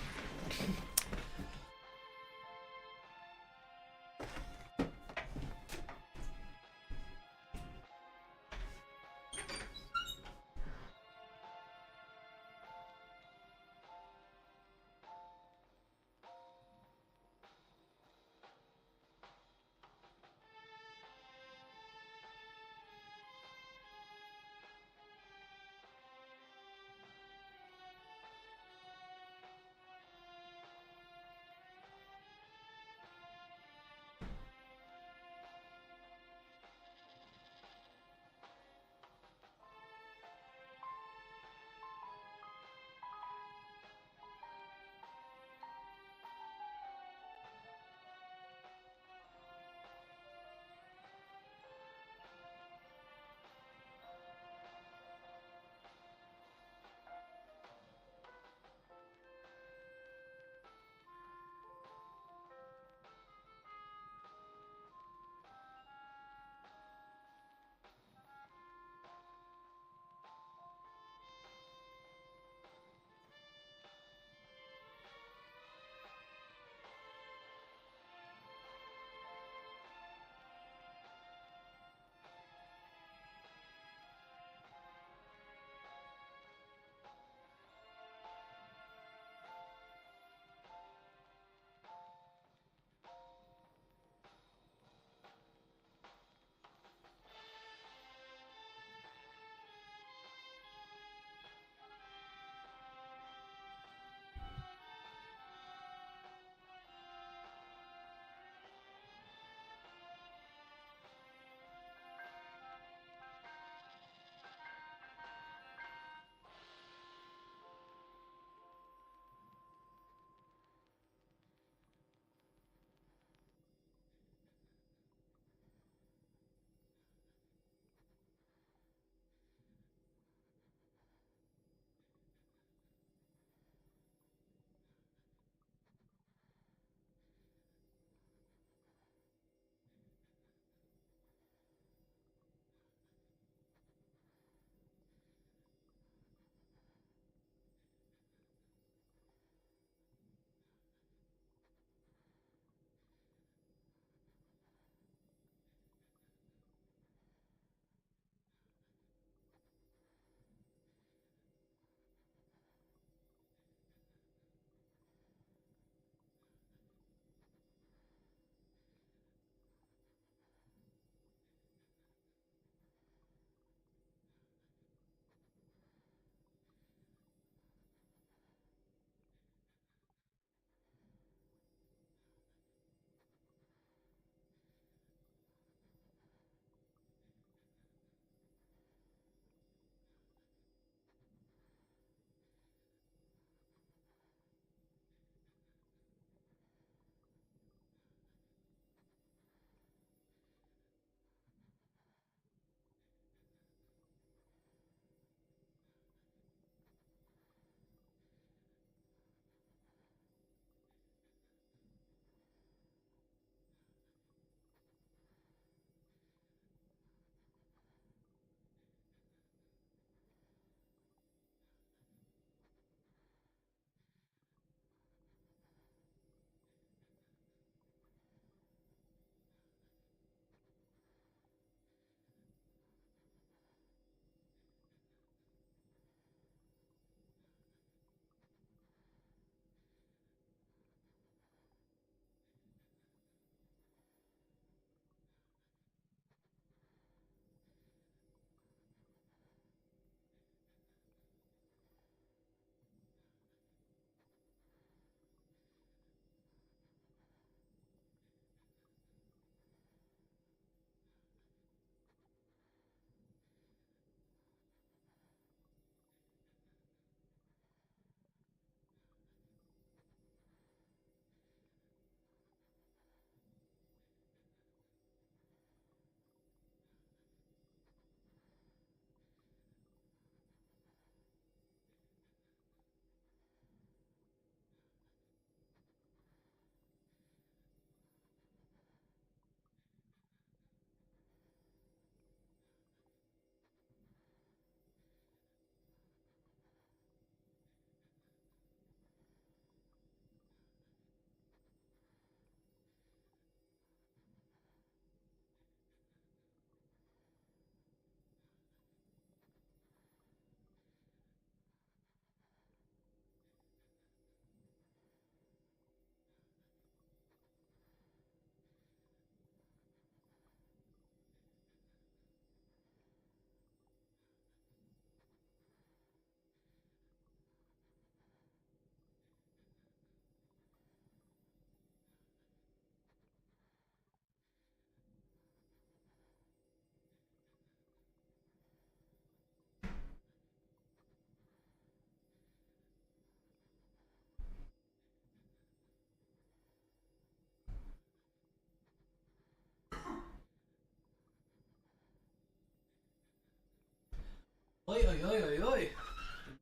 Oi, oi, oi, oi, oi.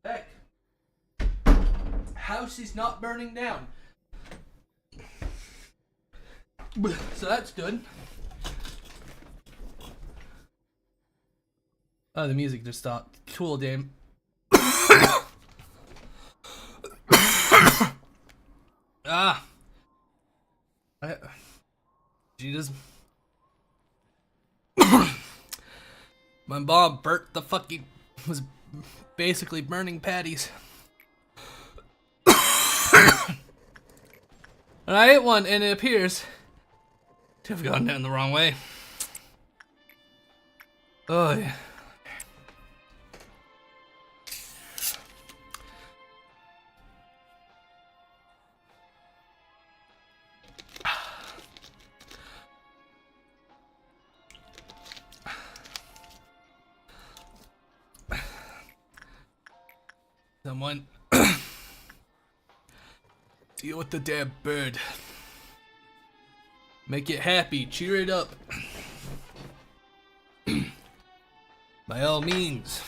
Back. House is not burning down. So that's good. Oh, the music just stopped. Cool, damn. She just... My mom burnt the fucking... was basically burning patties. And I ate one, and it appears to have gone down the wrong way. Oh, yeah. Someone deal with the damn bird. Make it happy, cheer it up. By all means.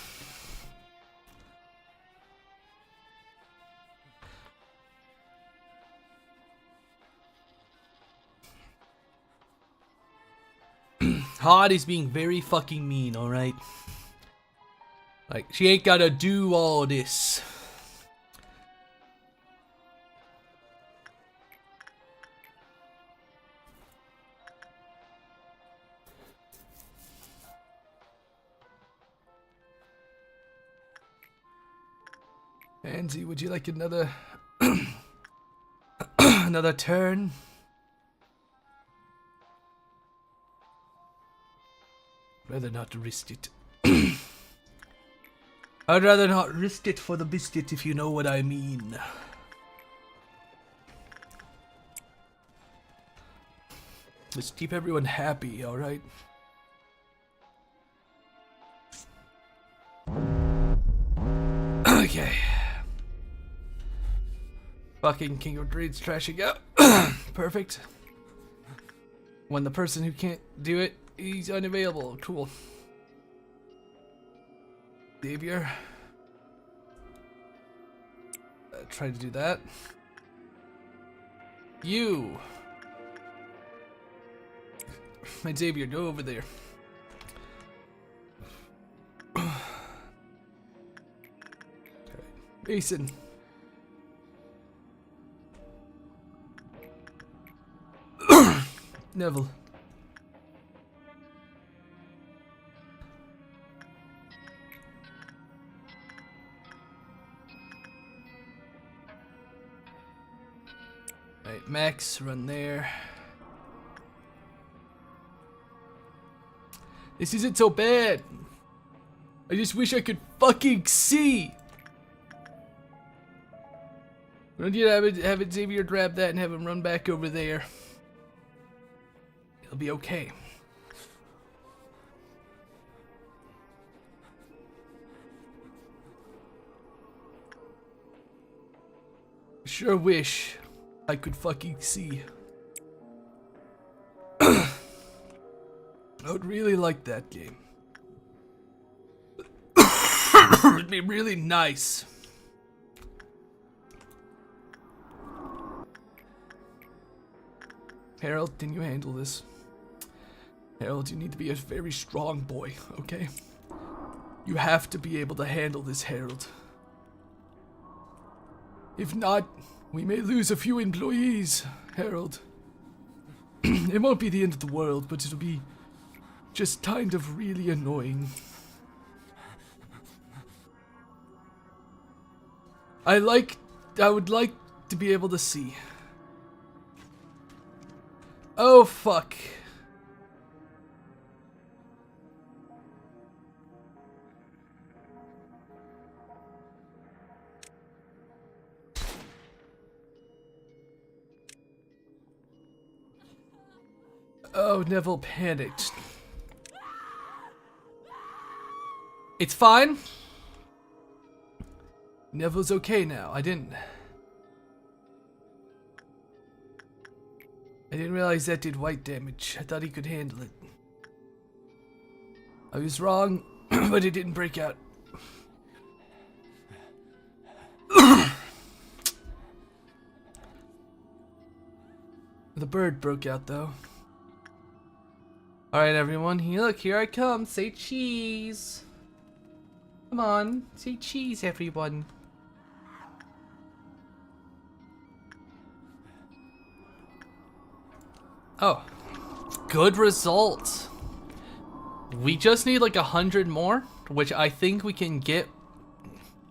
Hod is being very fucking mean, alright? Like, she ain't gotta do all this. Angie, would you like another... another turn? Rather not risk it. I'd rather not risk it for the biscuit, if you know what I mean. Let's keep everyone happy, alright? Okay. Fucking King of Dreads trashing out. Perfect. When the person who can't do it, he's unavailable. Cool. Xavier. Try to do that. You. My Xavier, go over there. Okay. Mason. Neville. Alright, Max, run there. This isn't so bad. I just wish I could fucking see. We don't need to have it Xavier grab that and have him run back over there. It'll be okay. Sure wish I could fucking see. I would really like that game. It'd be really nice. Harold, can you handle this? Harold, you need to be a very strong boy, okay? You have to be able to handle this, Harold. If not, we may lose a few employees, Harold. It won't be the end of the world, but it'll be just kind of really annoying. I would like to be able to see. Oh, fuck. Oh, Neville panicked. It's fine. Neville's okay now. I didn't realize that did white damage. I thought he could handle it. I was wrong, but it didn't break out. The bird broke out though. Alright everyone, look, here I come. Say cheese. Come on, say cheese everyone. Oh, good result. We just need like 100 more, which I think we can get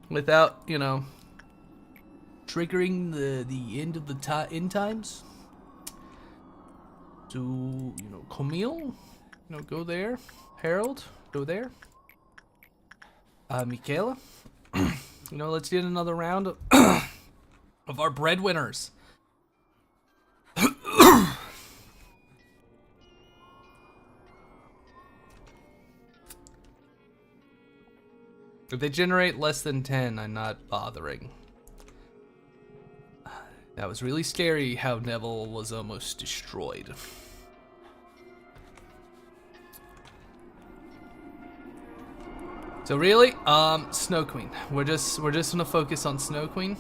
without, you know, triggering the end of the end times. So, you know, Camille, you know, go there. Harold, go there. Michaela, you know, let's get another round of our breadwinners. If they generate less than 10, I'm not bothering. That was really scary how Neville was almost destroyed. So really, Snow Queen. We're just gonna focus on Snow Queen.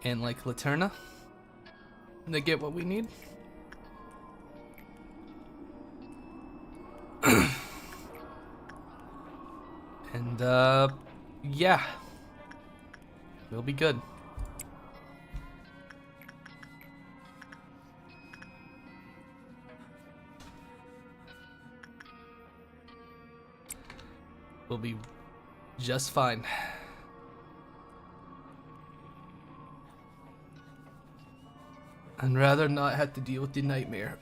And like Laterna. To get what we need. And yeah. We'll be good. We'll be just fine. I'd rather not have to deal with the nightmare.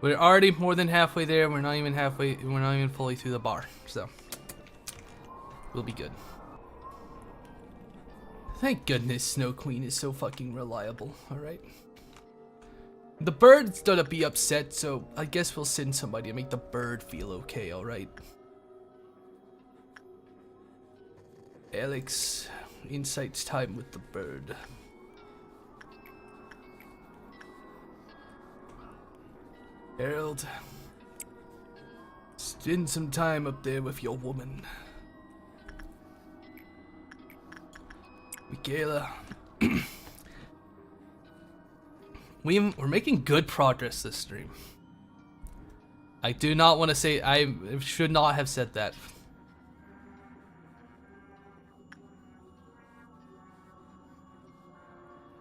We're already more than halfway there. We're not even fully through the bar. So we'll be good. Thank goodness Snow Queen is so fucking reliable, alright? The bird's gonna be upset, so I guess we'll send somebody to make the bird feel okay, alright? Alex, insights time with the bird. Harold, spend some time up there with your woman. Michaela. We're making good progress this stream. I do not want to say, I should not have said that.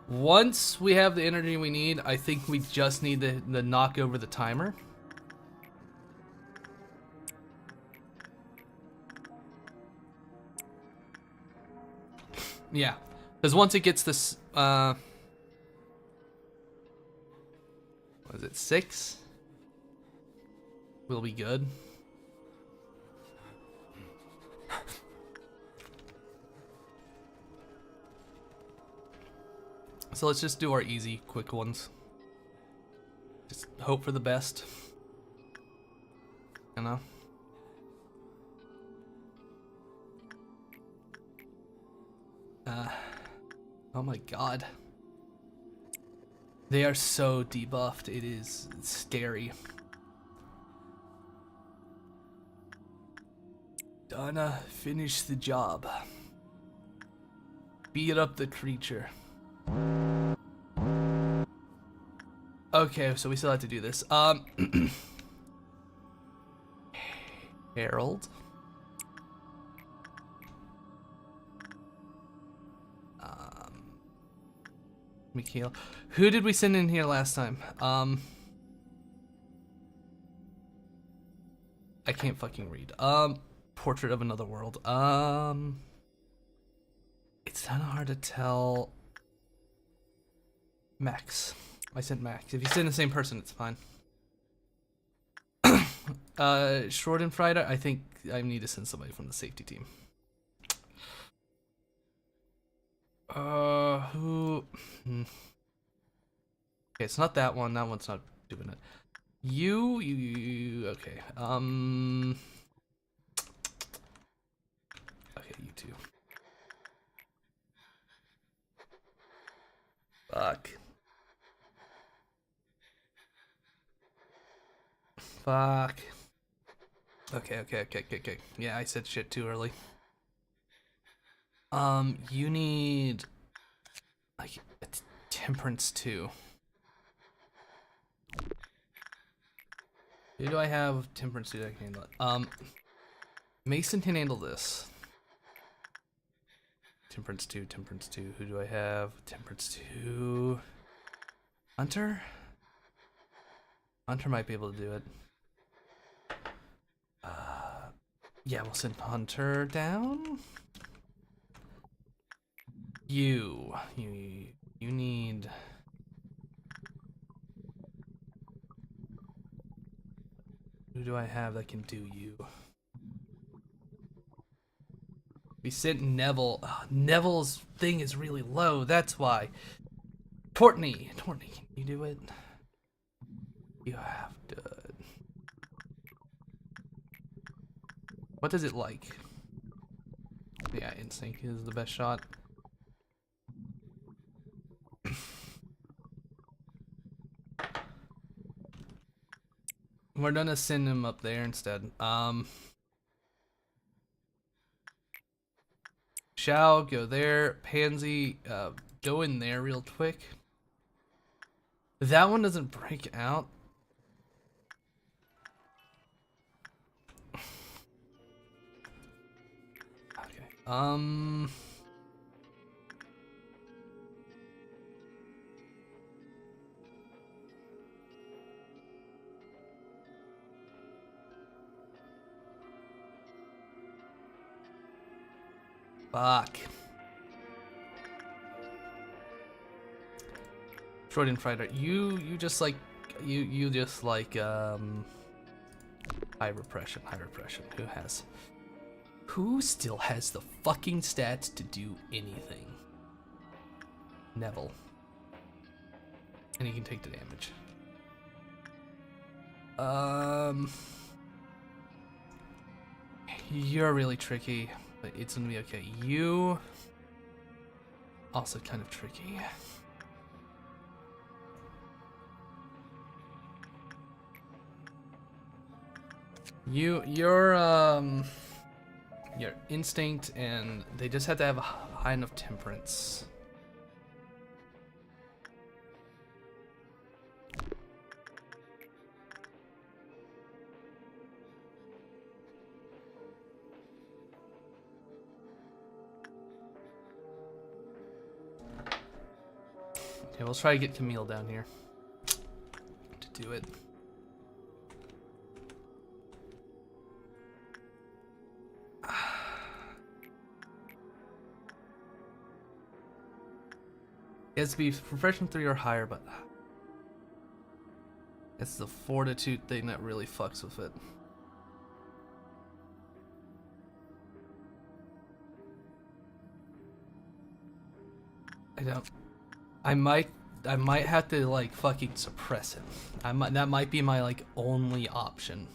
Once we have the energy we need, I think we just need to knock over the timer. Yeah, because once it gets this, what is it, 6? We'll be good. So let's just do our easy, quick ones. Just hope for the best. You know? Oh my god. They are so debuffed, it's scary. Donna, finish the job. Beat up the creature. Okay, so we still have to do this. Harold. Mikhail. Who did we send in here last time? I can't fucking read. Portrait of Another World. It's kind of hard to tell. Max. I sent Max. If you send the same person, it's fine. Short and Friday, I think I need to send somebody from the safety team. Who? Okay, it's not that one. That one's not doing it. You. Okay. Okay, you two. Fuck. Fuck. Okay. Yeah, I said shit too early. You need like a temperance 2. Who do I have temperance 2 that can handle it? Mason can handle this. Temperance 2, temperance 2. Who do I have? Temperance 2. Hunter? Hunter might be able to do it. Yeah, we'll send Hunter down. You need. Who do I have that can do you? We sent Neville. Neville's thing is really low. That's why. Courtney, can you do it? You have to. What is it like? Yeah, Instinct is the best shot. We're gonna send him up there instead. Shao, go there. Pansy, go in there real quick. That one doesn't break out. Okay. Fuck. Freudian Fighter, you just like you just like high repression. Who still has the fucking stats to do anything? Neville. And he can take the damage. You're really tricky, but it's gonna be okay. You also kind of tricky. Your instinct, and they just have to have a high enough temperance. Okay, we'll try to get Camille down here to do it. It has to be profession 3 or higher, but it's the fortitude thing that really fucks with it. I might have to like fucking suppress him. That might be my like only option.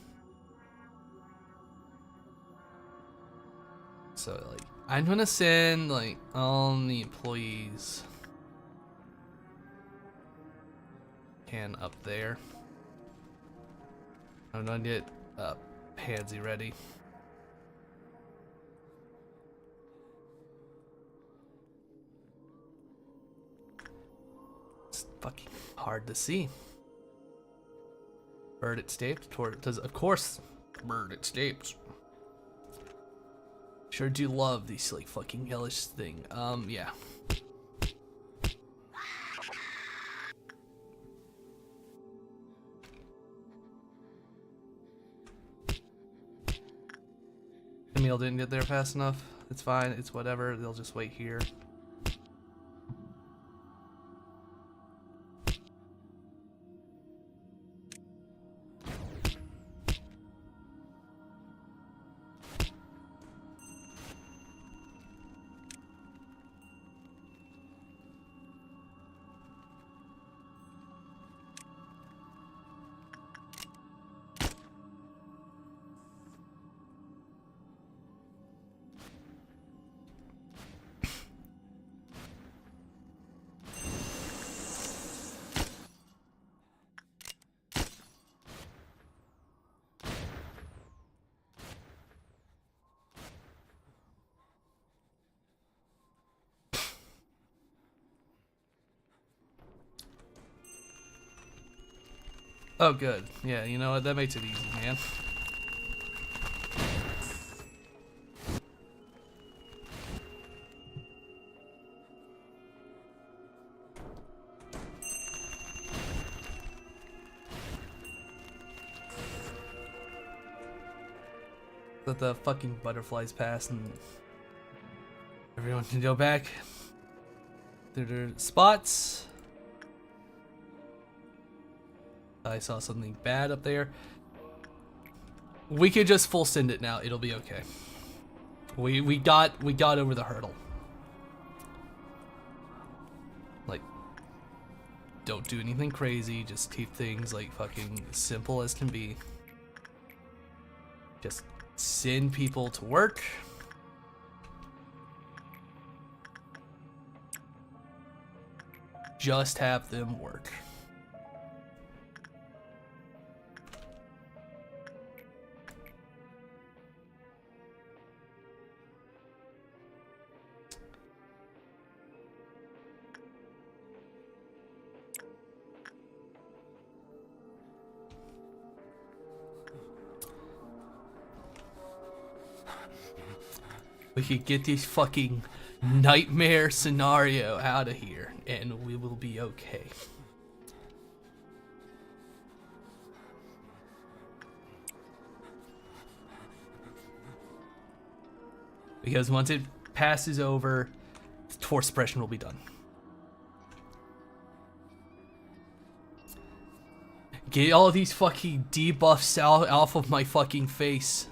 So like I'm gonna send like all the employees can up there. I'm gonna get Pansy ready. It's fucking hard to see. Bird escaped. Does of course bird escapes. Sure do love these like fucking hellish thing. Yeah. Camille didn't get there fast enough. It's fine. It's whatever. They'll just wait here. Oh, good. Yeah, you know what? That makes it easy, man. Let the fucking butterflies pass and everyone can go back to their spots. I saw something bad up there. We could just full send it now. It'll be okay. We got over the hurdle. Like, don't do anything crazy. Just keep things like fucking simple as can be. Just send people to work. Just have them work. We could get this fucking nightmare scenario out of here, and we will be okay. Because once it passes over, the torch suppression will be done. Get all these fucking debuffs out off of my fucking face.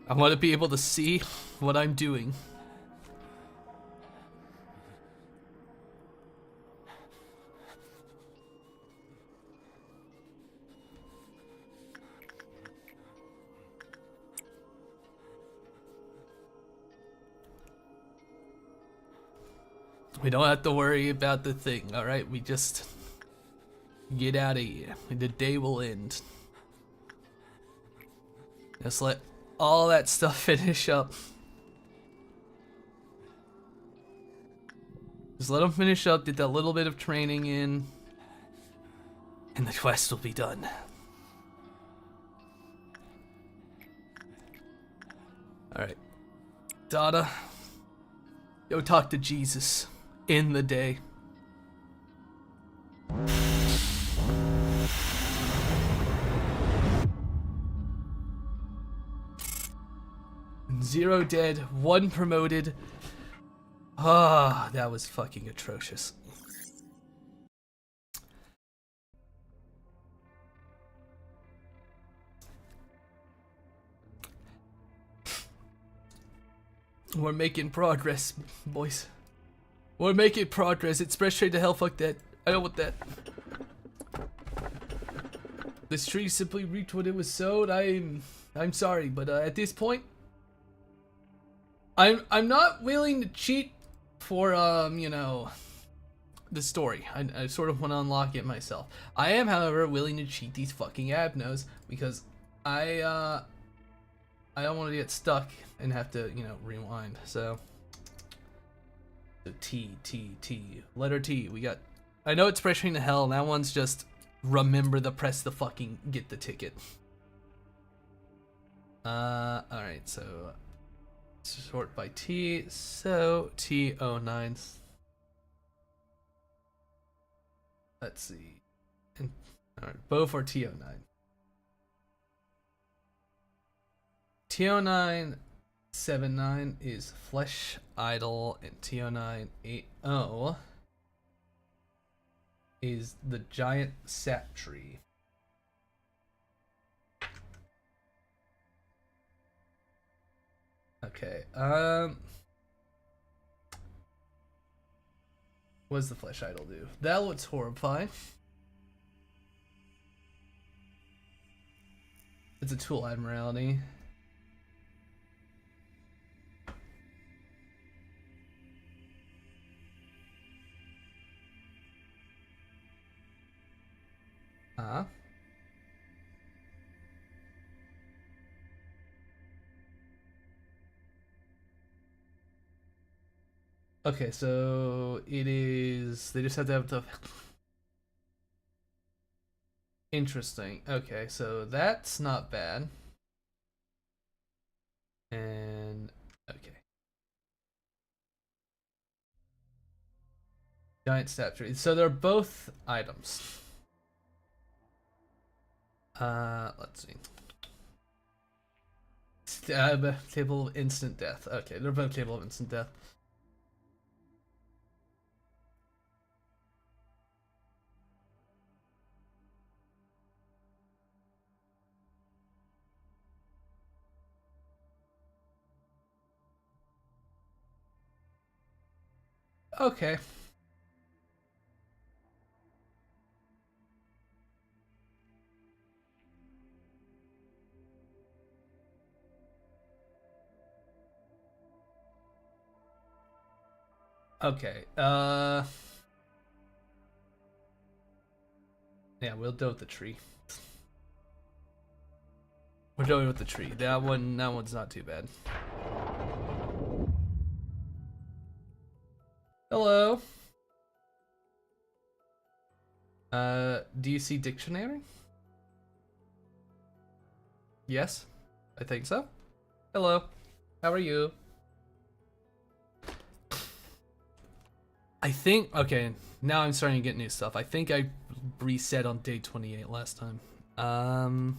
I want to be able to see what I'm doing. We don't have to worry about the thing, alright? We just get out of here. The day will end. Just let all that stuff finish up. Just let them finish up, get that little bit of training in, and the quest will be done. Alright. Dada, go talk to Jesus in the day. Zero dead, 1 promoted. Ah, that was fucking atrocious. We're making progress, boys. We're making progress. It's spread straight to hell. Fuck that. I don't want that. This tree simply reaped what it was sowed. I'm sorry, but at this point, I'm not willing to cheat for you know, the story. I sort of want to unlock it myself. I am, however, willing to cheat these fucking abnos because I don't want to get stuck and have to, you know, rewind. So T, letter T. We got. I know it's pressuring to hell. And that one's just remember to press the fucking get the ticket. All right. So sort by T. So T09. Let's see. And, all right, both are T09. T0979 is Flesh Idol, and T0980 is the Giant Sap Tree. Okay, what does the Flesh Idol do? That looks horrifying. It's a tool admiralty. Okay, so it is. They just have to have the. Interesting. Okay, so that's not bad. And okay. Giant statue. So they're both items. Let's see. Table of instant death. Okay, they're both table of instant death. Okay. Okay. Yeah, we'll deal with the tree. We're dealing with the tree. That one's not too bad. Hello. Do you see dictionary? Yes, I think so. Hello. How are you? I think, okay, now I'm starting to get new stuff. I think I reset on day 28 last time.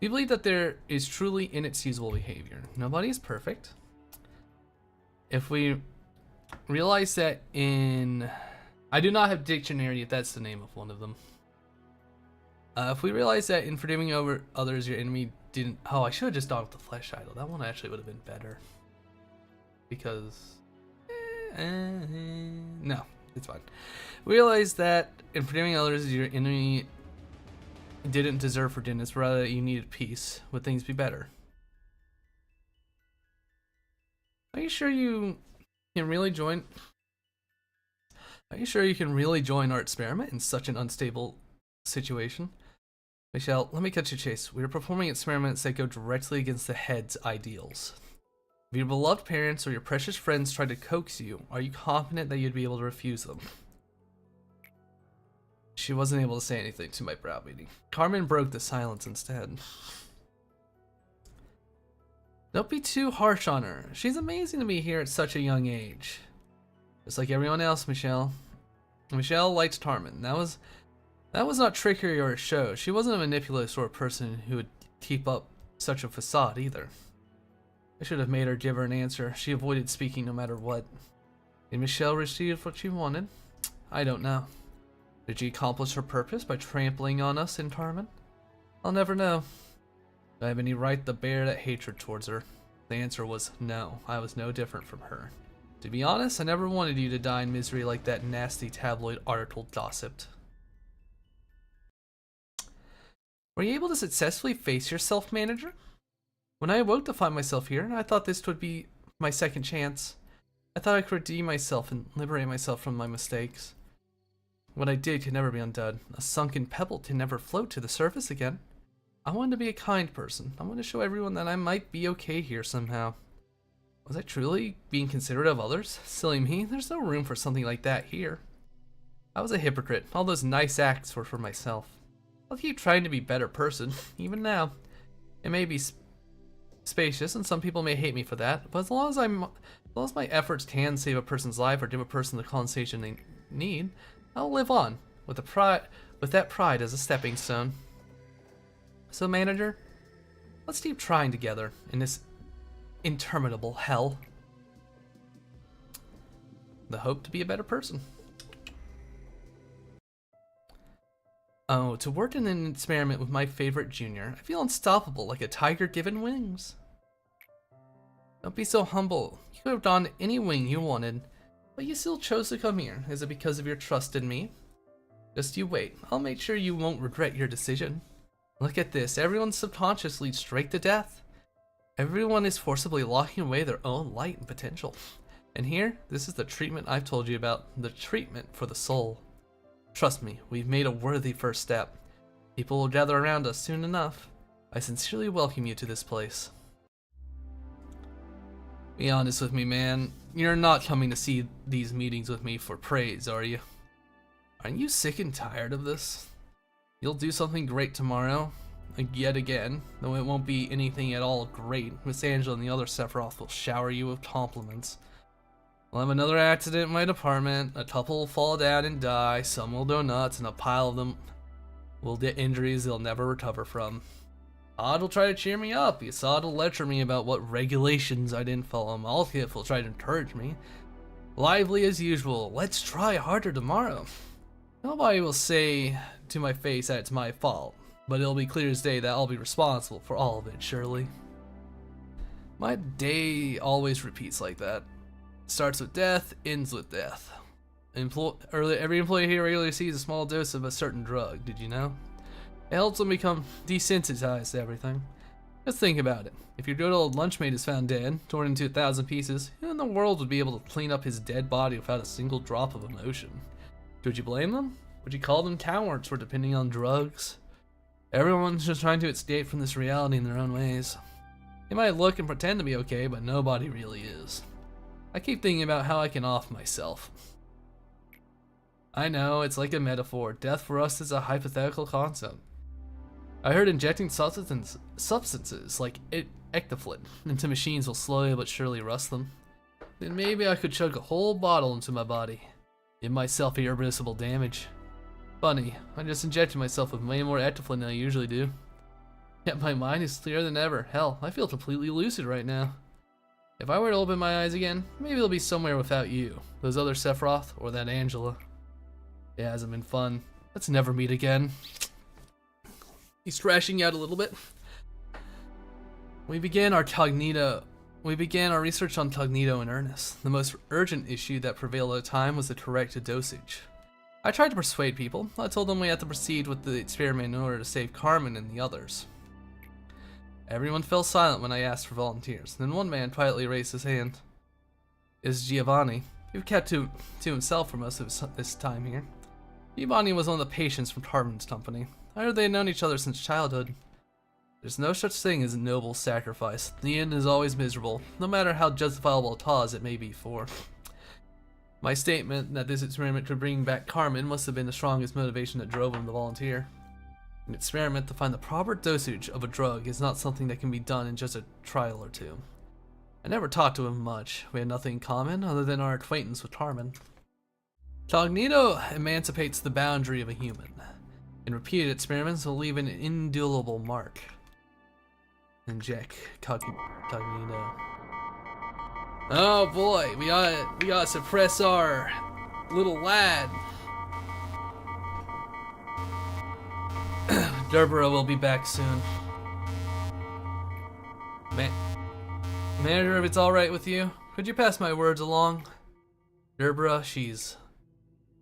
We believe that there is truly inexcusable behavior. Nobody is perfect. If we realize that I do not have dictionary if that's the name of one of them. If we realize that in forgiving over others, your enemy didn't... Oh, I should have just gone with the flesh idol. That one actually would have been better. Because... no, it's fine. Realize that in forgiving others, your enemy didn't deserve forgiveness, rather that you needed peace. Would things be better? Are you sure you can really join? Are you sure you can really join our experiment in such an unstable situation? Michelle, let me cut you chase. We are performing experiments that go directly against the head's ideals. If your beloved parents or your precious friends tried to coax you, are you confident that you'd be able to refuse them? She wasn't able to say anything to my browbeating. Carmen broke the silence instead. Don't be too harsh on her. She's amazing to be here at such a young age. Just like everyone else, Michelle. Michelle likes Carmen. That was not trickery or a show. She wasn't a manipulative sort of person who would keep up such a facade either. I should have made her give her an answer. She avoided speaking no matter what. Did Michelle receive what she wanted? I don't know. Did she accomplish her purpose by trampling on us in Carmen? I'll never know. Do I have any right to bear that hatred towards her? The answer was no. I was no different from her. To be honest, I never wanted you to die in misery like that nasty tabloid article gossiped. Were you able to successfully face yourself, manager? When I awoke to find myself here, I thought this would be my second chance. I thought I could redeem myself and liberate myself from my mistakes. What I did could never be undone. A sunken pebble can never float to the surface again. I wanted to be a kind person. I wanted to show everyone that I might be okay here somehow. Was I truly being considerate of others? Silly me, there's no room for something like that here. I was a hypocrite. All those nice acts were for myself. I'll keep trying to be a better person, even now. It may be spacious, and some people may hate me for that, but as long as my efforts can save a person's life or give a person the compensation they need, I'll live on with that pride as a stepping stone. So, manager, let's keep trying together in this interminable hell. The hope to be a better person. Oh, to work in an experiment with my favorite junior, I feel unstoppable like a tiger given wings. Don't be so humble. You could have donned any wing you wanted, but you still chose to come here. Is it because of your trust in me? Just you wait. I'll make sure you won't regret your decision. Look at this. Everyone's subconscious leads straight to death. Everyone is forcibly locking away their own light and potential. And here, this is the treatment I've told you about. The treatment for the soul. Trust me, we've made a worthy first step. People will gather around us soon enough. I sincerely welcome you to this place. Be honest with me, man. You're not coming to see these meetings with me for praise, are you? Aren't you sick and tired of this? You'll do something great tomorrow, yet again, though it won't be anything at all great. Miss Angela and the other Sephiroth will shower you with compliments. We'll have another accident in my department, a couple will fall down and die, some will go nuts, and a pile of them will get injuries they'll never recover from. Odd will try to cheer me up. Yasad will lecture me about what regulations I didn't follow. Malkith will try to encourage me. Lively as usual, let's try harder tomorrow. Nobody will say to my face that it's my fault, but it'll be clear as day that I'll be responsible for all of it, surely. My day always repeats like that. Starts with death, ends with death. Every employee here regularly sees a small dose of a certain drug, did you know? It helps them become desensitized to everything. Just think about it. If your good old lunchmate is found dead, torn into 1,000 pieces, who in the world would be able to clean up his dead body without a single drop of emotion? Would you blame them? Would you call them cowards for depending on drugs? Everyone's just trying to escape from this reality in their own ways. They might look and pretend to be okay, but nobody really is. I keep thinking about how I can off myself. I know, it's like a metaphor. Death for us is a hypothetical concept. I heard injecting substances like ectoflin into machines will slowly but surely rust them. Then maybe I could chug a whole bottle into my body. Give myself irreversible damage. Funny, I just injected myself with way more ectoflin than I usually do. Yet my mind is clearer than ever. Hell, I feel completely lucid right now. If I were to open my eyes again, maybe it'll be somewhere without you, those other Sephiroth, or that Angela. It hasn't been fun. Let's never meet again. He's trashing out a little bit. We began our research on Cognito in earnest. The most urgent issue that prevailed at the time was the correct dosage. I tried to persuade people. I told them we had to proceed with the experiment in order to save Carmen and the others. Everyone fell silent when I asked for volunteers. Then one man quietly raised his hand. It's Giovanni. He kept to himself for most of this time here. Giovanni was one of the patients from Carmen's company. I heard they had known each other since childhood. There's no such thing as a noble sacrifice. The end is always miserable, no matter how justifiable a cause it may be for. My statement that this experiment could bring back Carmen must have been the strongest motivation that drove him to volunteer. An experiment to find the proper dosage of a drug is not something that can be done in just a trial or two. I never talked to him much. We had nothing in common other than our acquaintance with Carmen. Cognito emancipates the boundary of a human, and repeated experiments will leave an indelible mark. Inject Cognito. Oh boy, we gotta suppress our little lad. Gerbera will be back soon. Manager, if it's alright with you, could you pass my words along? Gerbera, she's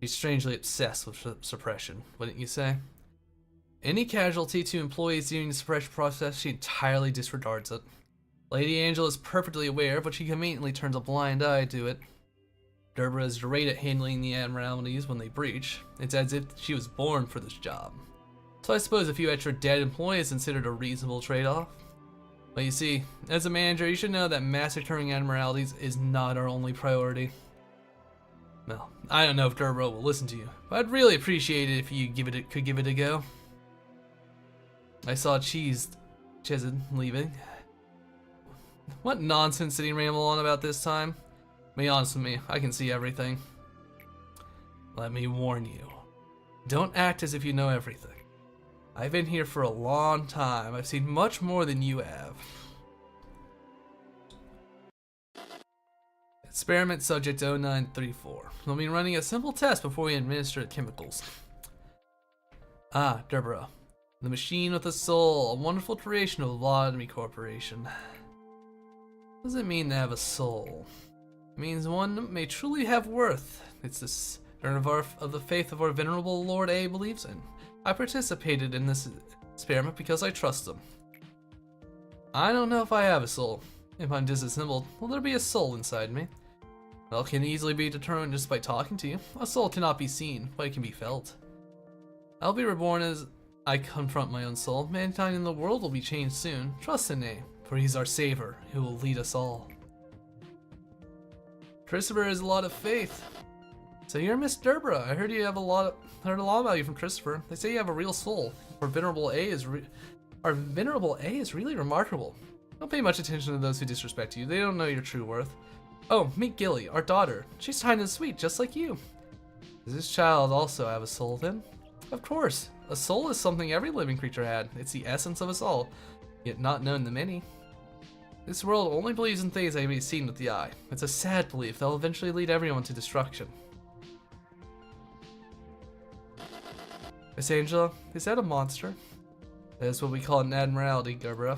strangely obsessed with suppression, wouldn't you say? Any casualty to employees during the suppression process, she entirely disregards it. Lady Angela is perfectly aware, but she conveniently turns a blind eye to it. Gerbera is great at handling the abnormalities when they breach. It's as if she was born for this job. So I suppose a few extra dead employees is considered a reasonable trade-off. But you see, as a manager, you should know that massacring abnormalities is not our only priority. Well, I don't know if Gerbera will listen to you, but I'd really appreciate it if you could give it a go. I saw Chesed leaving. What nonsense did he ramble on about this time? Be honest with me, I can see everything. Let me warn you. Don't act as if you know everything. I've been here for a long time. I've seen much more than you have. Experiment subject 0934. We'll be running a simple test before we administer the chemicals. Ah, Gerbera. The machine with a soul, a wonderful creation of Lobotomy Corporation. What does it mean to have a soul? It means one may truly have worth. It's this of the faith of our venerable Lord A believes in. I participated in this experiment because I trust him. I don't know if I have a soul. If I'm disassembled, will there be a soul inside me? Well, it can easily be determined just by talking to you. A soul cannot be seen, but it can be felt. I'll be reborn as I confront my own soul. Mankind and the world will be changed soon. Trust in A, for he's our savior, who will lead us all. Christopher has a lot of faith. So you're Miss Derbra. I heard you have heard a lot about you from Christopher. They say you have a real soul. Our Venerable A is really remarkable. Don't pay much attention to those who disrespect you. They don't know your true worth. Oh, meet Gilly, our daughter. She's kind and sweet, just like you. Does this child also have a soul then? Of course. A soul is something every living creature had. It's the essence of us all, yet not known to many. This world only believes in things that can be seen with the eye. It's a sad belief that will eventually lead everyone to destruction. Miss Angela, is that a monster? That is what we call an admiralty, Gerbera.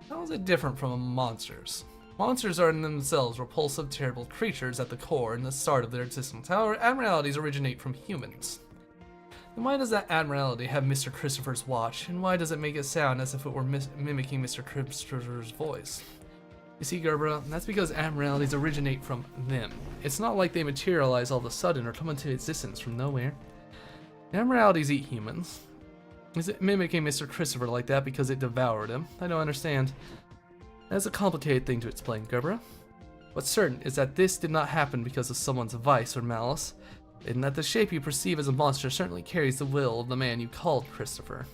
How is it different from monsters? Monsters are in themselves repulsive, terrible creatures at the core and the start of their existence. However, admiralities originate from humans. Then why does that admiralty have Mr. Christopher's watch, and why does it make it sound as if it were mimicking Mr. Christopher's voice? You see, Gerbera, that's because admiralities originate from them. It's not like they materialize all of a sudden or come into existence from nowhere. Admiralities eat humans. Is it mimicking Mr. Christopher like that because it devoured him? I don't understand. That's a complicated thing to explain, Gerbera. What's certain is that this did not happen because of someone's vice or malice, and that the shape you perceive as a monster certainly carries the will of the man you called Christopher.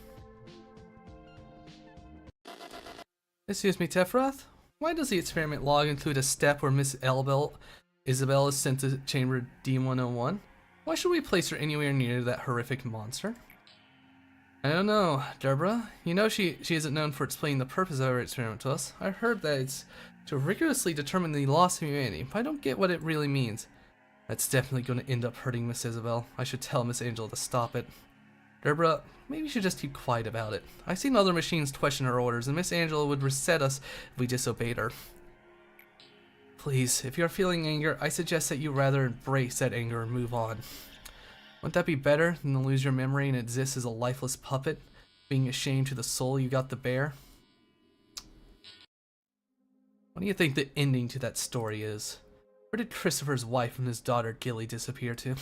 Excuse me, Tefroth? Why does the experiment log include a step where Miss Isabel is sent to chamber D101? Why should we place her anywhere near that horrific monster? I don't know, Deborah. You know she isn't known for explaining the purpose of her experiment to us. I heard that it's to rigorously determine the loss of humanity, but I don't get what it really means. That's definitely going to end up hurting Miss Isabel. I should tell Miss Angel to stop it. Deborah, maybe you should just keep quiet about it. I've seen other machines question her orders, and Miss Angela would reset us if we disobeyed her. Please, if you're feeling anger, I suggest that you rather embrace that anger and move on. Wouldn't that be better than to lose your memory and exist as a lifeless puppet, being ashamed to the soul you got to bear? What do you think the ending to that story is? Where did Christopher's wife and his daughter Gilly disappear to?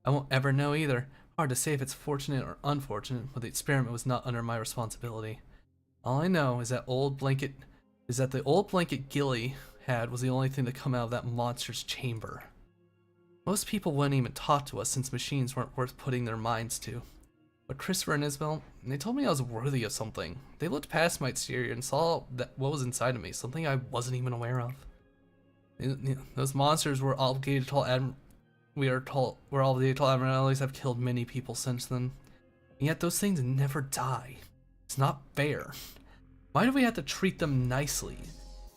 I won't ever know either. Hard to say if it's fortunate or unfortunate, but the experiment was not under my responsibility. All I know is that the old blanket Gilly had was the only thing to come out of that monster's chamber. Most people wouldn't even talk to us since machines weren't worth putting their minds to. But Christopher and Isabel, they told me I was worthy of something. They looked past my exterior and saw what was inside of me, something I wasn't even aware of. Those monsters were obligated to admiralities have killed many people since then. And yet those things never die. It's not fair. Why do we have to treat them nicely?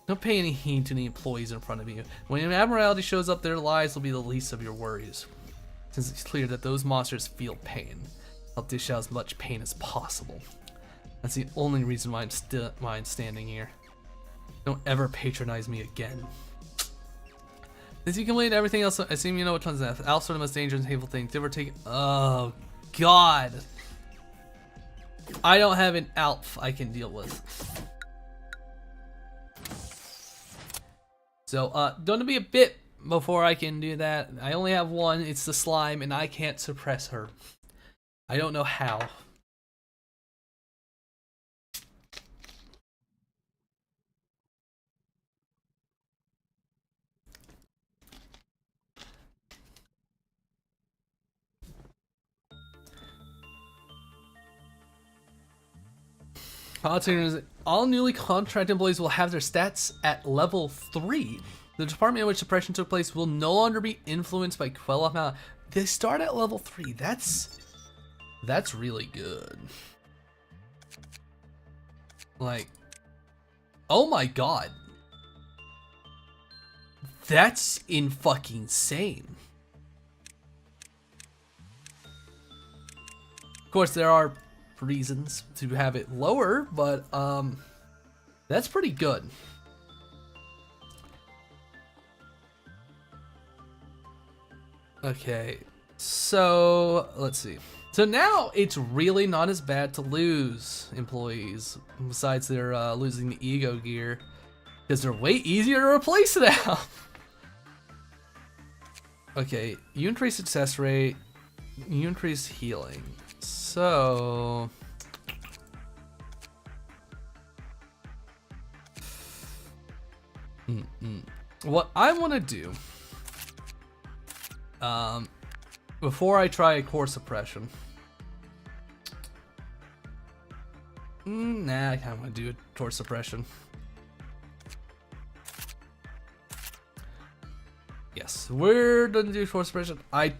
Don't pay any heed to the employees in front of you. When an admiralty shows up, their lives will be the least of your worries. Since it's clear that those monsters feel pain, I'll dish out as much pain as possible. That's the only reason why I'm standing here. Don't ever patronize me again. Since you complete everything else, I assume you know which one's left. Alpha are the most dangerous and hateful thing. Oh, God. I don't have an Alf I can deal with. So, don't be a bit before I can do that. I only have one. It's the slime, and I can't suppress her. I don't know how. All newly contracted employees will have their stats at level 3. The department in which suppression took place will no longer be influenced by Quelloff. Now, they start at level 3. That's really good. Like, oh my god. That's fucking insane. Of course, there are reasons to have it lower, but that's pretty good. Okay, so let's see. So now it's really not as bad to lose employees, besides they're losing the ego gear, because they're way easier to replace now. Okay, you increase success rate, you increase healing. So What I want to do, before I try a core suppression, nah, I kind of want to do a core suppression. Yes, we're gonna do core suppression. I'm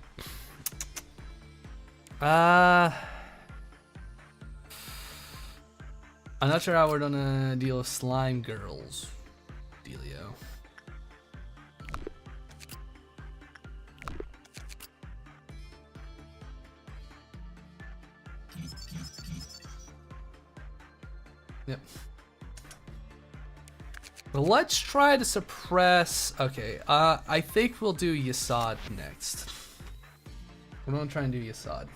not sure how we're gonna deal with slime girls, Delio. Yep. But let's try to suppress. Okay, I think we'll do Yasad next. We're gonna try and do Yasad.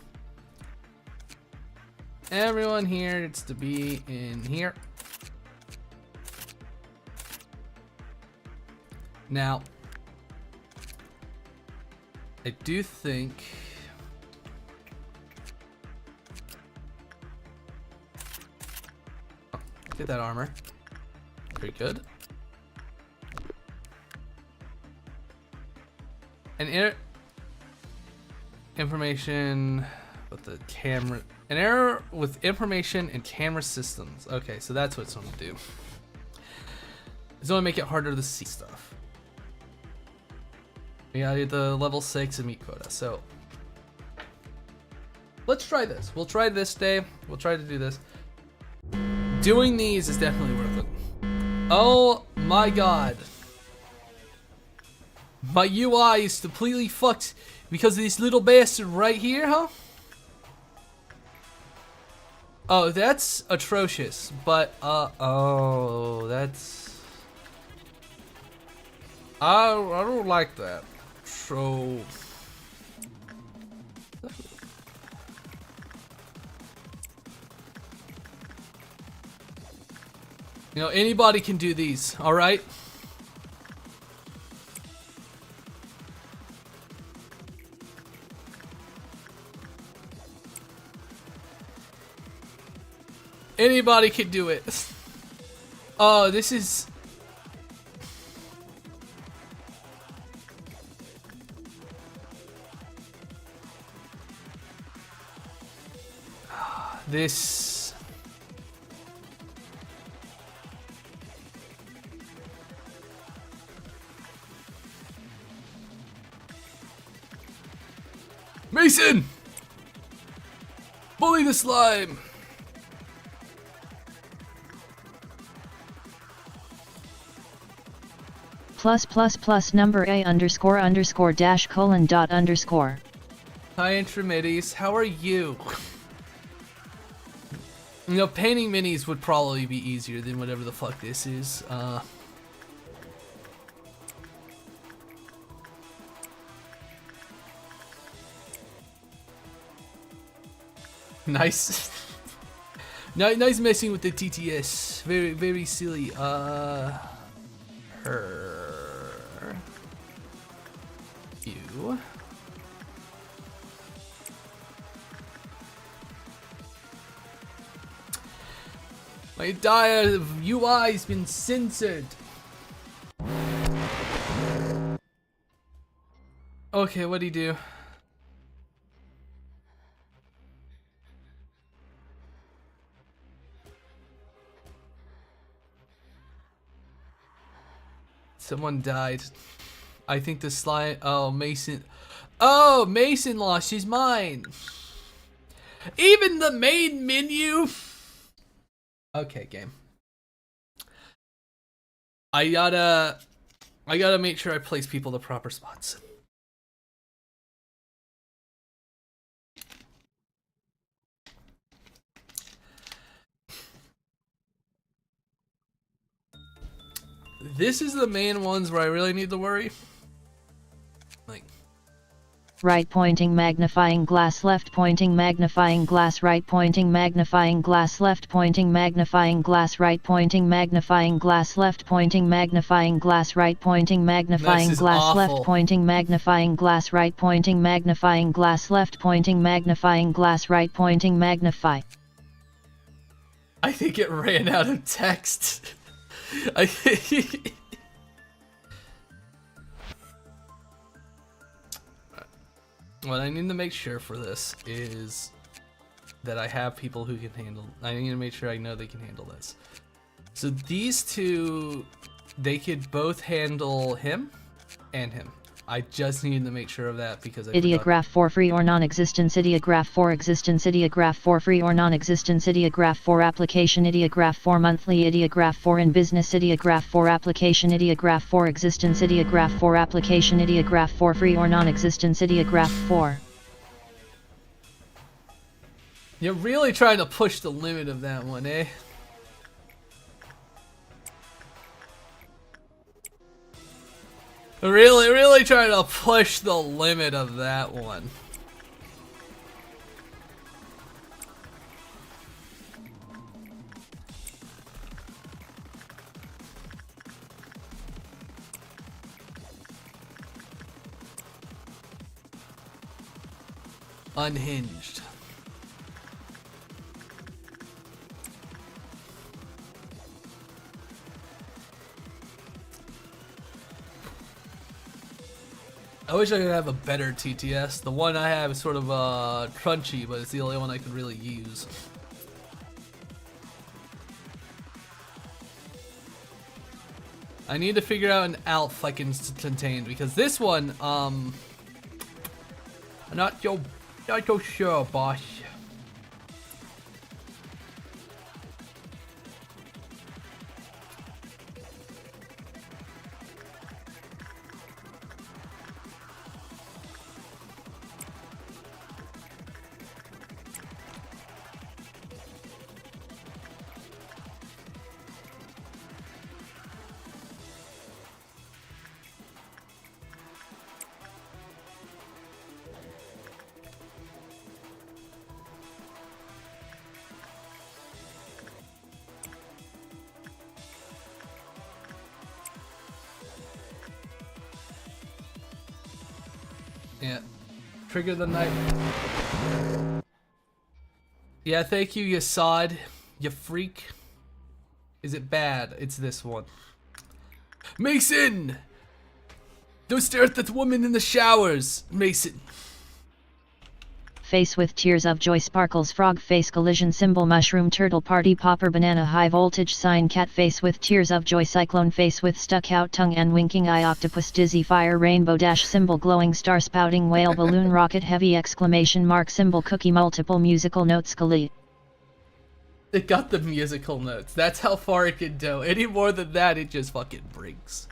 Everyone here needs to be in here. Now, I do think get that armor. Very good. And information with the camera. An error with information and camera systems. Okay, so that's what it's going to do. It's going to make it harder to see stuff. We gotta get the level 6 and meet quota. So let's try this. We'll try this day. We'll try to do this. Doing these is definitely worth it. Oh my god. My UI is completely fucked because of this little bastard right here, huh? Oh, that's atrocious, but, oh, that's... I don't like that, so... You know, anybody can do these, alright? Anybody can do it. Oh, this is... This... Mason! Bully the slime! +++ number A __ dash colon dot _. Hi Intramities, how are you? You know, painting minis would probably be easier than whatever the fuck this is. Nice. Nice messing with the TTS. Very, very silly. Her. You. My entire UI has been censored. Okay, what'd he do? Someone died. I think the slide. Oh, Mason. Oh, Mason lost his mind. Even the main menu. Okay, game. I gotta make sure I place people in the proper spots. This is the main ones where I really need to worry. Like right pointing magnifying glass, left pointing magnifying glass, right pointing magnifying glass, left pointing magnifying glass, right pointing magnifying glass, left pointing magnifying glass, right pointing magnifying glass, left pointing magnifying glass, right pointing magnifying glass, left pointing magnifying glass, right pointing magnify. I think it ran out of text. What I need to make sure for this is that I have people who can handle. I need to make sure I know they can handle this. So these two, they could both handle him and him. I just need to make sure of that because I Ideograph for free or non-existence. Ideograph for existence. Ideograph for free or non-existence. Ideograph for application. Ideograph for monthly. Ideograph for in business. Ideograph for application. Ideograph for existence. Ideograph for application. Ideograph for free or non-existence. Ideograph for. You're really trying to push the limit of that one, eh? Really trying to push the limit of that one. Unhinged. I wish I could have a better TTS. The one I have is sort of crunchy, but it's the only one I could really use. I need to figure out an ALF I can contain because this one, I'm not so sure, boss. Yeah. Trigger the knife. Yeah, thank you, you sod. You freak. Is it bad? It's this one. Mason! Don't stare at that woman in the showers, Mason. Face with tears of joy sparkles frog face collision symbol mushroom turtle party popper banana high voltage sign cat face with tears of joy cyclone face with stuck out tongue and winking eye octopus dizzy fire rainbow dash symbol glowing star spouting whale balloon rocket heavy exclamation mark symbol cookie multiple musical notes Scully. It got the musical notes. That's how far it can go. Any more than that, it just fucking breaks.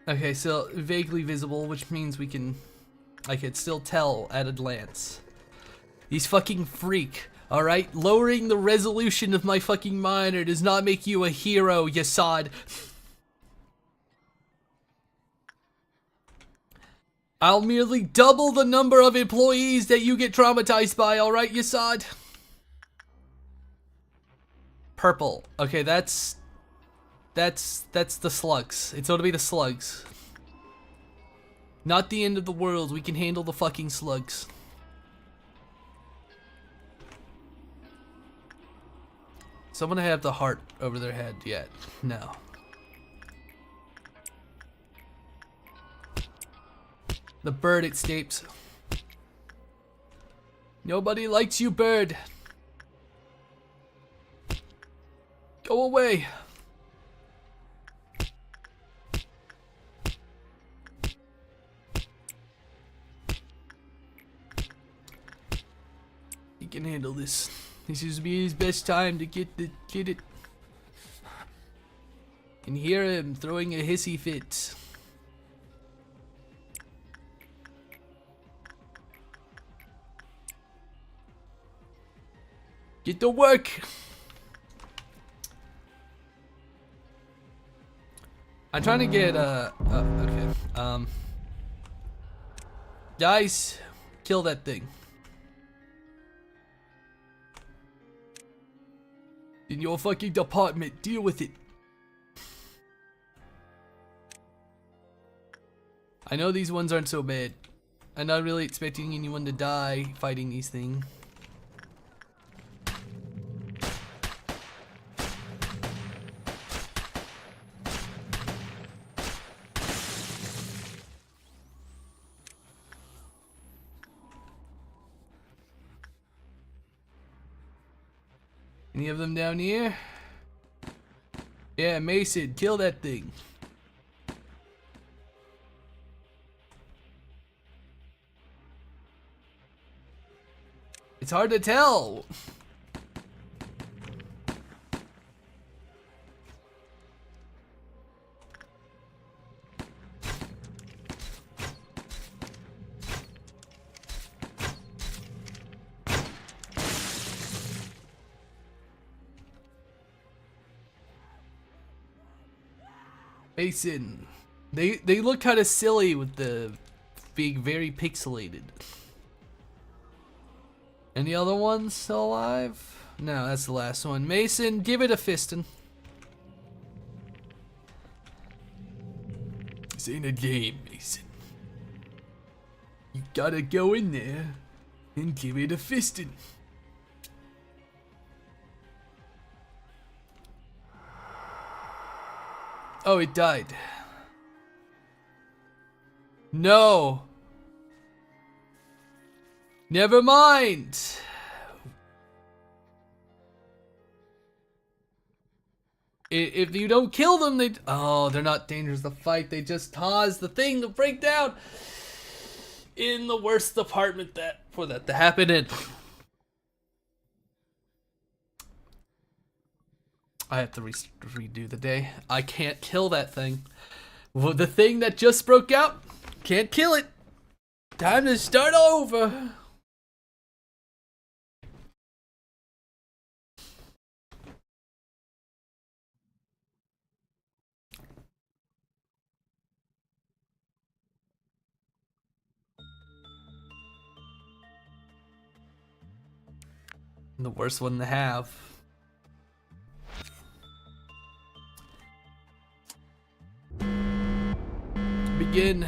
Okay, so vaguely visible, which means I could still tell at a glance. These fucking freak, alright? Lowering the resolution of my fucking monitor does not make you a hero, you sod. I'll merely double the number of employees that you get traumatized by, alright, you sod? Purple. Okay, that's the slugs. It's gonna be the slugs. Not the end of the world. We can handle the fucking slugs. Someone have the heart over their head yet? No. The bird escapes. Nobody likes you, bird. Go away. He can handle this. This is be his best time to get it. Can hear him throwing a hissy fit. Get to work. I'm trying to get okay. Guys, kill that thing. In your fucking department, deal with it. I know these ones aren't so bad. I'm not really expecting anyone to die fighting these things. Any of them down here? Yeah, Mason, kill that thing. It's hard to tell. Mason, they look kind of silly with the being very pixelated. Any other ones still alive? No, that's the last one. Mason, give it a fisting. This ain't a game, Mason. You gotta go in there and give it a fisting. Oh, it died. No. Never mind. If you don't kill them, they're not dangerous to fight. They just cause the thing to break down in the worst department for that to happen in. I have to redo the day. I can't kill that thing. Well, the thing that just broke out, can't kill it. Time to start over. The worst one to have. Begin.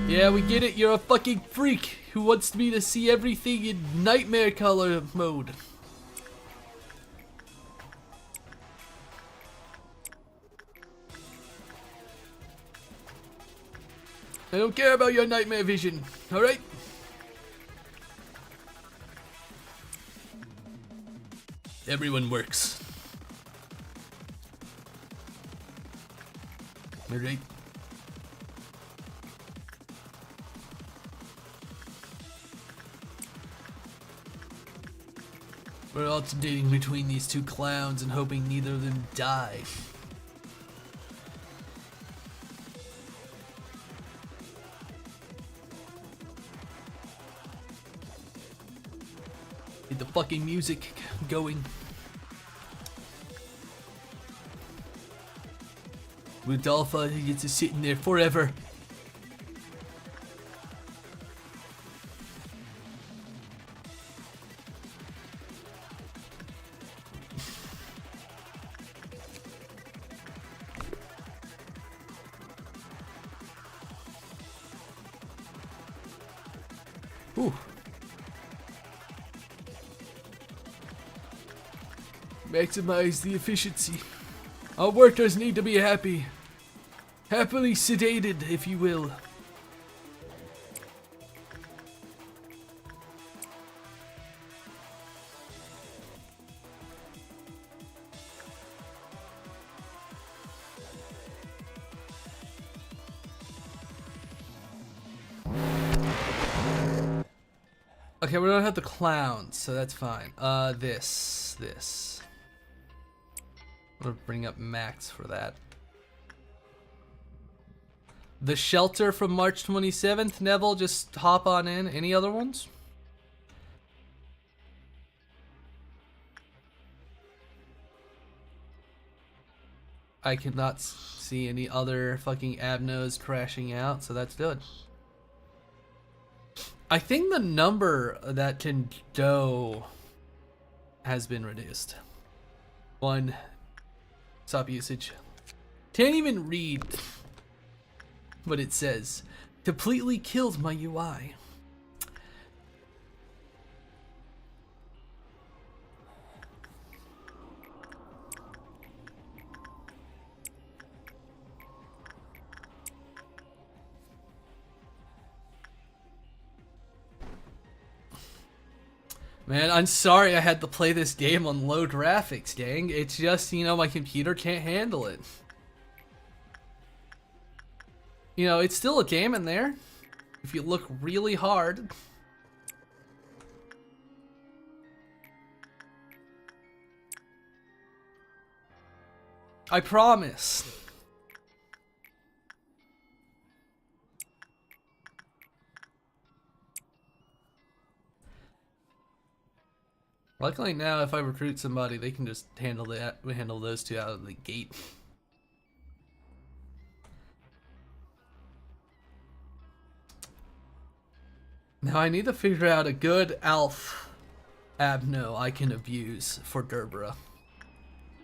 Yeah, we get it. You're a fucking freak who wants me to see everything in nightmare color mode. I don't care about your nightmare vision, alright? Everyone works. Alright. We're alternating between these two clowns and hoping neither of them die. Get the fucking music going. Rudolpha gets to sit in there forever. Ooh. Maximize the efficiency. Our workers need to be happy. Happily sedated, if you will. Okay, we don't have the clowns, so that's fine. This. I'm gonna bring up Max for that. The Shelter from March 27th. Neville, just hop on in. Any other ones? I cannot see any other fucking abnos crashing out, so that's good. I think the number that can go has been reduced. 1. Stop usage. Can't even read what it says. Completely killed my UI. Man, I'm sorry I had to play this game on low graphics, gang. It's just, you know, my computer can't handle it. You know, it's still a game in there, if you look really hard. I promise. Luckily now, if I recruit somebody, they can just handle those two out of the gate. Now I need to figure out a good Alf Abno I can abuse for Gerbera,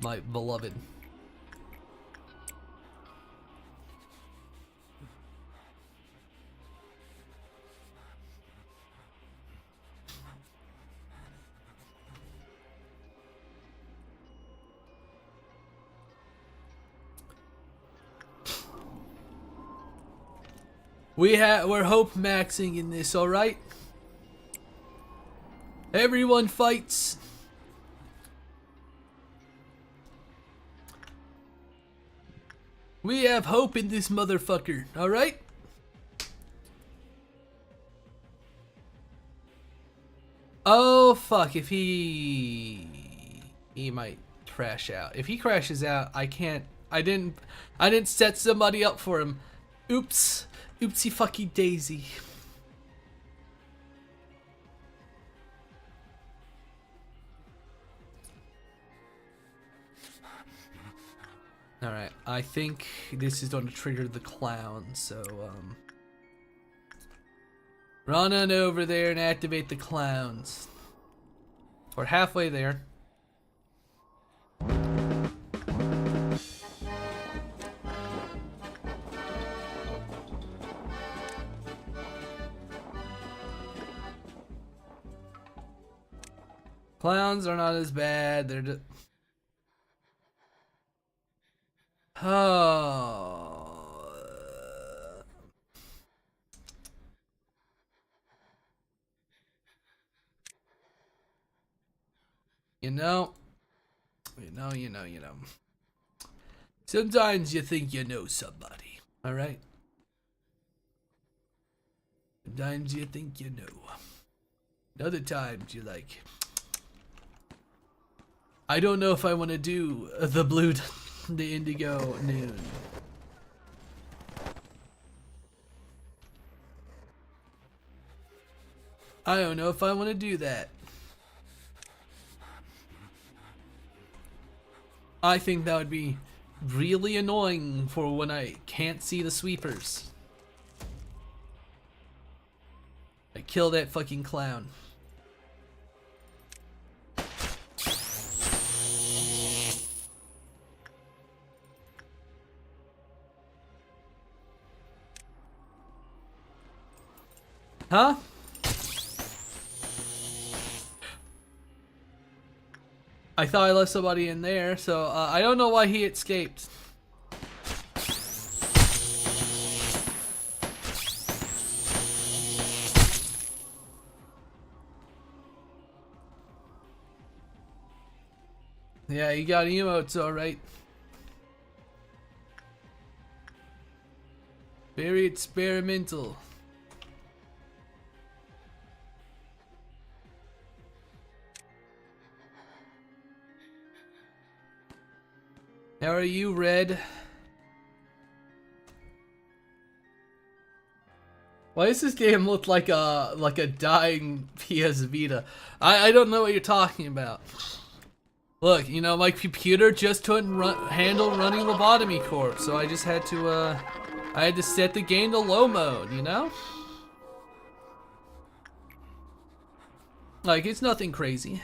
my beloved. We're hope maxing in this, alright? Everyone fights. We have hope in this motherfucker, alright? Oh fuck, if he might crash out. If he crashes out, I didn't set somebody up for him. Oops. Oopsie fucky daisy. Alright, I think this is going to trigger the clown, so run on over there and activate the clowns. We're halfway there. Clowns are not as bad. They're just... Oh. You know. Sometimes you think you know somebody. Alright? Sometimes you think you know. Other times you're like... I don't know if I want to do the indigo noon. I don't know if I want to do that. I think that would be really annoying for when I can't see the sweepers. I kill that fucking clown. Huh? I thought I left somebody in there, so I don't know why he escaped. Yeah, you got emotes, alright. Very experimental. How are you, Red? Why does this game look like a dying PS Vita? I don't know what you're talking about. Look, you know, my computer just couldn't handle running Lobotomy Corp, so I just had to, I had to set the game to low mode, you know? Like, it's nothing crazy.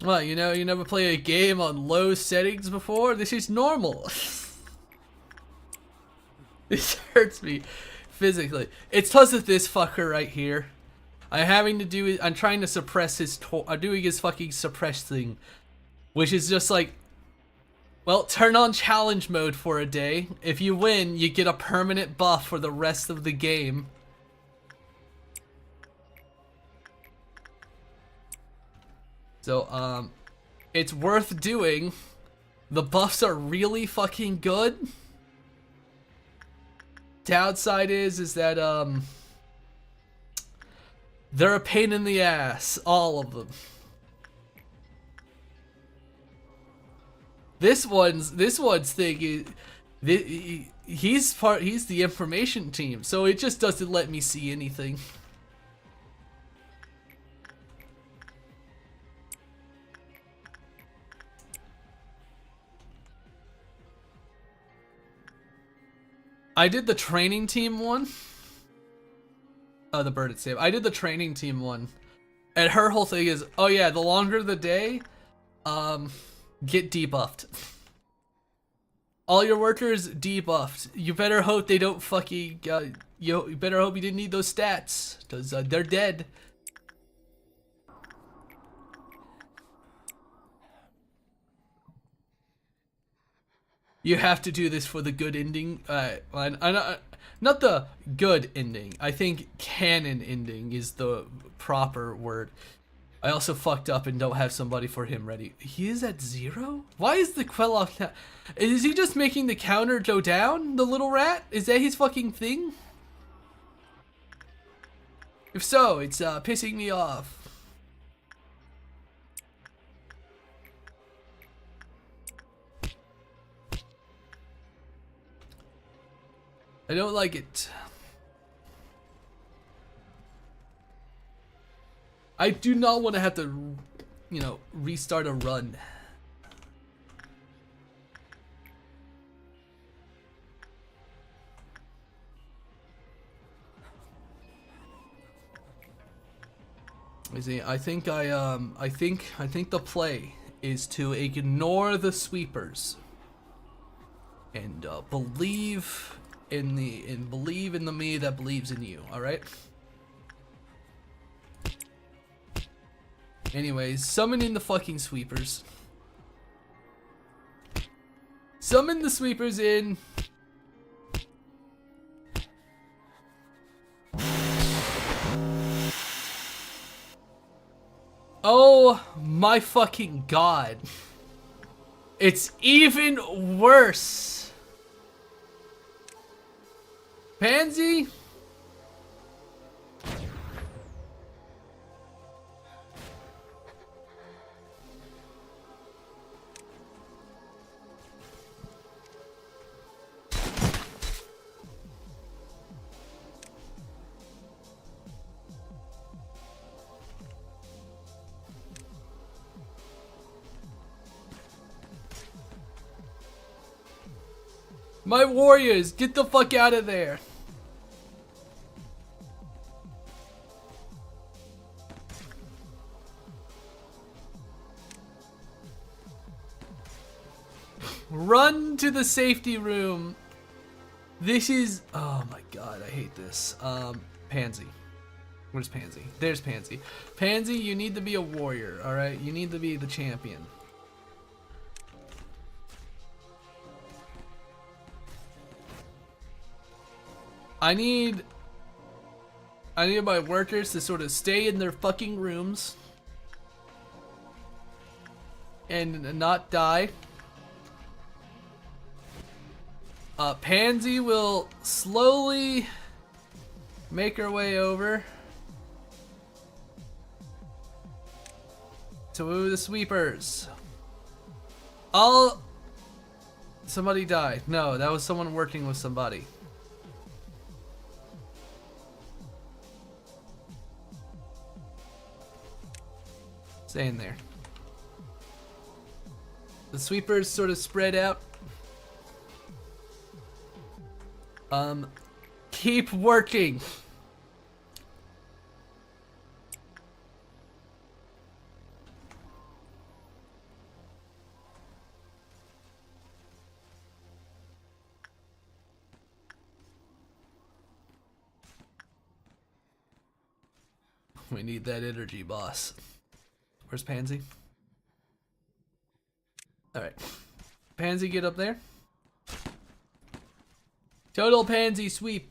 Well, you know, you never played a game on low settings before? This is normal. This hurts me physically. It's because of this fucker right here. I'm trying to suppress his I'm doing his fucking suppress thing. Which is just like, well, turn on challenge mode for a day. If you win, you get a permanent buff for the rest of the game. So, it's worth doing. The buffs are really fucking good. Downside is that, they're a pain in the ass, all of them. This one's thing is, he's the information team, so it just doesn't let me see anything. I did the training team one. The bird at Sam. I did the training team one. And her whole thing is, oh yeah, the longer the day, get debuffed. All your workers debuffed. You better hope they don't fucking, you better hope you didn't need those stats, because they're dead. You have to do this for the good ending. Not the good ending. I think canon ending is the proper word. I also fucked up and don't have somebody for him ready. He is at 0? Why is the Quelloff... Is he just making the counter go down, the little rat? Is that his fucking thing? If so, it's pissing me off. I don't like it. I do not want to have to, you know, restart a run. You see, I think the play is to ignore the sweepers and believe in the me that believes in you. All right. Anyways, summoning the fucking sweepers. Summon the sweepers in. Oh my fucking god. It's even worse. Pansy? My warriors, get the fuck out of there. Run to the safety room. This is, oh my god, I hate this. Pansy. Where's Pansy? There's Pansy. Pansy, you need to be a warrior, alright? You need to be the champion. I need my workers to sort of stay in their fucking rooms and not die. Pansy will slowly make her way over to the sweepers. Somebody died. No, that was someone working with somebody. Stay in there. The sweepers sort of spread out. Keep working. We need that energy, boss. Where's Pansy? Alright. Pansy, get up there. Total Pansy sweep.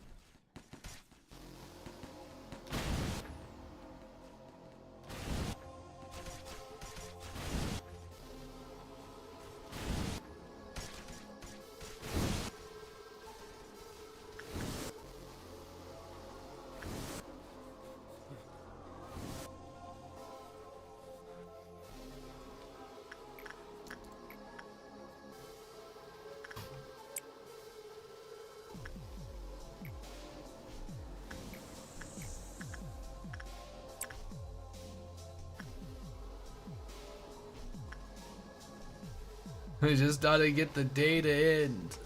We just gotta get the day to end.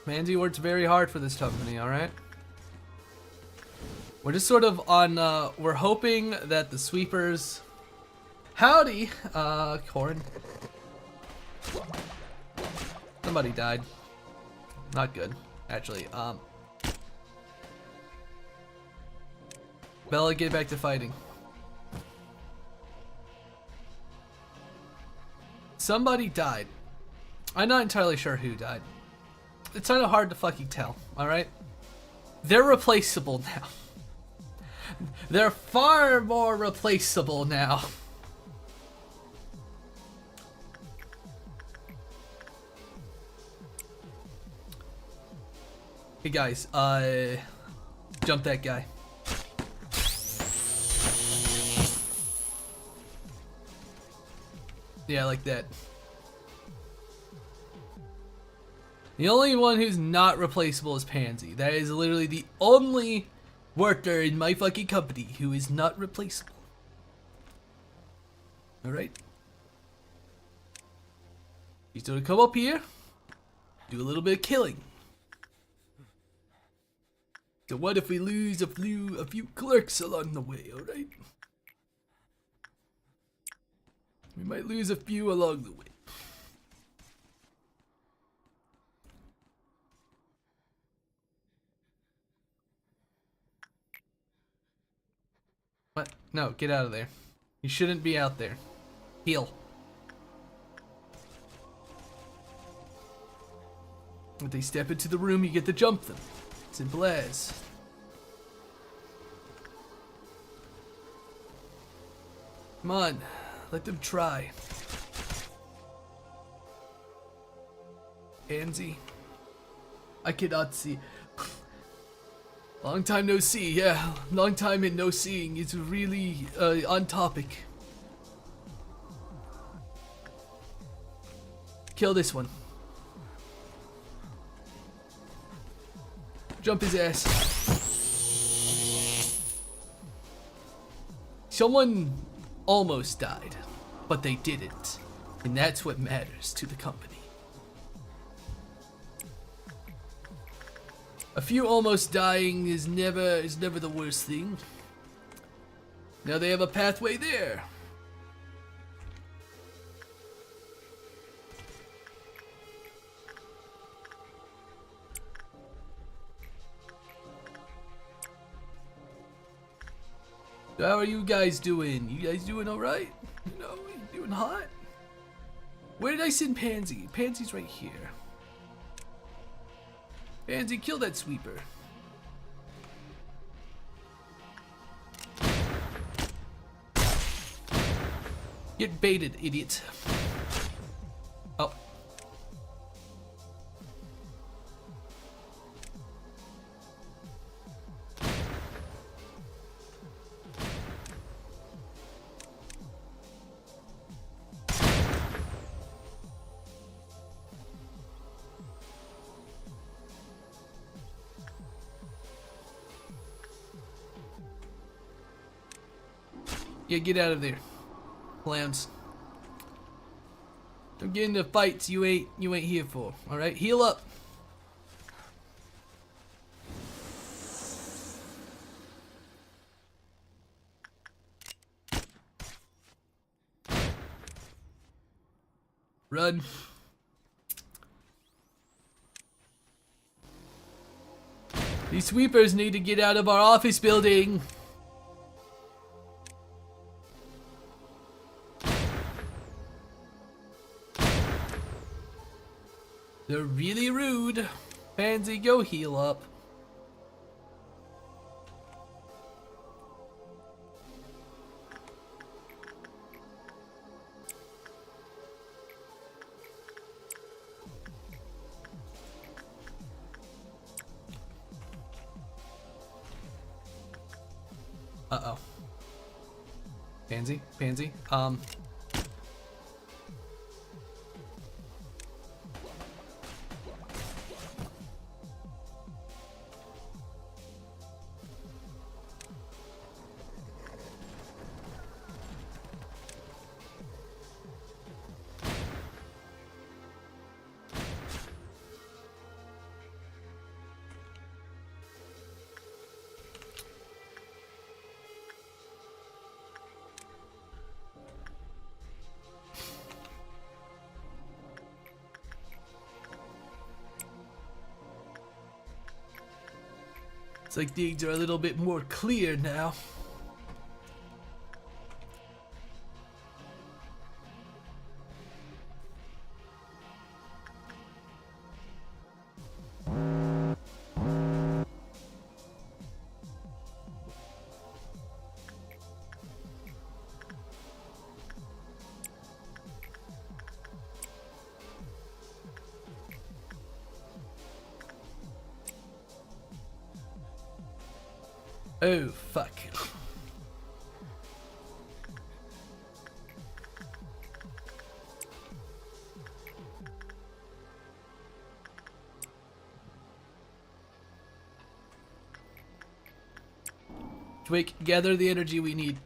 Mandy works very hard for this company, alright? We're just sort of on, we're hoping that the sweepers... Howdy, Corn. Somebody died. Not good, actually. Bella, get back to fighting. Somebody died. I'm not entirely sure who died. It's kind of hard to fucking tell, alright? They're replaceable now. They're far more replaceable now. Hey guys, jump that guy. Yeah, like that. The only one who's not replaceable is Pansy. That is literally the only worker in my fucking company who is not replaceable. Alright. He's gonna come up here, do a little bit of killing. So what if we lose a few clerks along the way, alright? We might lose a few along the way. What? No, get out of there. You shouldn't be out there. Heal. When they step into the room, you get to jump them. Simple as. Come on, let them try. Pansy. I cannot see. Long time no see, yeah. Long time and no seeing is really on topic. Kill this one. Jump his ass. Someone almost died, but they didn't. And that's what matters to the company. A few almost dying is never the worst thing. Now they have a pathway there. How are you guys doing? You guys doing alright? You know, you doing hot? Where did I send Pansy? Pansy's right here. Pansy, kill that sweeper. Get baited, idiot. Oh. Yeah, get out of there. Clowns. Don't get into fights you ain't here for. Alright, heal up. Run. These sweepers need to get out of our office building. They're really rude. Pansy, go heal up. Uh-oh. Pansy? It's like things are a little bit more clear now. Oh, fuck. Twig, gather the energy we need.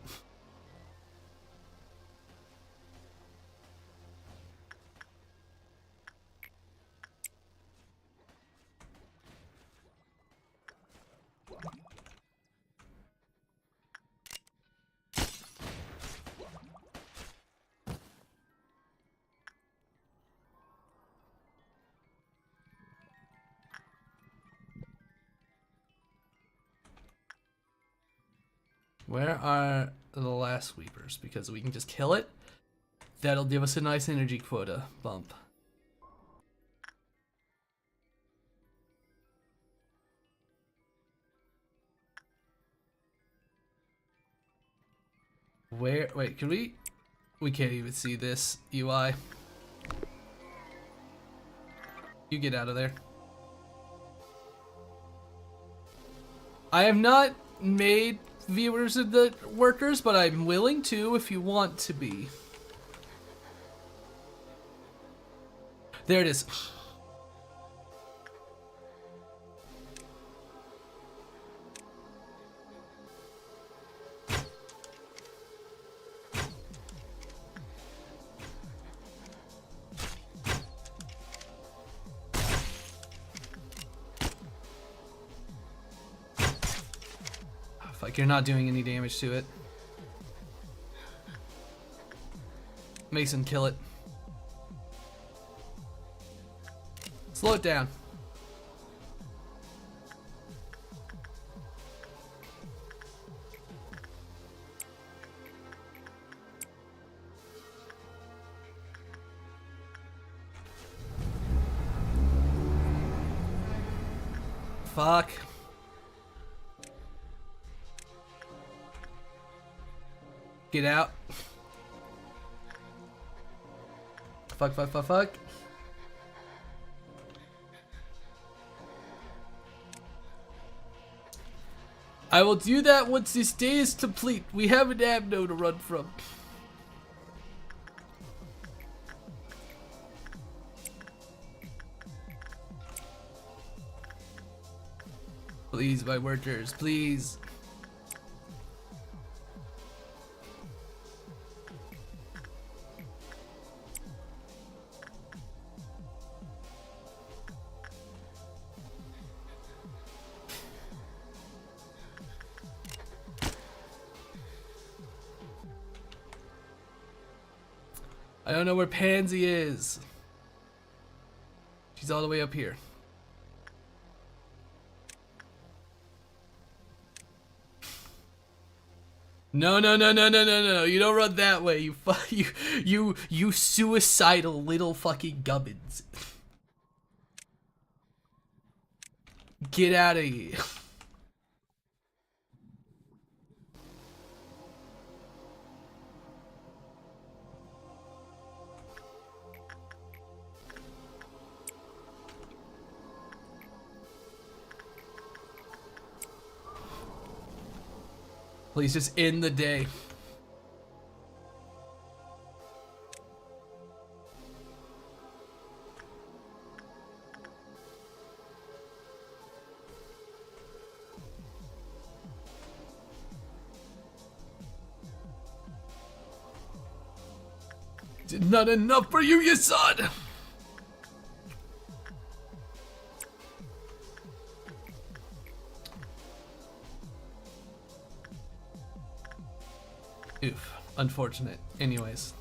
Where are the last sweepers? Because we can just kill it. That'll give us a nice energy quota bump. Where? Wait, can we? We can't even see this UI. You get out of there. I have not made viewers of the workers, but I'm willing to if you want to be. There it is. Like you're not doing any damage to it. Mason, kill it. Slow it down. Fuck. Get out. Fuck. I will do that once this day is complete. We have an ammo to run from. Please, my workers, please. I don't know where Pansy is. She's all the way up here. No, no, no, no, no, no, no! You don't run that way. You suicidal little fucking gubbins. Get out of here. Please just end the day. Did not enough for you, you son! Oof. Unfortunate. Anyways.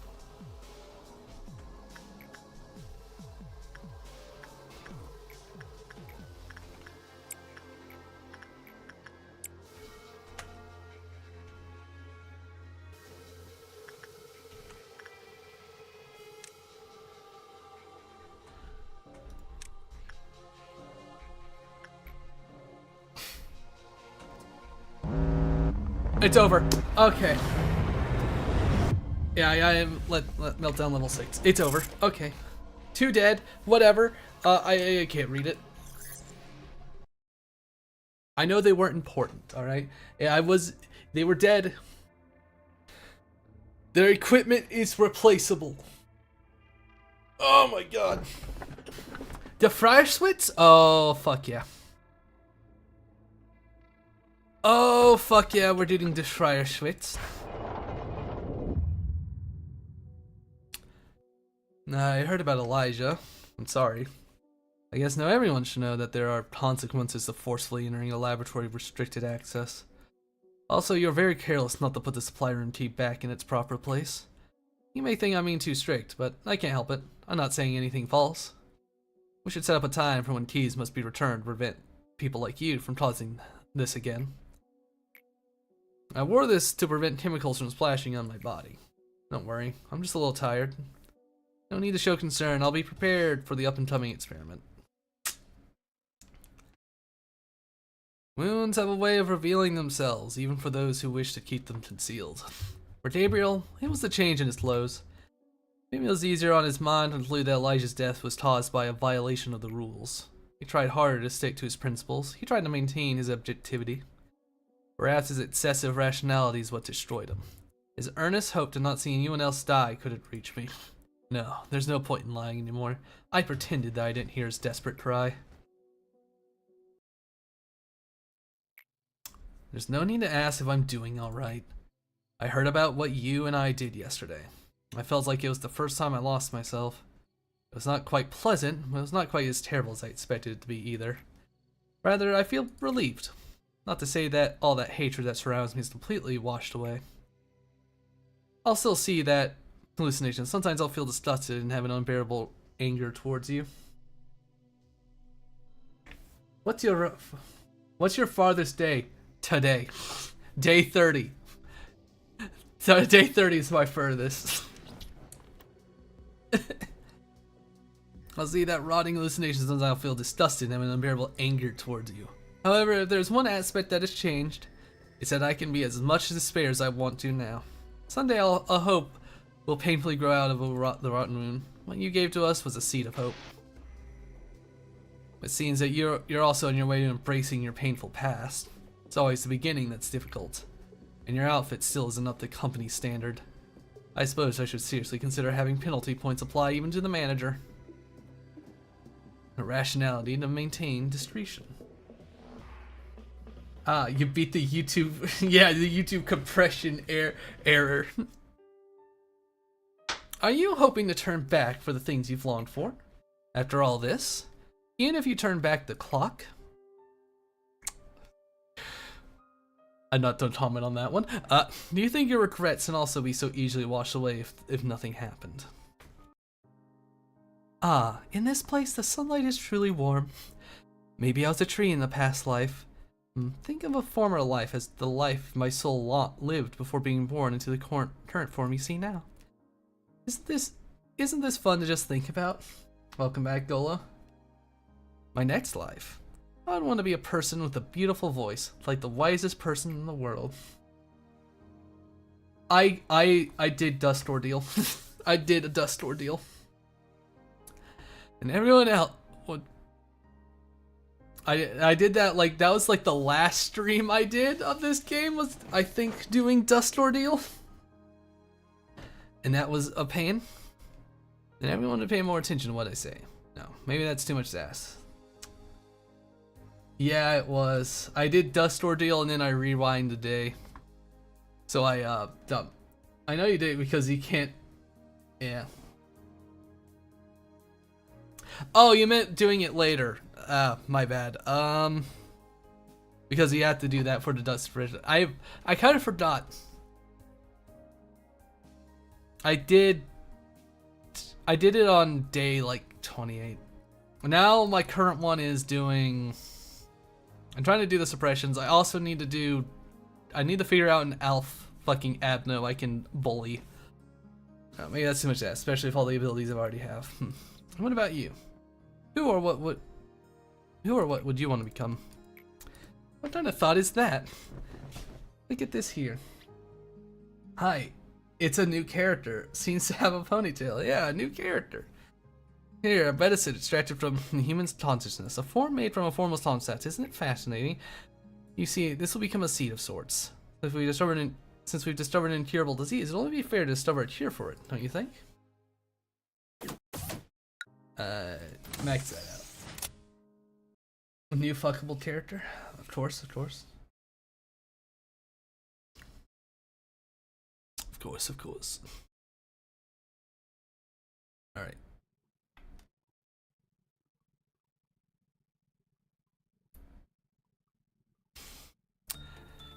It's over. Okay. Yeah, I am let meltdown level 6. It's over. Okay. 2 dead. Whatever. I can't read it. I know they weren't important, alright? Yeah, they were dead. Their equipment is replaceable. Oh my god. The fryer swits? Oh, fuck yeah. Oh, fuck yeah, we're doing the fryer swits. I heard about Elijah. I'm sorry. I guess now everyone should know that there are consequences to forcefully entering a laboratory with restricted access. Also, you're very careless not to put the supply room key back in its proper place. You may think I'm being too strict, but I can't help it. I'm not saying anything false. We should set up a time for when keys must be returned to prevent people like you from causing this again. I wore this to prevent chemicals from splashing on my body. Don't worry, I'm just a little tired. No need to show concern. I'll be prepared for the up-and-coming experiment. Wounds have a way of revealing themselves, even for those who wish to keep them concealed. For Gabriel, it was the change in his clothes. Maybe it was easier on his mind to conclude that Elijah's death was caused by a violation of the rules. He tried harder to stick to his principles. He tried to maintain his objectivity. Perhaps his excessive rationality is what destroyed him. His earnest hope to not see anyone else die couldn't reach me. No, there's no point in lying anymore. I pretended that I didn't hear his desperate cry. There's no need to ask if I'm doing alright. I heard about what you and I did yesterday. I felt like it was the first time I lost myself. It was not quite pleasant, but it was not quite as terrible as I expected it to be either. Rather, I feel relieved. Not to say that all that hatred that surrounds me is completely washed away. I'll still see that hallucinations. Sometimes I'll feel disgusted and have an unbearable anger towards you. What's your farthest day? Today. Day 30. So day 30 is my furthest. I'll see that rotting hallucinations. Sometimes I'll feel disgusted and have an unbearable anger towards you. However, if there's one aspect that has changed, it's that I can be as much despair as I want to now. Someday I'll hope will painfully grow out of the rotten wound. What you gave to us was a seed of hope. It seems that you're also on your way to embracing your painful past. It's always the beginning that's difficult, and your outfit still isn't up to company standard. I suppose I should seriously consider having penalty points apply even to the manager. A rationality to maintain discretion. Ah, you beat the YouTube, yeah, the YouTube compression error. Are you hoping to turn back for the things you've longed for? After all this, even if you turn back the clock? I'm not going to comment on that one. Do you think your regrets can also be so easily washed away if nothing happened? Ah, in this place the sunlight is truly warm. Maybe I was a tree in the past life. Think of a former life as the life my soul lived before being born into the current form you see now. Isn't this fun to just think about? Welcome back, Golo. My next life. I'd want to be a person with a beautiful voice, like the wisest person in the world. I did Dust Ordeal. I did a Dust Ordeal. And everyone else would. I did that, like, that was like the last stream I did of this game, was I think doing Dust Ordeal. And that was a pain. And everyone would pay more attention to what I say. No, maybe that's too much to ask. Yeah, it was. I did Dust Ordeal and then I rewind the day. So I know you did because you can't. Yeah. Oh, you meant doing it later. My bad. Because you have to do that for the Dust Bridge. I kind of forgot. I did it on day like 28. Now my current one is doing. I'm trying to do the suppressions. I also need to figure out an elf fucking Abno I can bully. Maybe that's too much to ask, especially if all the abilities I already have. What about you? Who or what would you want to become? What kind of thought is that? Look at this here. Hi, it's a new character. Seems to have a ponytail. Yeah, a new character. Here, a medicine extracted from the human's consciousness. A form made from a formless constant. Isn't it fascinating? You see, this will become a seed of sorts. Since we've discovered an incurable disease, it'll only be fair to discover a cure for it, don't you think? Max that out. A new fuckable character? Of course, of course. Of course, of course. Alright.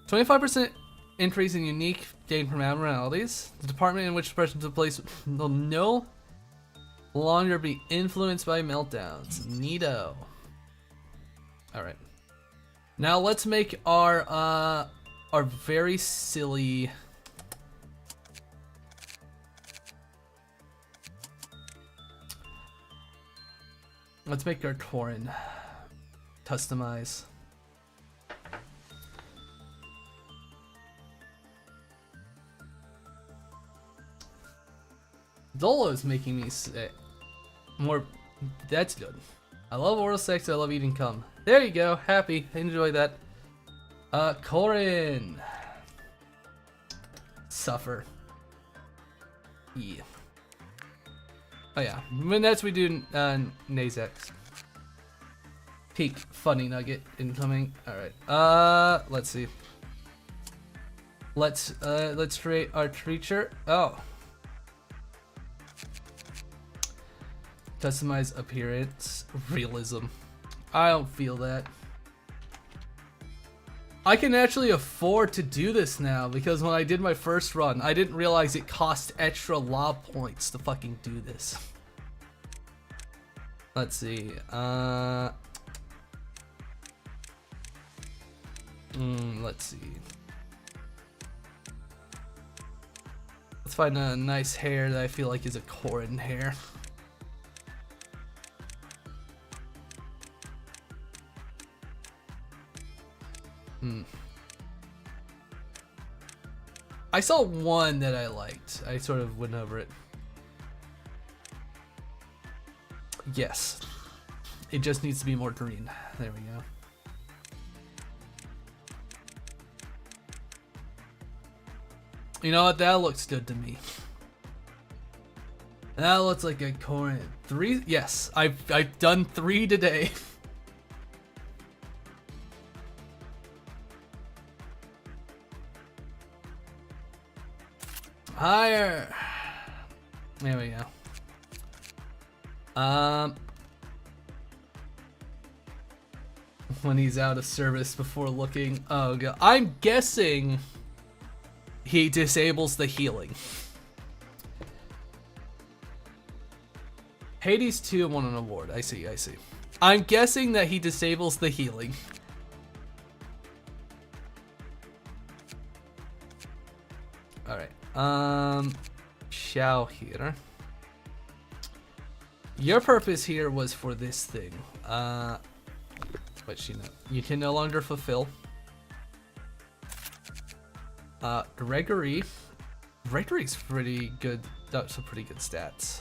%25% increase in unique gain from abnormalities. The department in which suppression took place will no longer be influenced by meltdowns. Neato. Alright. Now let's make our very silly. Let's make our Torin. Customize. Dolo's making me sick. More. That's good. I love oral sex. I love eating cum. There you go. Happy. Enjoy that. Corin. Suffer. Yeah. Oh yeah. When that's we do Nazex. Peak funny nugget incoming. All right. Let's see. Let's create our creature. Oh. Customize appearance, realism. I don't feel that. I can actually afford to do this now because when I did my first run, I didn't realize it cost extra lob points to fucking do this. Let's see. Let's see. Let's find a nice hair that I feel like is a Corin hair. I saw one that I liked. I sort of went over it. Yes. It just needs to be more green. There we go. You know what? That looks good to me. That looks like a Corin. 3? Yes. I've done 3 today. Higher. There we go. When he's out of service before looking. Oh god. I'm guessing he disables the healing. Hades 2 won an award. I see. I'm guessing that he disables the healing. Alright. Xiao here. Your purpose here was for this thing. Which, you can no longer fulfill. Gregory's pretty good. That's some pretty good stats.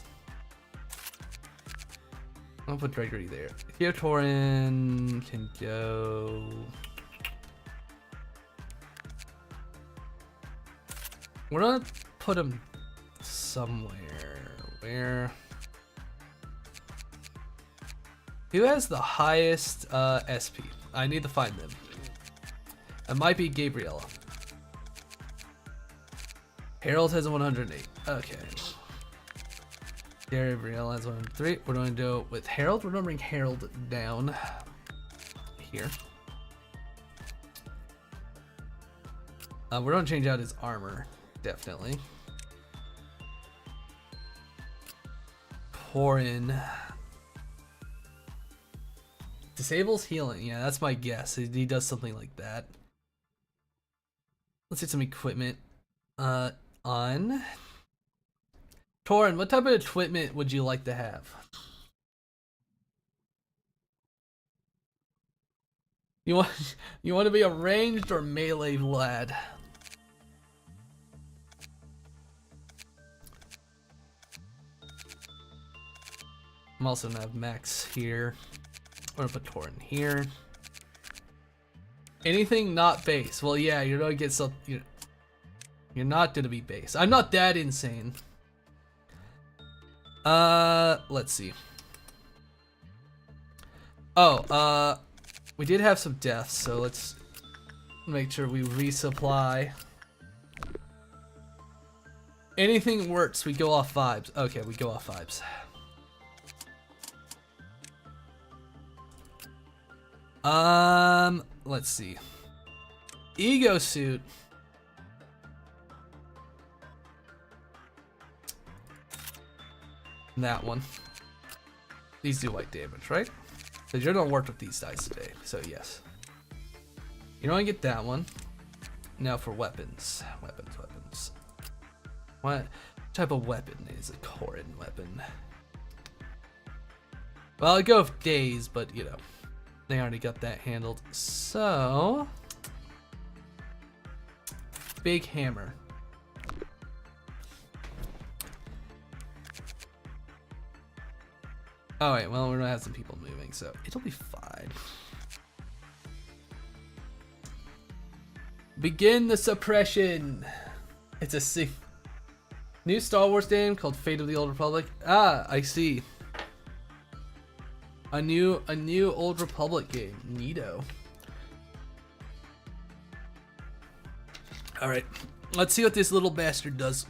I'll put Gregory there. Theotorin can go. We're gonna put him somewhere. Where? Who has the highest SP? I need to find them. It might be Gabriella. Harold has a 108. Okay. Gabriella has 103. We're going to go with Harold. We're going to bring Harold down here. We're going to change out his armor. Definitely. Pour in. Disables healing. Yeah, that's my guess. He does something like that. Let's get some equipment. On Torin, what type of equipment would you like to have? You want to be a ranged or melee lad? I'm also gonna have Max here. I'm gonna put Torin here. Anything not base? Well, yeah, you're gonna get some. You're not gonna be base. I'm not that insane. Let's see. Oh, we did have some deaths, so let's make sure we resupply. Anything works, we go off vibes. Okay, we go off vibes. Let's see. Ego suit. That one. These do light damage, right? Because you're gonna work with these dice today, so yes. You don't get that one. Now for weapons. Weapons. What type of weapon is a Corin weapon? Well, I go with days, but they already got that handled. So, big hammer. Alright, well, we're gonna have some people moving, so it'll be fine. Begin the suppression! It's a new Star Wars game called Fate of the Old Republic. Ah, I see. A new Old Republic game. Neato. Alright, let's see what this little bastard does.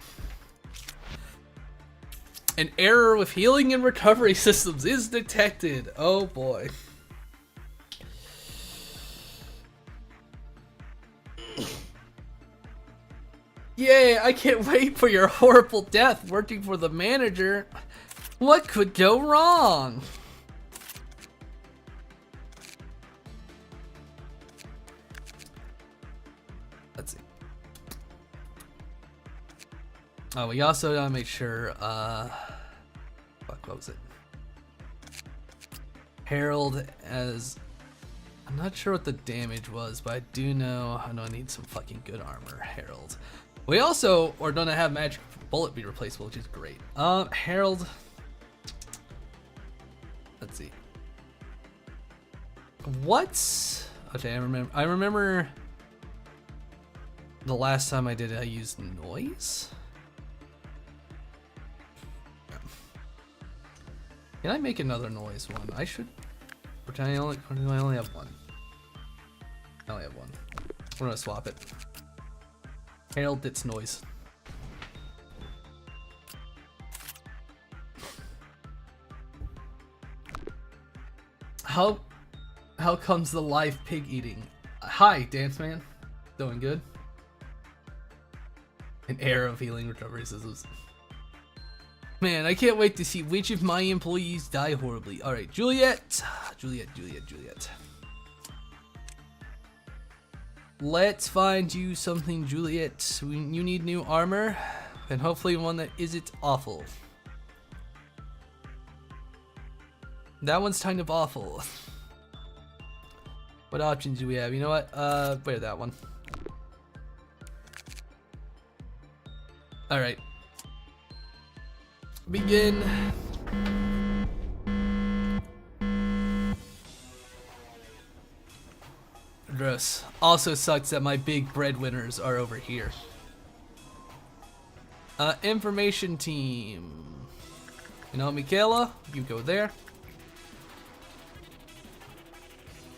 An error with healing and recovery systems is detected. Oh boy. Yay, I can't wait for your horrible death working for the manager. What could go wrong? Let's see. Oh, we also gotta make sure, fuck, what was it? Harold as, I'm not sure what the damage was, but I do know I need some fucking good armor, Harold. We also are gonna have magic bullet be replaceable, which is great. Harold, let's see. What? Okay, I remember the last time I did it, I used noise. Can I make another noise one? I should. Or do I only have one? I only have one. We're gonna swap it. Harold, it's noise. How comes the live pig eating? Hi, Dance Man. Doing good? An era of healing recovery systems. Man, I can't wait to see which of my employees die horribly. Alright, Juliet. Juliet. Let's find you something, Juliet. You need new armor, and hopefully one that isn't awful. That one's kind of awful. What options do we have? You know what? Wear that one. Alright. Begin. Gross. Also sucks that my big breadwinners are over here. Information team. You know, Michaela, you go there.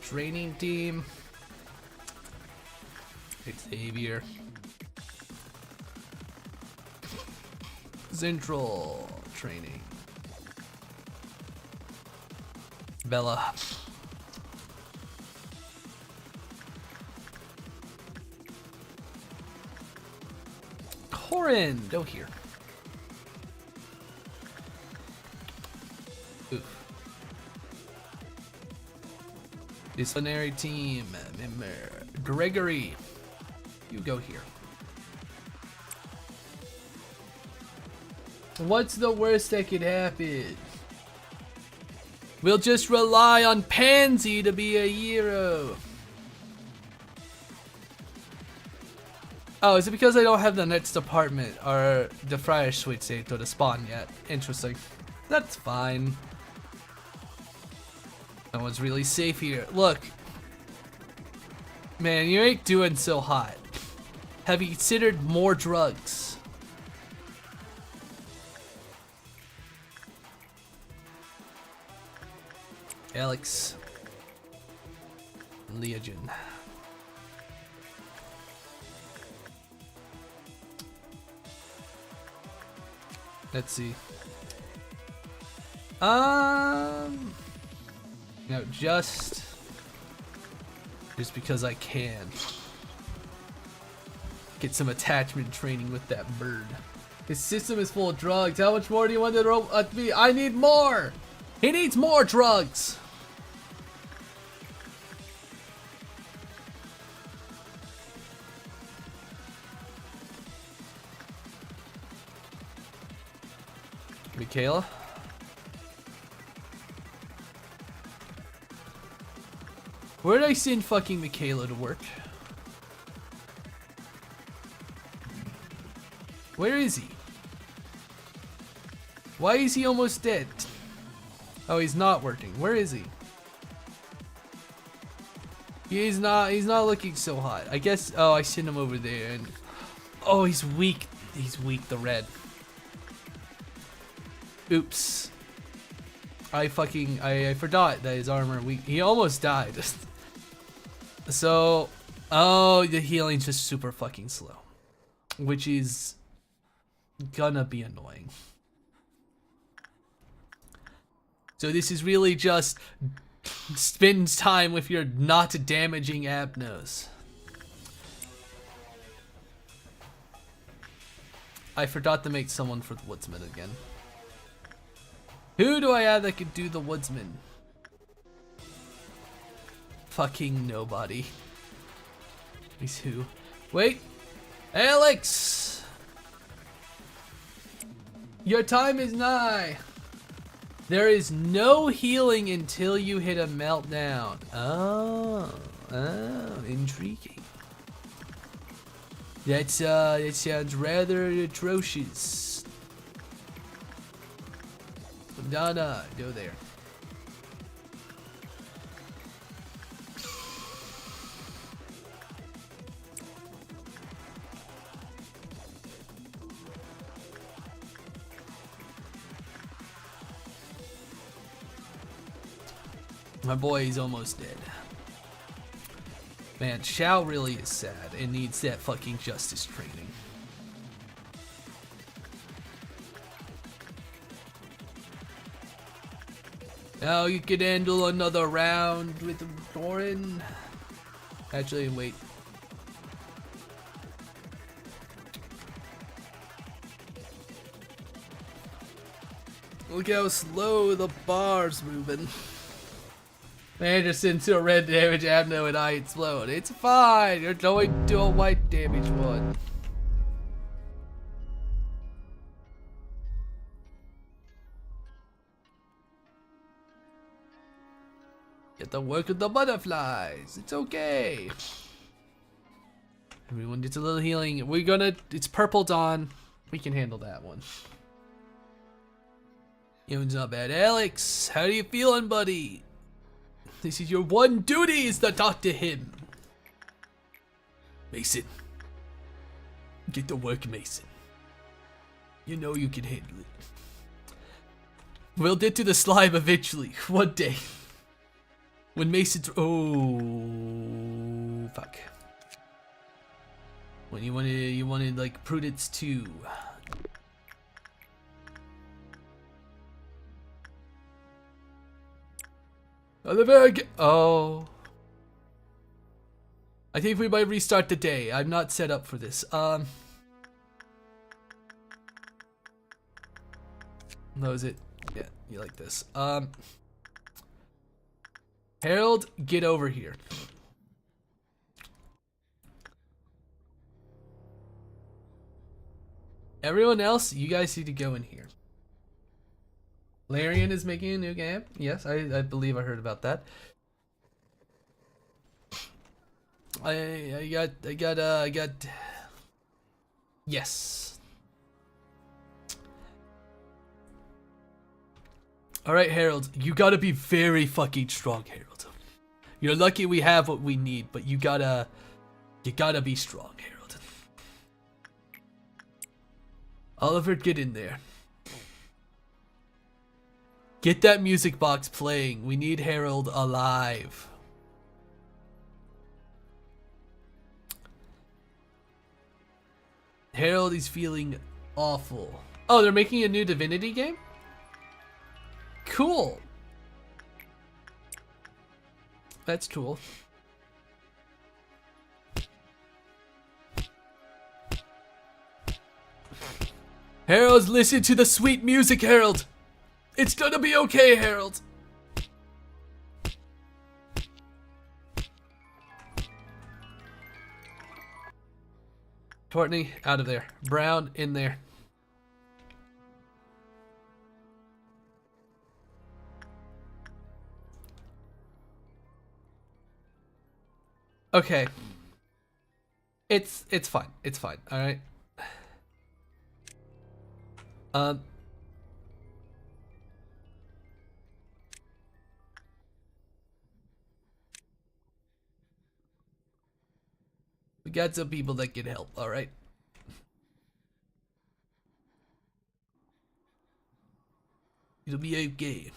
Training team. Xavier. Central training. Bella. Corin, go here. Oof. Disciplinary team member Gregory, you go here. What's the worst that could happen? We'll just rely on Pansy to be a hero. Oh, is it because I don't have the next department or the fryer switch saved to the spawn yet? Interesting. That's fine. No one's really safe here. Look. Man, you ain't doing so hot. Have you considered more drugs? Alex. Legion. Let's see. No, just because I can. Get some attachment training with that bird. His system is full of drugs. How much more do you want to throw at me? I need more! He needs more drugs! Michaela? Where did I send fucking Michaela to work? Where is he? Why is he almost dead? Oh, he's not working. Where is he? He's not looking so hot. I guess, oh, I sent him over there and, oh, he's weak. He's weak, the red. Oops. I forgot that his armor weak. He almost died. So, oh, the healing's just super fucking slow. Which is gonna be annoying. So this is really just spend time with your not damaging Abnos. I forgot to make someone for the Woodsman again. Who do I have that could do the Woodsman? Fucking nobody. He's who? Wait! Alex! Your time is nigh! There is no healing until you hit a meltdown. Oh, intriguing. That sounds rather atrocious. Donna, go there. My boy is almost dead. Man, Shao really is sad and needs that fucking justice training. Now you can handle another round with Doran. Actually, wait. Look how slow the bar's moving. Anderson to a red damage, Abno and I explode. It's fine, you're going to a white damage one. Get to work with the butterflies. It's okay. Everyone gets a little healing. It's Purple Dawn. We can handle that one. Young's not bad. Alex, how are you feeling, buddy? This is your one duty, is to talk to him. Mason. Get to work, Mason. You know you can handle it. We'll get to the slime eventually, one day. When Mason's... Oh... Fuck. When you wanted like Prudence 2. Oh. I think we might restart the day. I'm not set up for this. No, is it? Yeah, you like this. Harold, get over here. Everyone else, you guys need to go in here. Larian is making a new game. Yes, I believe I heard about that. I got. Yes. All right, Harold, you gotta be very fucking strong, Harold. You're lucky we have what we need, but you gotta be strong, Harold. Oliver, get in there. Get that music box playing. We need Harold alive. Harold is feeling awful. Oh, they're making a new Divinity game? Cool. That's cool. Harold, listen to the sweet music, Harold. It's gonna be okay, Harold. Courtney, out of there. Brown, in there. Okay. It's fine. It's fine. All right. We got some people that can help, all right? It'll be okay.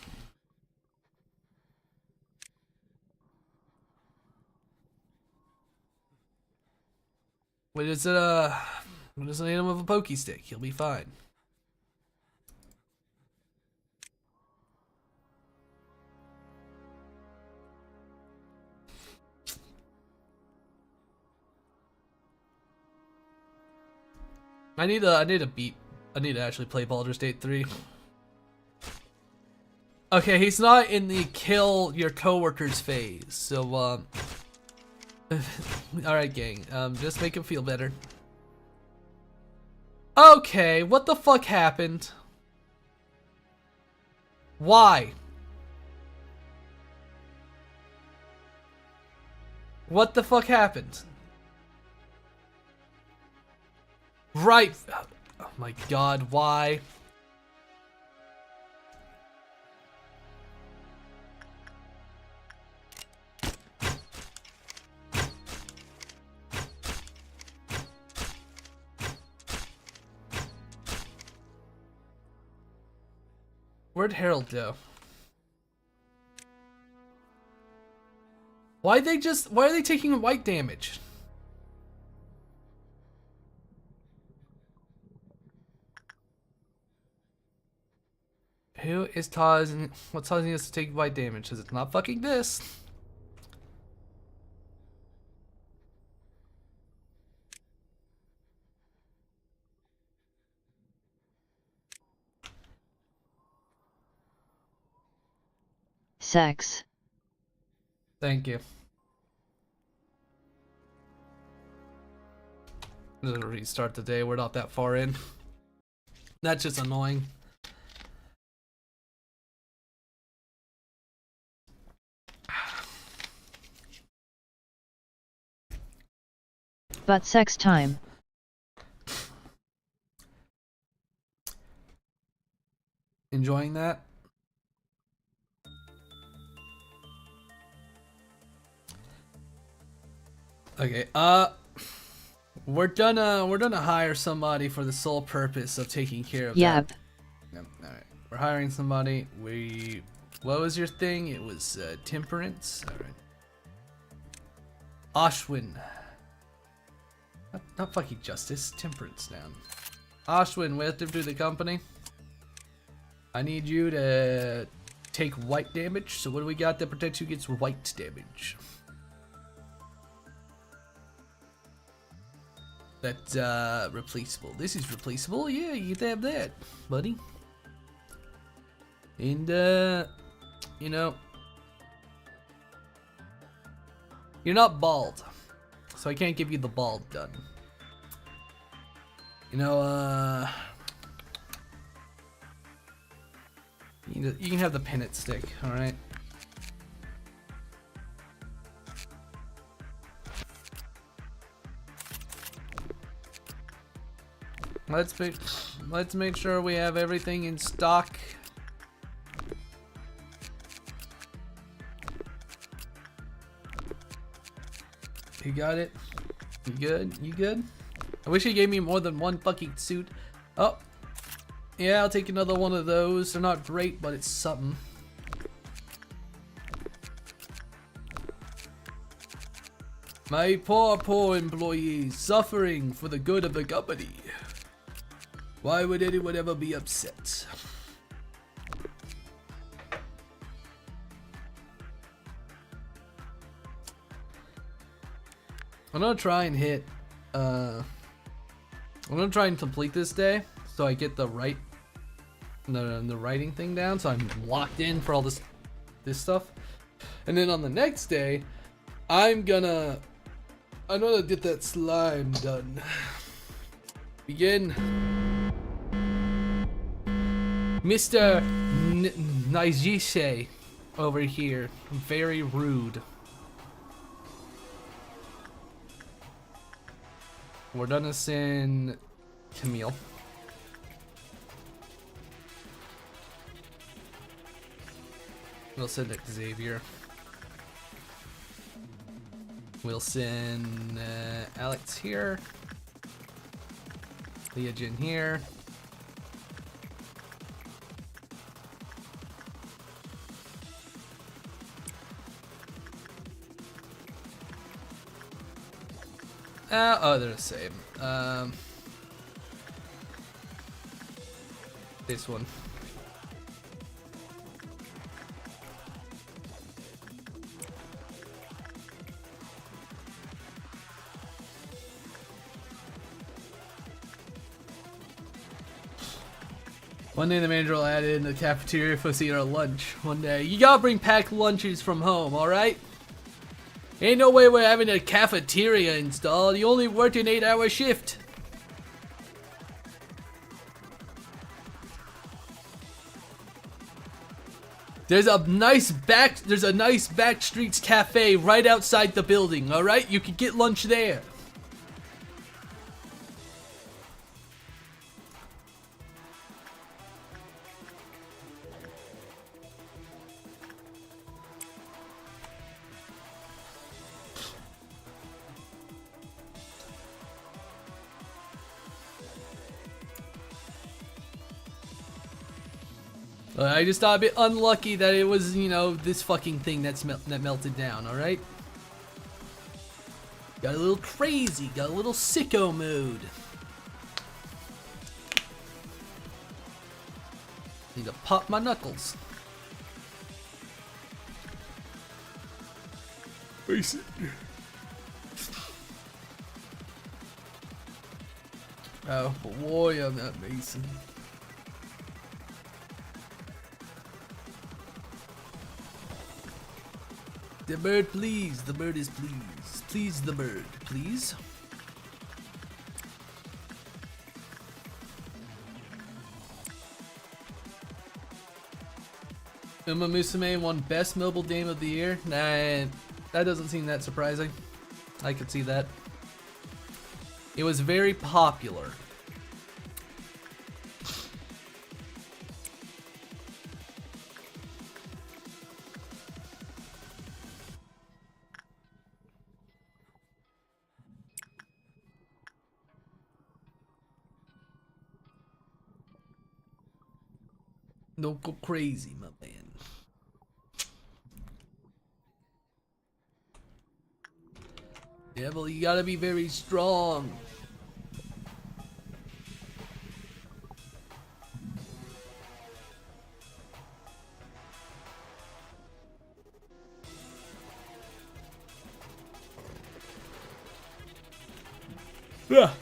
What is it, what is the name of a pokey stick? He'll be fine. I need to actually play Baldur's Gate 3. Okay, he's not in the kill your coworkers phase, so alright gang, just make him feel better. Okay, what the fuck happened? Why? What the fuck happened? Right. Oh my god, why? Where'd Harold go? Why are they taking white damage? Who is causing, what's causing us to take white damage? Because it's not fucking this. Sex. Thank you. I'm gonna restart the day. We're not that far in. That's just annoying. But sex time. Enjoying that? Okay, we're gonna hire somebody for the sole purpose of taking care of Yep. that. Yep. Alright. We're hiring somebody. What was your thing? It was temperance. Alright. Ashwin. Not fucking justice. Temperance now. Ashwin, welcome to the company. I need you to take white damage. So what do we got that protects you against white damage? That's replaceable. This is replaceable. Yeah, you can have that, buddy. And you know, you're not bald, so I can't give you the bald done. You know, you can have the pennant stick. All right. Let's make sure we have everything in stock. You got it? You good? You good? I wish he gave me more than one fucking suit. Oh. Yeah, I'll take another one of those. They're not great, but it's something. My poor employees suffering for the good of the company. Why would anyone ever be upset? I'm gonna try and hit, I'm gonna try and complete this day so I get the writing thing down, so I'm locked in for all this stuff. And then on the next day, I'm gonna get that slime done. Begin. Mr. Nijise over here. Very rude. We're gonna send Camille. We'll send Xavier. We'll send Alex here. Leah Jin here. Oh, they're the same. This one. One day the manager will add in the cafeteria for us to eat our lunch. One day. You gotta bring packed lunches from home, alright? Ain't no way we're having a cafeteria installed. You only worked an 8-hour shift. There's a nice back streets cafe right outside the building, alright? You can get lunch there. I just thought a bit unlucky that it was, you know, this fucking thing that melted down, alright? Got a little crazy, got a little sicko mood. Need to pop my knuckles. Face it. Oh boy, I'm not Mason. The bird, please. The bird is please. Please the bird, please. Uma Musume won Best Mobile Game of the Year. Nah, that doesn't seem that surprising. I could see that. It was very popular. Don't go crazy, my man. Devil, you gotta be very strong. Yeah.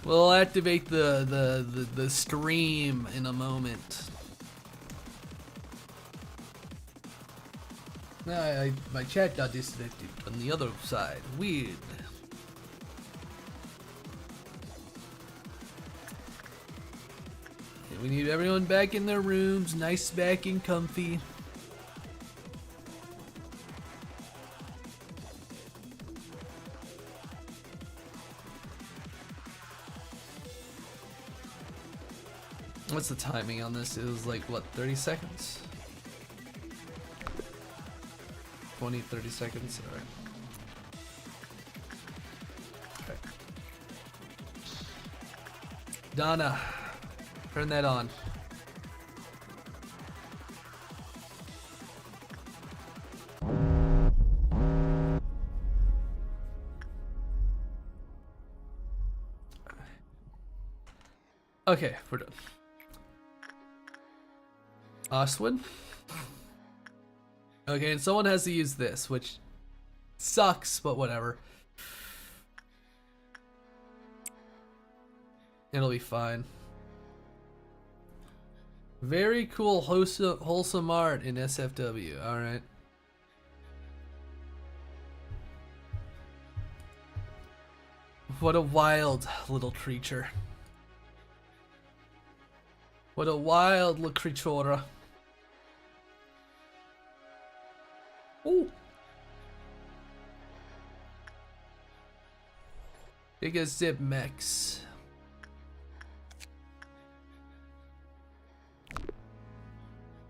We'll activate the stream in a moment. My chat got disconnected on the other side. Weird. Okay, we need everyone back in their rooms, nice back and comfy. What's the timing on this? It was like, what, 30 seconds? 20, 30 seconds? Alright. Okay. Donna, turn that on. Okay, we're done. Oswin? Okay, and someone has to use this, which sucks, but whatever. It'll be fine. Very cool, wholesome art in SFW, alright. What a wild little creature. What a wild little creatura. Ooh. Take a sip, Max.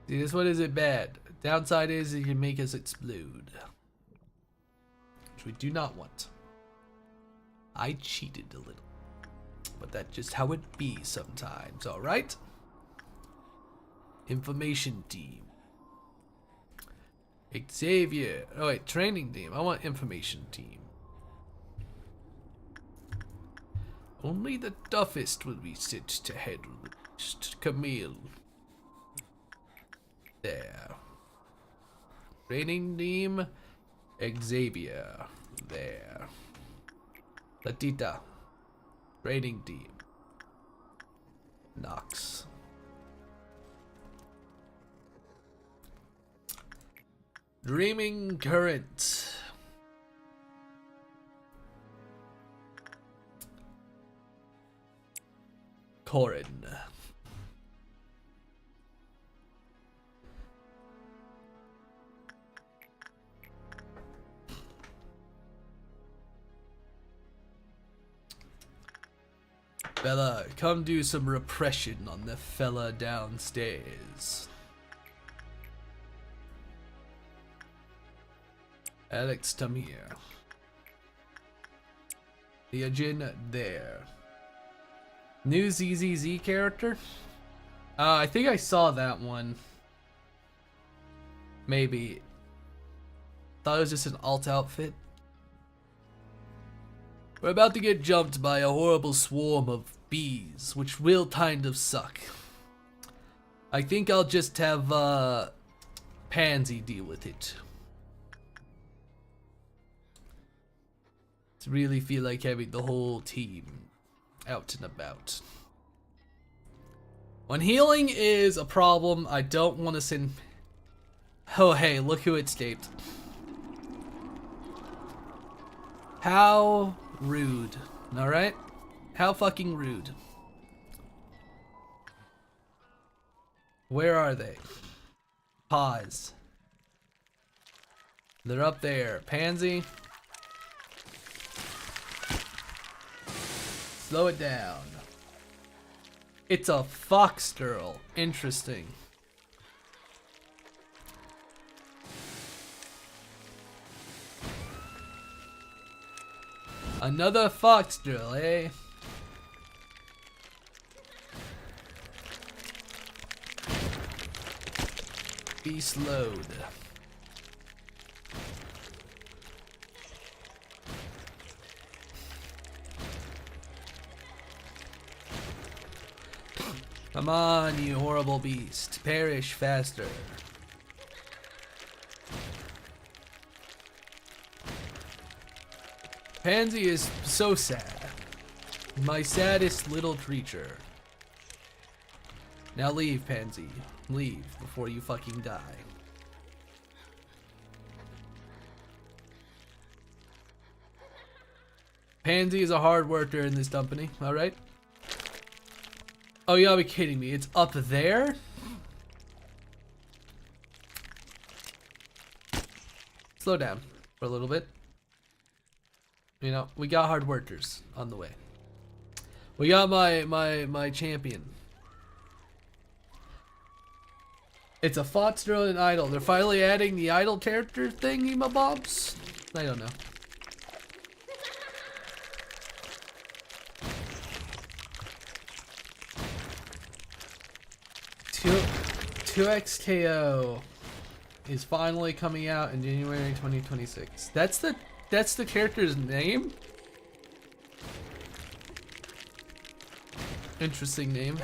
See, this one isn't bad. Downside is it can make us explode, which we do not want. I cheated a little, but that's just how it be sometimes, alright? Information team. Xavier. Oh wait, training team. I want information team. Only the toughest will be sent to head list. Camille. There. Training team. Xavier. There. Latita. Training team. Knox. Dreaming Current. Corin. Bella, come do some repression on the fella downstairs. Alex Tamir. The Ajin there. New ZZZ character? I think I saw that one. Maybe. Thought it was just an alt outfit. We're about to get jumped by a horrible swarm of bees, which will kind of suck. I think I'll just have Pansy deal with it. To really feel like having the whole team out and about. When healing is a problem, I don't want to send... Oh, hey, look who escaped. How rude. Alright? How fucking rude. Where are they? Pause. They're up there. Pansy. Slow it down. It's a fox girl. Interesting. Another fox girl, eh? Be slowed. Come on, you horrible beast. Perish faster. Pansy is so sad. My saddest little creature. Now leave, Pansy. Leave before you fucking die. Pansy is a hard worker in this company, alright? Oh, you gotta be kidding me. It's up there? Slow down for a little bit. You know, we got hard workers on the way. We got my champion. It's a Foxdrone and Idol. They're finally adding the Idol character thingy, my bobs. I don't know. Two XKO is finally coming out in January 2026. That's the character's name? Interesting name.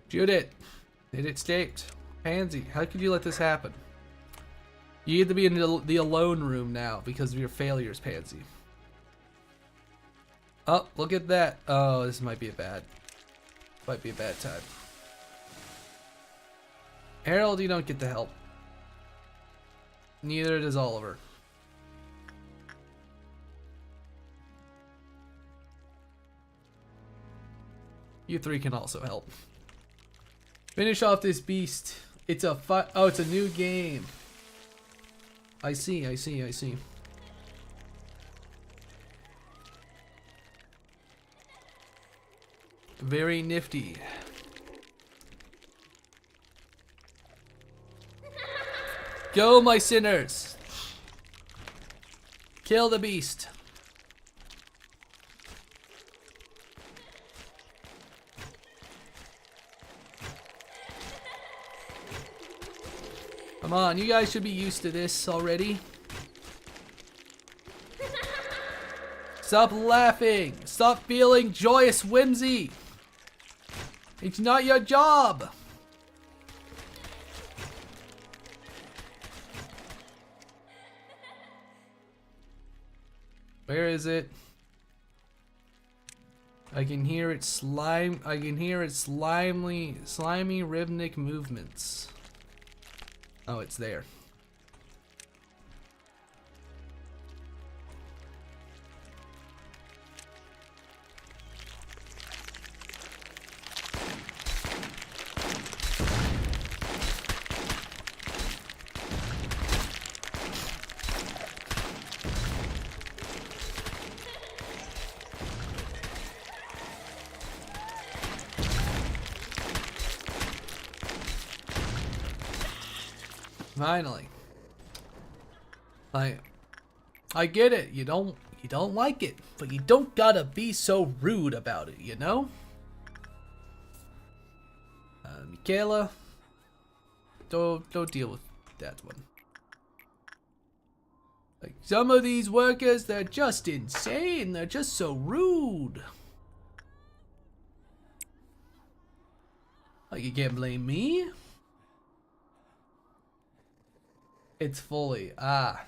Shoot it. It escaped. Pansy, how could you let this happen? You get to be in the alone room now because of your failures, Pansy. Oh, look at that. Oh, this might be a bad time. Harold, you don't get the help. Neither does Oliver. You three can also help. Finish off this beast. It's a oh, it's a new game. I see. Very nifty. Go, my sinners. Kill the beast. Come on, you guys should be used to this already. Stop laughing. Stop feeling joyous whimsy. It's not your job. Where is it? I can hear its slimy rhythmic movements. Oh, it's there. Finally. I get it. You don't like it, but you don't gotta be so rude about it, you know? Michaela, don't deal with that one. Like, some of these workers, they're just insane. They're just so rude. Like, you can't blame me. It's fully. Ah.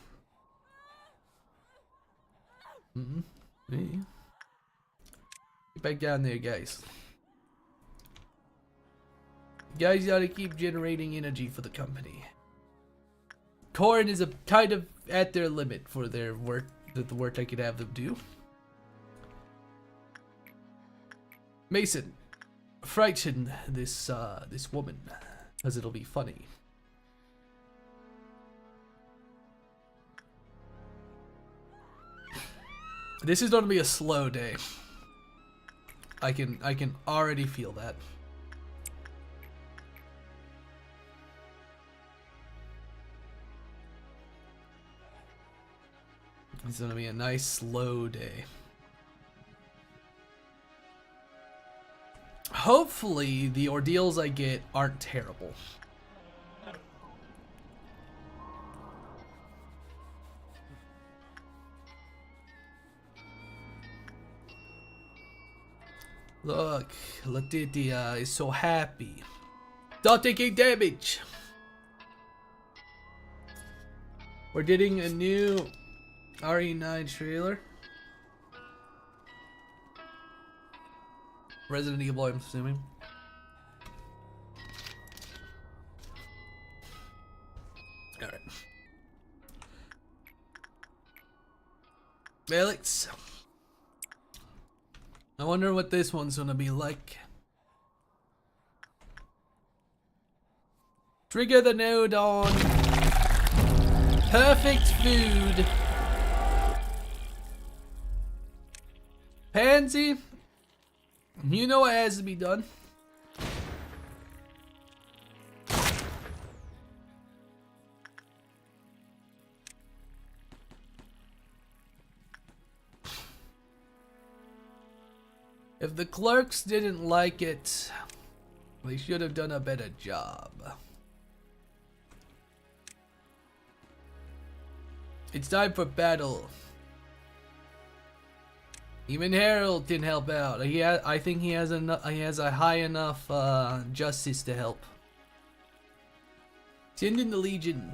Get back down there, guys. You guys gotta keep generating energy for the company. Corn is a kind of at their limit for their work, the work I could have them do. Mason, frighten this this woman, cause it'll be funny. This is gonna be a slow day. I can already feel that. It's gonna be a nice slow day. Hopefully the ordeals I get aren't terrible. Look, Letitia is so happy. Stop taking damage. We're getting a new RE9 trailer. Resident Evil, I'm assuming. Alright. Alex. I wonder what this one's gonna be like. Trigger the node on perfect food. Pansy, you know what has to be done. If the clerks didn't like it, they should have done a better job. It's time for battle. Even Harold can help out. I think he has a high enough justice to help. Send in the Legion.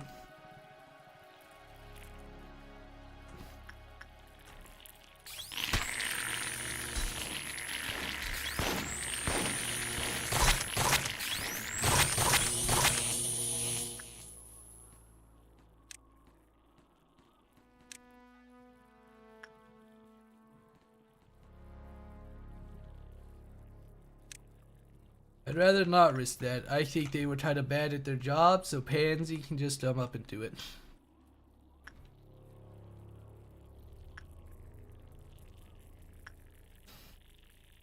I'd rather not risk that. I think they were kind of bad at their job, so Pansy can just dumb up and do it.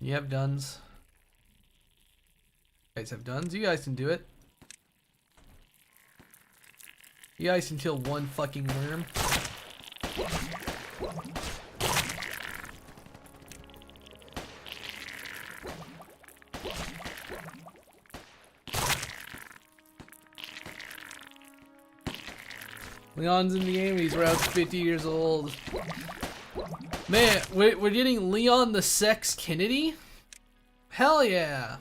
You have guns. You guys have guns? You guys can do it. You guys can kill one fucking worm. Leon's in the game, he's around 50 years old. Man, we're getting Leon the Sex Kennedy? Hell yeah!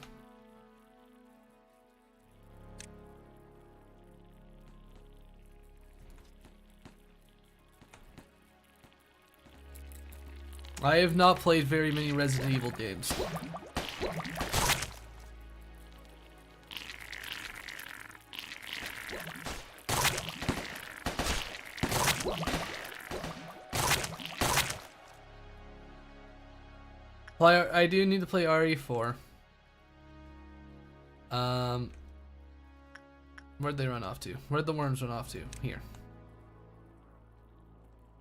I have not played very many Resident Evil games. I do need to play RE4. Where'd they run off to? Where'd the worms run off to? Here.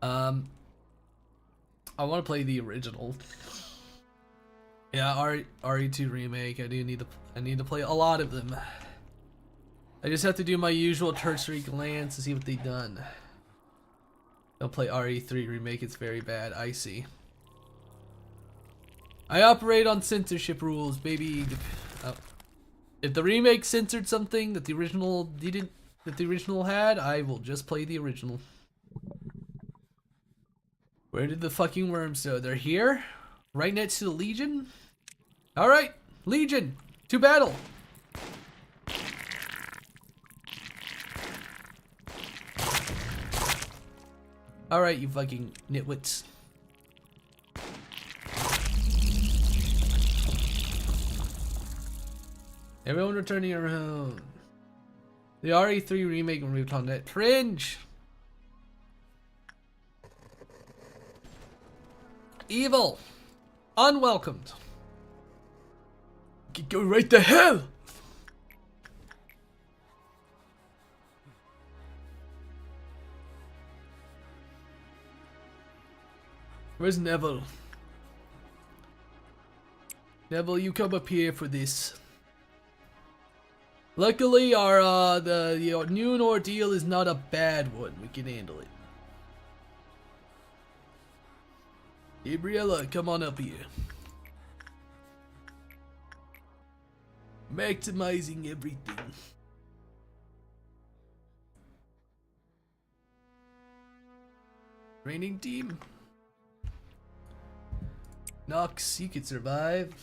I want to play the original. Yeah, RE2 remake. I need to play a lot of them. I just have to do my usual tertiary glance to see what they've done. Don't play RE3 remake. It's very bad. I see. I operate on censorship rules, baby. If the remake censored something that the original didn't, that the original had, I will just play the original. Where did the fucking worms go? They're here? Right next to the Legion? Alright, Legion, to battle! Alright, you fucking nitwits. Everyone returning around. The RE3 remake removed on that. Cringe! Evil! Unwelcomed! Go right to hell! Where's Neville? Neville, you come up here for this. Luckily, our the noon ordeal is not a bad one. We can handle it. Gabriella, come on up here. Maximizing everything. Training team. Nox, you could survive.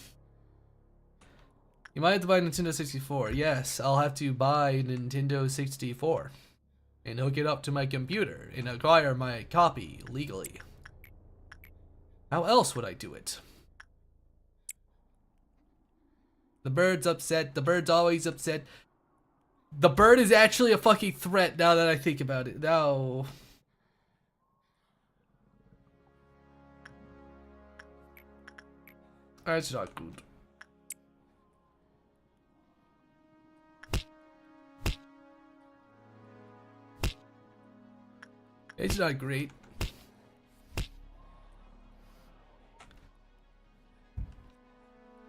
You might have to buy a Nintendo 64. Yes, I'll have to buy a Nintendo 64 and hook it up to my computer and acquire my copy legally. How else would I do it? The bird's upset. The bird's always upset. The bird is actually a fucking threat now that I think about it. No. That's not good. It's not great.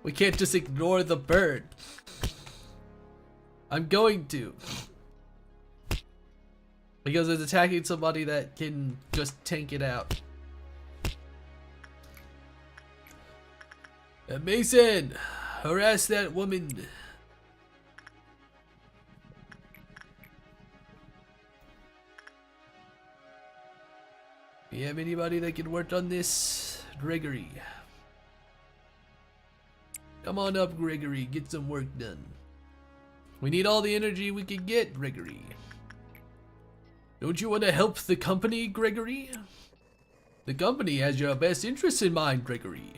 We can't just ignore the bird. I'm going to. Because it's attacking somebody that can just tank it out. Mason! Harass that woman! You have anybody that can work on this? Gregory. Come on up, Gregory. Get some work done. We need all the energy we can get, Gregory. Don't you want to help the company, Gregory? The company has your best interests in mind, Gregory.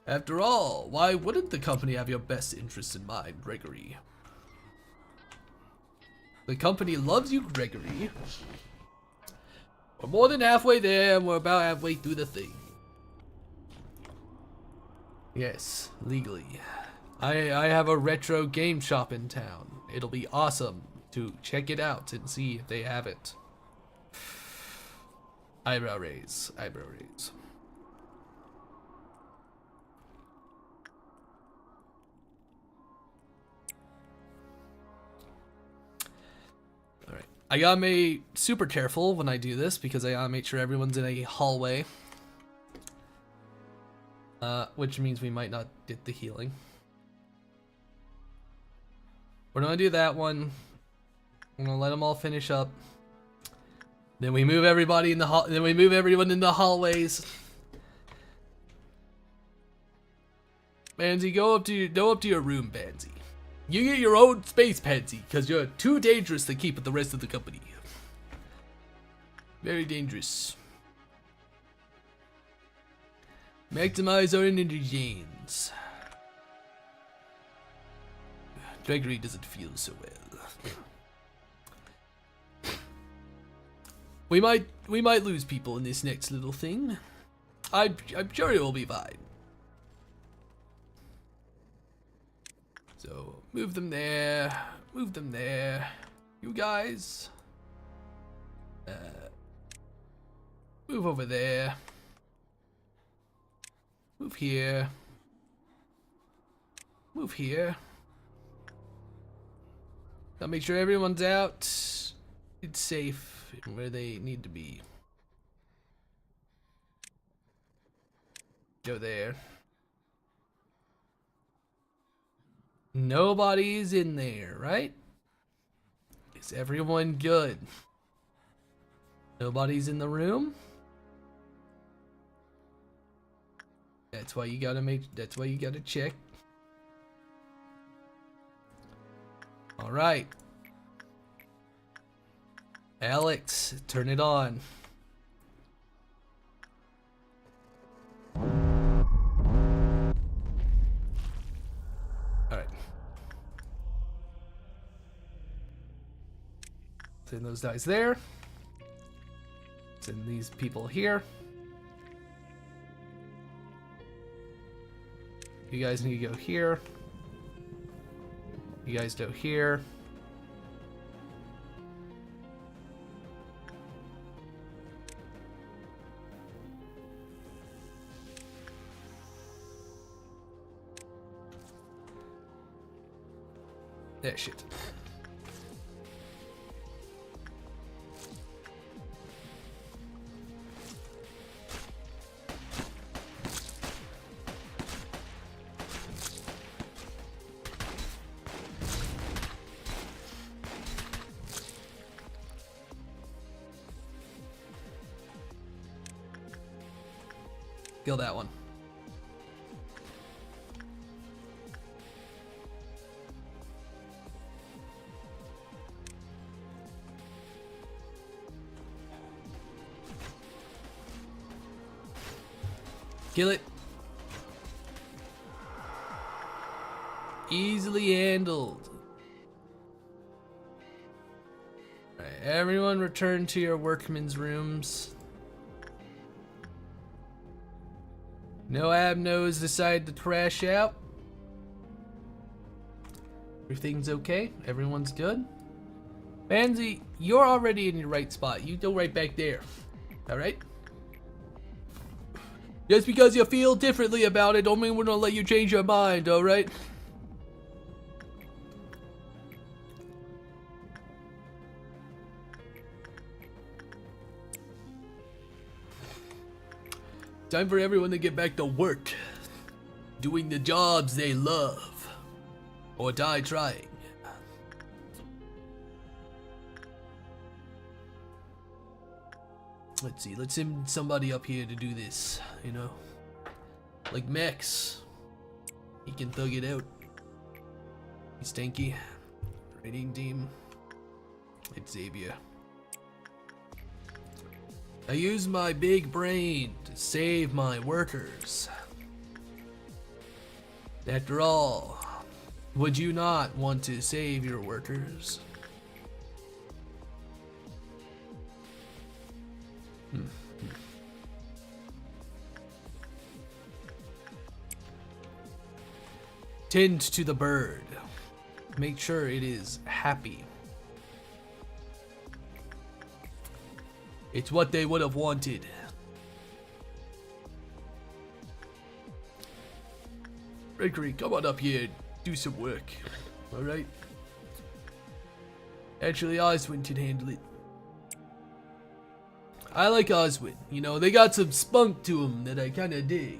After all, why wouldn't the company have your best interests in mind, Gregory? The company loves you, Gregory. We're more than halfway there, and we're about halfway through the thing. Yes, legally. I have a retro game shop in town. It'll be awesome to check it out and see if they have it. Eyebrow raise, eyebrow raise. Alright, I gotta be super careful when I do this because I gotta make sure everyone's in a hallway. Which means we might not get the healing. We're gonna do that one. I'm gonna let them all finish up. Then we move everybody in the hall. Then we move everyone in the hallways. Pansy, go up to your room, Pansy. You get your own space, Pansy, because you're too dangerous to keep with the rest of the company. Very dangerous. Maximize our energy gains. Gregory doesn't feel so well. We might lose people in this next little thing. I'm sure it will be fine. So move them there. Move them there. You guys. Move over there. Move here. Move here. Now make sure everyone's out. It's safe where they need to be. Go there. Nobody's in there, right? Is everyone good? Nobody's in the room? That's why you gotta check. Alright. Alex, turn it on. those guys there. Send these people here. You guys need to go here. You guys go here. There, shit. Kill that one. Kill it. Easily handled. Alright, everyone return to your workmen's rooms. No abnos decide to crash out. Everything's okay. Everyone's good. Pansy, you're already in your right spot. You go right back there. Alright? Just because you feel differently about it don't mean we're gonna let you change your mind, alright? Time for everyone to get back to work. Doing the jobs they love. Or die trying. Let's see, let's send somebody up here to do this, you know? Like Max. He can thug it out. He's tanky. Raiding team. It's Xavier. I use my big brain to save my workers. After all, would you not want to save your workers? Tend to the bird. Make sure it is happy. It's what they would have wanted. Gregory, come on up here and do some work. Alright? Actually, Oswin can handle it. I like Oswin. You know, they got some spunk to them that I kinda dig.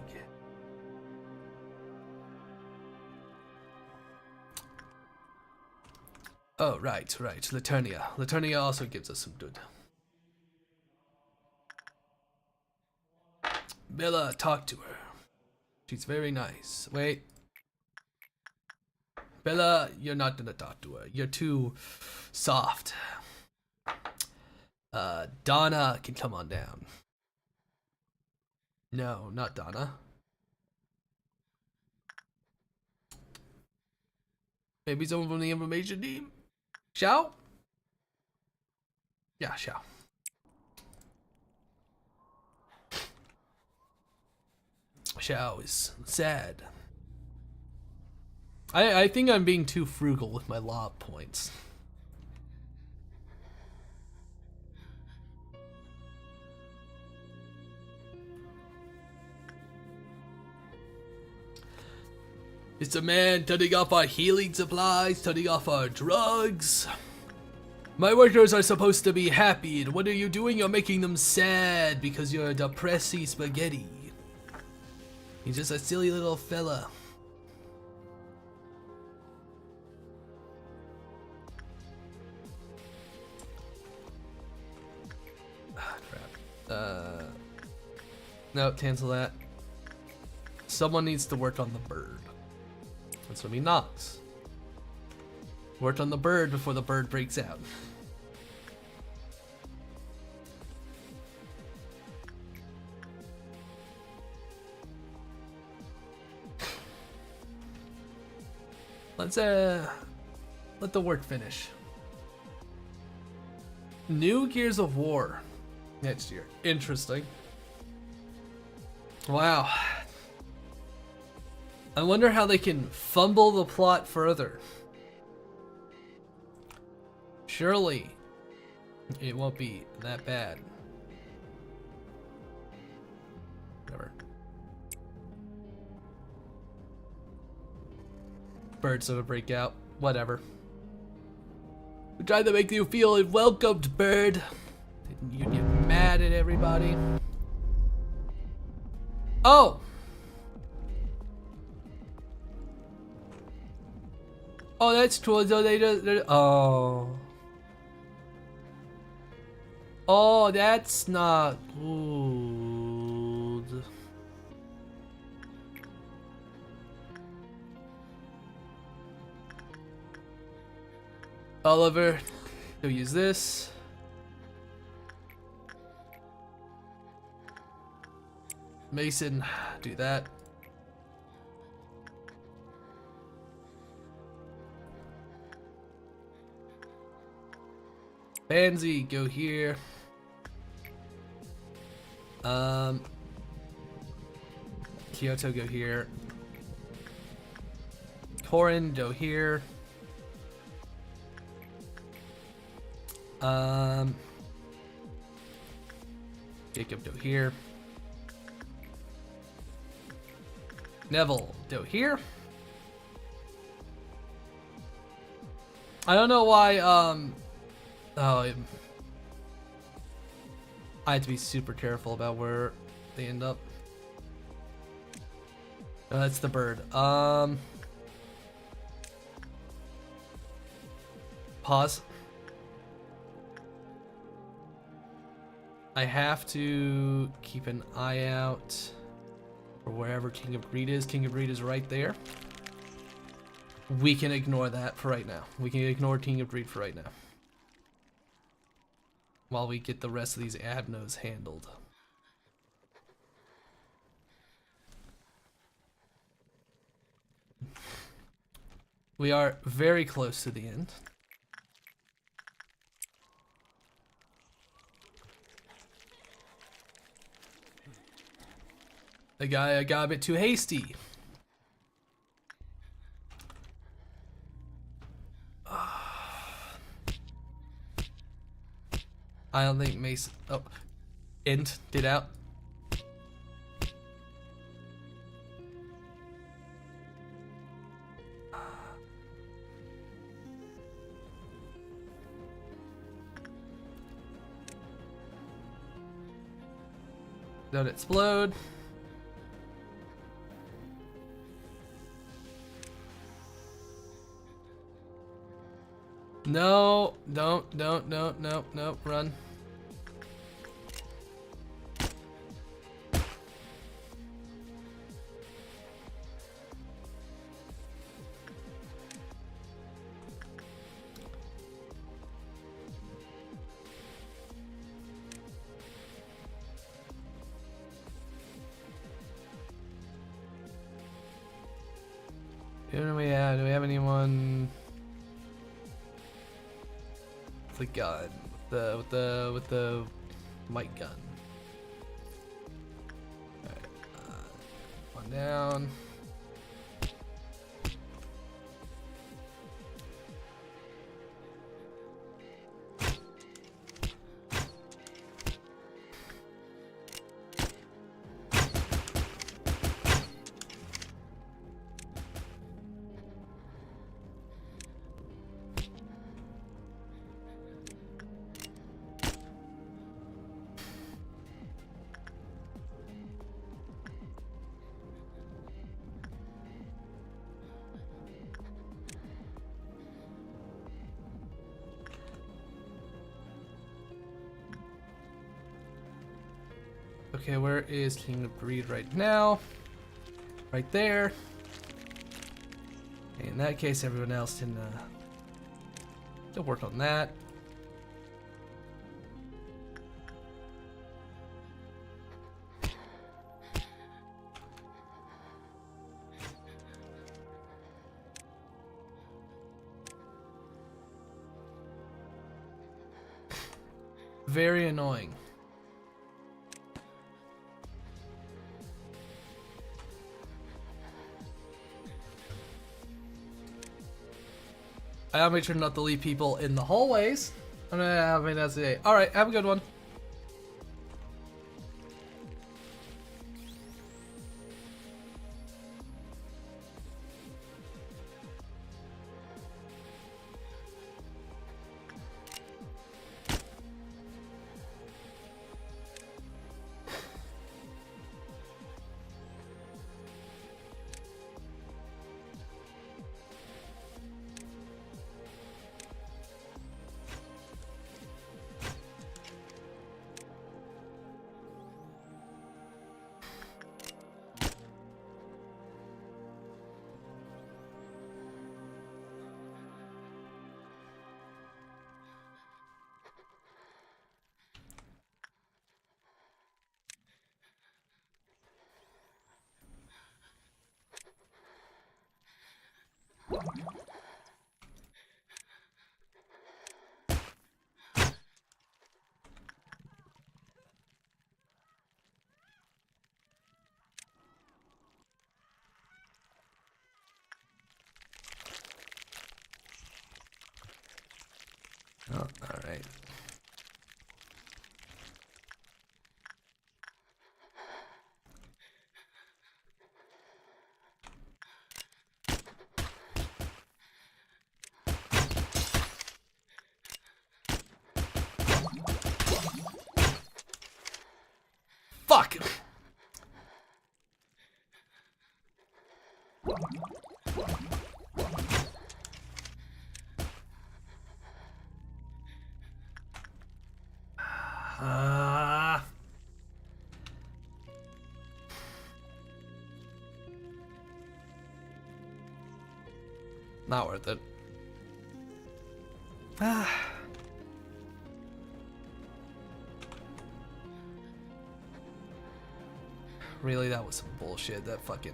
Oh, right. Laternia. Laternia also gives us some good. Bella, talk to her. She's very nice. Wait. Bella, you're not gonna talk to her. You're too soft. Donna can come on down. No, not Donna. Maybe someone from the information team? Xiao? Yeah, Xiao. Xiao is sad. I think I'm being too frugal with my lob points. It's a man turning off our healing supplies, turning off our drugs. My workers are supposed to be happy, and what are you doing? You're making them sad because you're a depressy spaghetti. He's just a silly little fella. Ah, crap. No, cancel that. Someone needs to work on the bird. That's what he knocks. Work on the bird before the bird breaks out. Let's let the work finish. New Gears of War next year. Interesting. Wow. I wonder how they can fumble the plot further. Surely it won't be that bad. Whatever. Birds of a breakout. Whatever. We tried to make you feel welcomed, bird. Didn't you get mad at everybody? Oh! Oh, that's cool. So they just. Oh. Oh, that's not good. Oliver, go use this. Mason, do that. Banzi, go here. Kyoto, go here. Corin, go here. Jacob, go here. Neville, go here. I don't know why, I have to be super careful about where they end up. Oh, that's the bird. Pause. I have to keep an eye out for wherever King of Greed is. King of Greed is right there. We can ignore that for right now. We can ignore King of Greed for right now, while we get the rest of these Abnos handled. We are very close to the end. I got a bit too hasty. I don't think Mason. Oh, end did out. Don't explode. No, don't, no, run. Who do we have? Do we have anyone? The gun, with the mic gun. Alright, one down. Okay, where is King of Greed right now? Right there. In that case, everyone else can work on that. Very annoying. I gotta make sure not to leave people in the hallways. I mean, that's it. Alright, have a good one. Oh, alright. Fuck! Not worth it. Really, that was some bullshit. That fucking...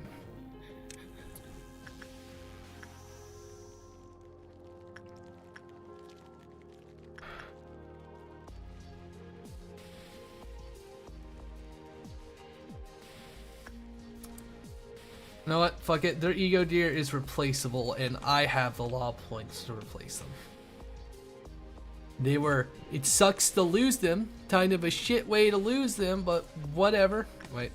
You know what? Fuck it. Their ego deer is replaceable, and I have the law points to replace them. They were... It sucks to lose them. Kind of a shit way to lose them, but whatever. Wait.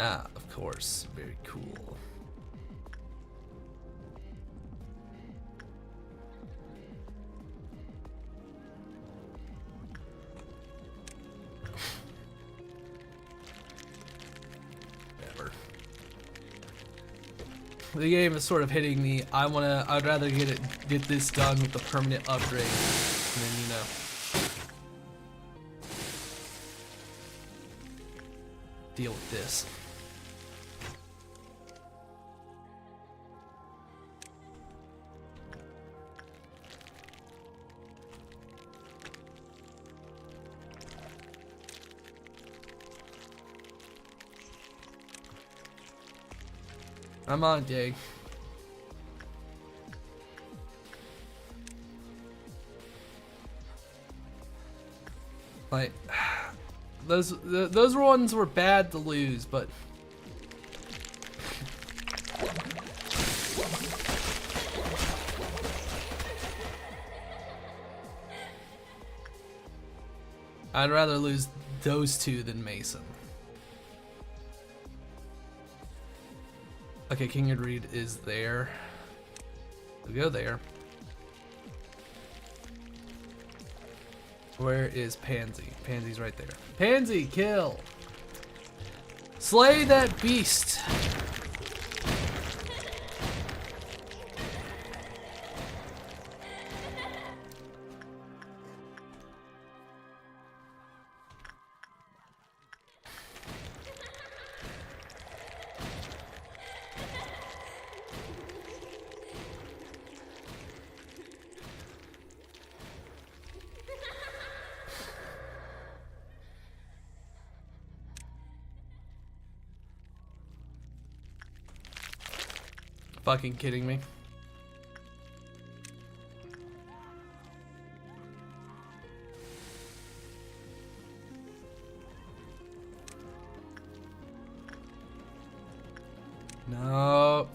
Ah, of course. Very cool. Whatever. The game is sort of hitting me. I'd rather get this done with the permanent upgrade than, you know. Deal with this. I'm on, Dig. Like, those ones were bad to lose, but I'd rather lose those two than Mason. Okay, King and Reed is there. We'll go there. Where is Pansy? Pansy's right there. Pansy, kill! Slay that beast! Fucking kidding me. No.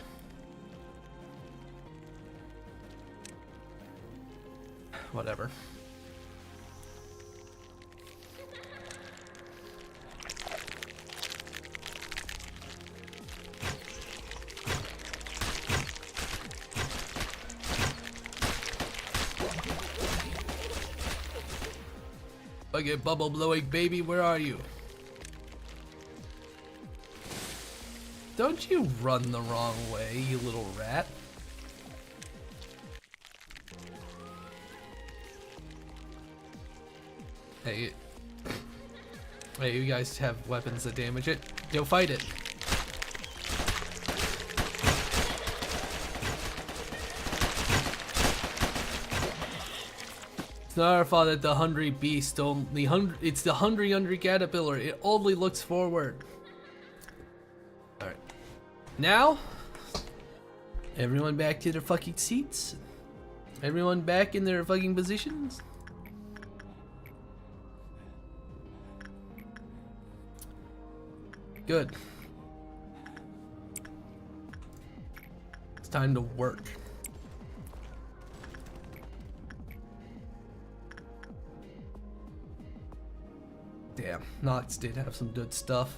Whatever. Okay, bubble blowing baby, where are you? Don't you run the wrong way, you little rat. Hey, you guys have weapons that damage it. Go fight it. It's not our fault that the hungry beast it's the hungry caterpillar. It only looks forward. Alright. Now, everyone back to their fucking seats. Everyone back in their fucking positions. Good. It's time to work. Damn, Nox did have some good stuff.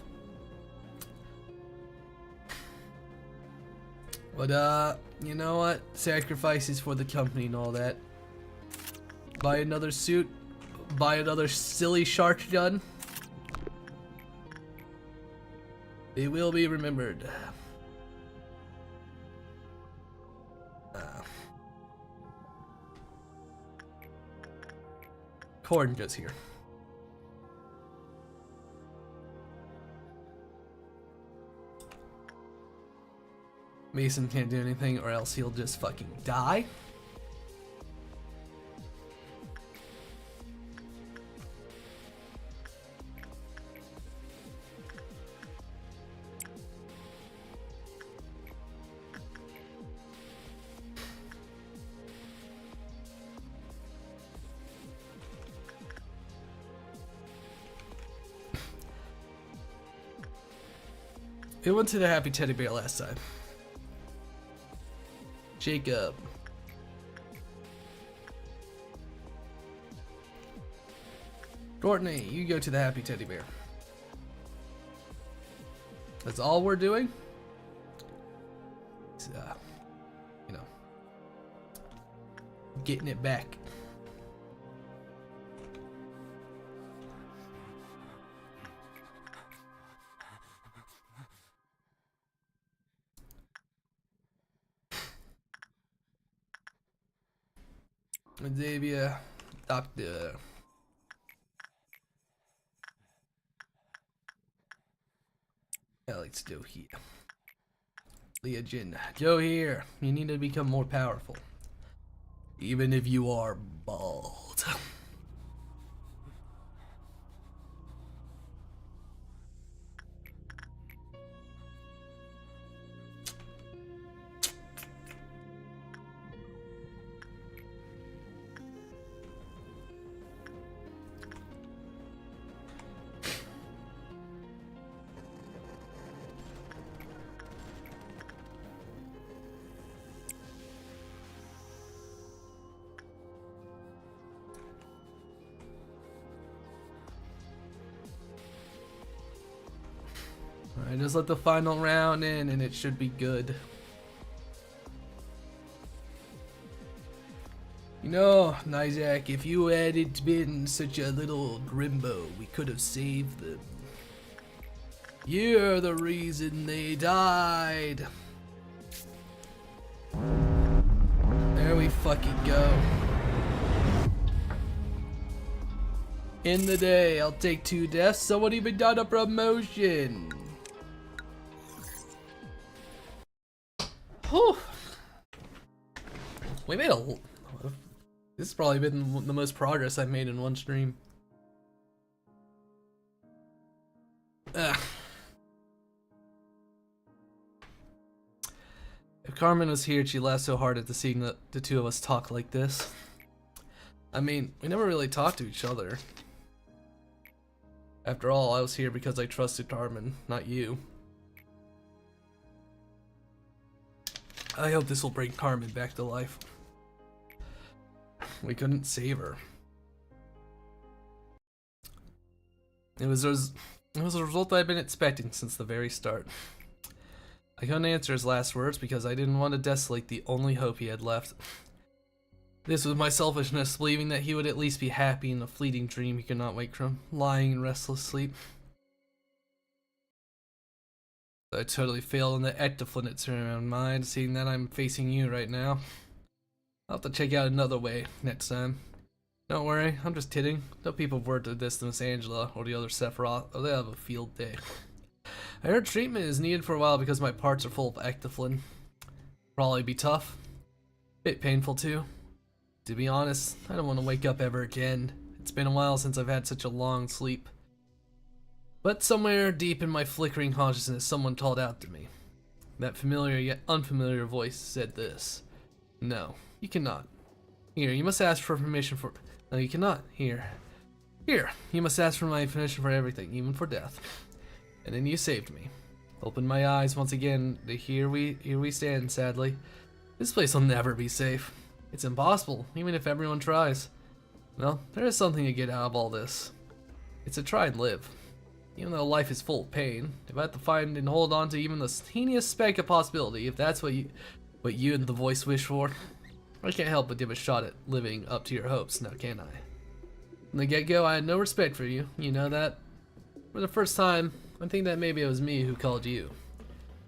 But you know what? Sacrifices for the company and all that. Buy another suit. Buy another silly shark gun. They will be remembered. Corn goes here. Mason can't do anything or else he'll just fucking die. It went to the happy teddy bear last time. Jacob. Courtney, you go to the happy teddy bear. That's all we're doing? It's, you know, getting it back. Xavier, Doctor. Alex, Joe here. Legion, Joe here. You need to become more powerful. Even if you are bald. Alright, just let the final round in and it should be good. You know, Nizak, if you hadn't been such a little Grimbo, we could have saved them. You're the reason they died. There we fucking go. In the day, I'll take 2 deaths. Someone even got a promotion. Whew. We made a. This has probably been the most progress I've made in one stream. Ugh. If Carmen was here, she'd laugh so hard at seeing the two of us talk like this. I mean, we never really talked to each other. After all, I was here because I trusted Carmen, not you. I hope this will bring Carmen back to life. We couldn't save her. It was a result I've been expecting since the very start. I couldn't answer his last words because I didn't want to desolate the only hope he had left. This was my selfishness, believing that he would at least be happy in a fleeting dream he could not wake from, lying in restless sleep. I totally failed in the ectaflin experiment, mind, seeing that I'm facing you right now. I'll have to check out another way next time. Don't worry, I'm just kidding. No people have worked at this than Miss Angela or the other Sephiroth, or they'll have a field day. I heard treatment is needed for a while because my parts are full of ectaflin. Probably be tough. Bit painful too. To be honest, I don't want to wake up ever again. It's been a while since I've had such a long sleep. But somewhere deep in my flickering consciousness, someone called out to me. That familiar yet unfamiliar voice said this. No, you cannot. Here, you must ask for permission for... No, you cannot. Here, you must ask for my permission for everything, even for death. And then you saved me. Opened my eyes once again. Here we stand, sadly. This place will never be safe. It's impossible, even if everyone tries. Well, there is something to get out of all this. It's to try and live. Even though life is full of pain, if I have to find and hold on to even the teeniest speck of possibility, if that's what you and the voice wish for, I can't help but give a shot at living up to your hopes, now can I? From the get-go, I had no respect for you, you know that? For the first time, I think that maybe it was me who called you.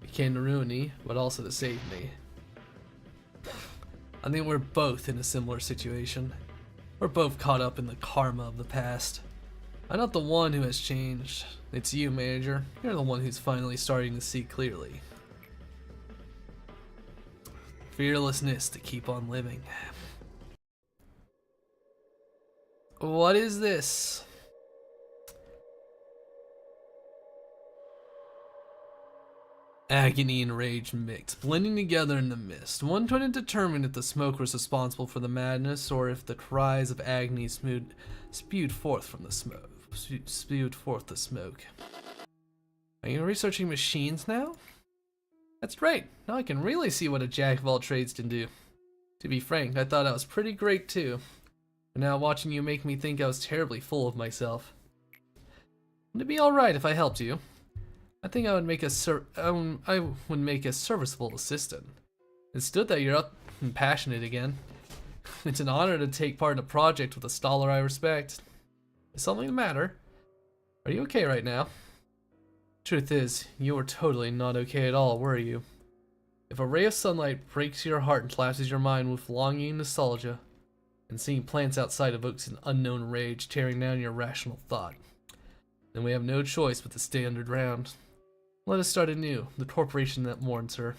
You came to ruin me, but also to save me. I think we're both in a similar situation. We're both caught up in the karma of the past. I'm not the one who has changed. It's you, Manager. You're the one who's finally starting to see clearly. Fearlessness to keep on living. What is this? Agony and rage mixed, blending together in the mist. One couldn't determine if the smoke was responsible for the madness or if the cries of agony spewed forth the smoke. Are you researching machines now? That's great. Now I can really see what a jack of all trades can do. To be frank, I thought I was pretty great too. But now watching you make me think I was terribly full of myself. Would it be alright if I helped you? I think I would make a serviceable assistant. It's good that you're up and passionate again. It's an honor to take part in a project with a scholar I respect. Is something the matter? Are you okay right now? Truth is, you were totally not okay at all, were you? If a ray of sunlight breaks your heart and clashes your mind with longing and nostalgia, and seeing plants outside evokes an unknown rage tearing down your rational thought, then we have no choice but to stay underground. Let us start anew, the corporation that mourns her.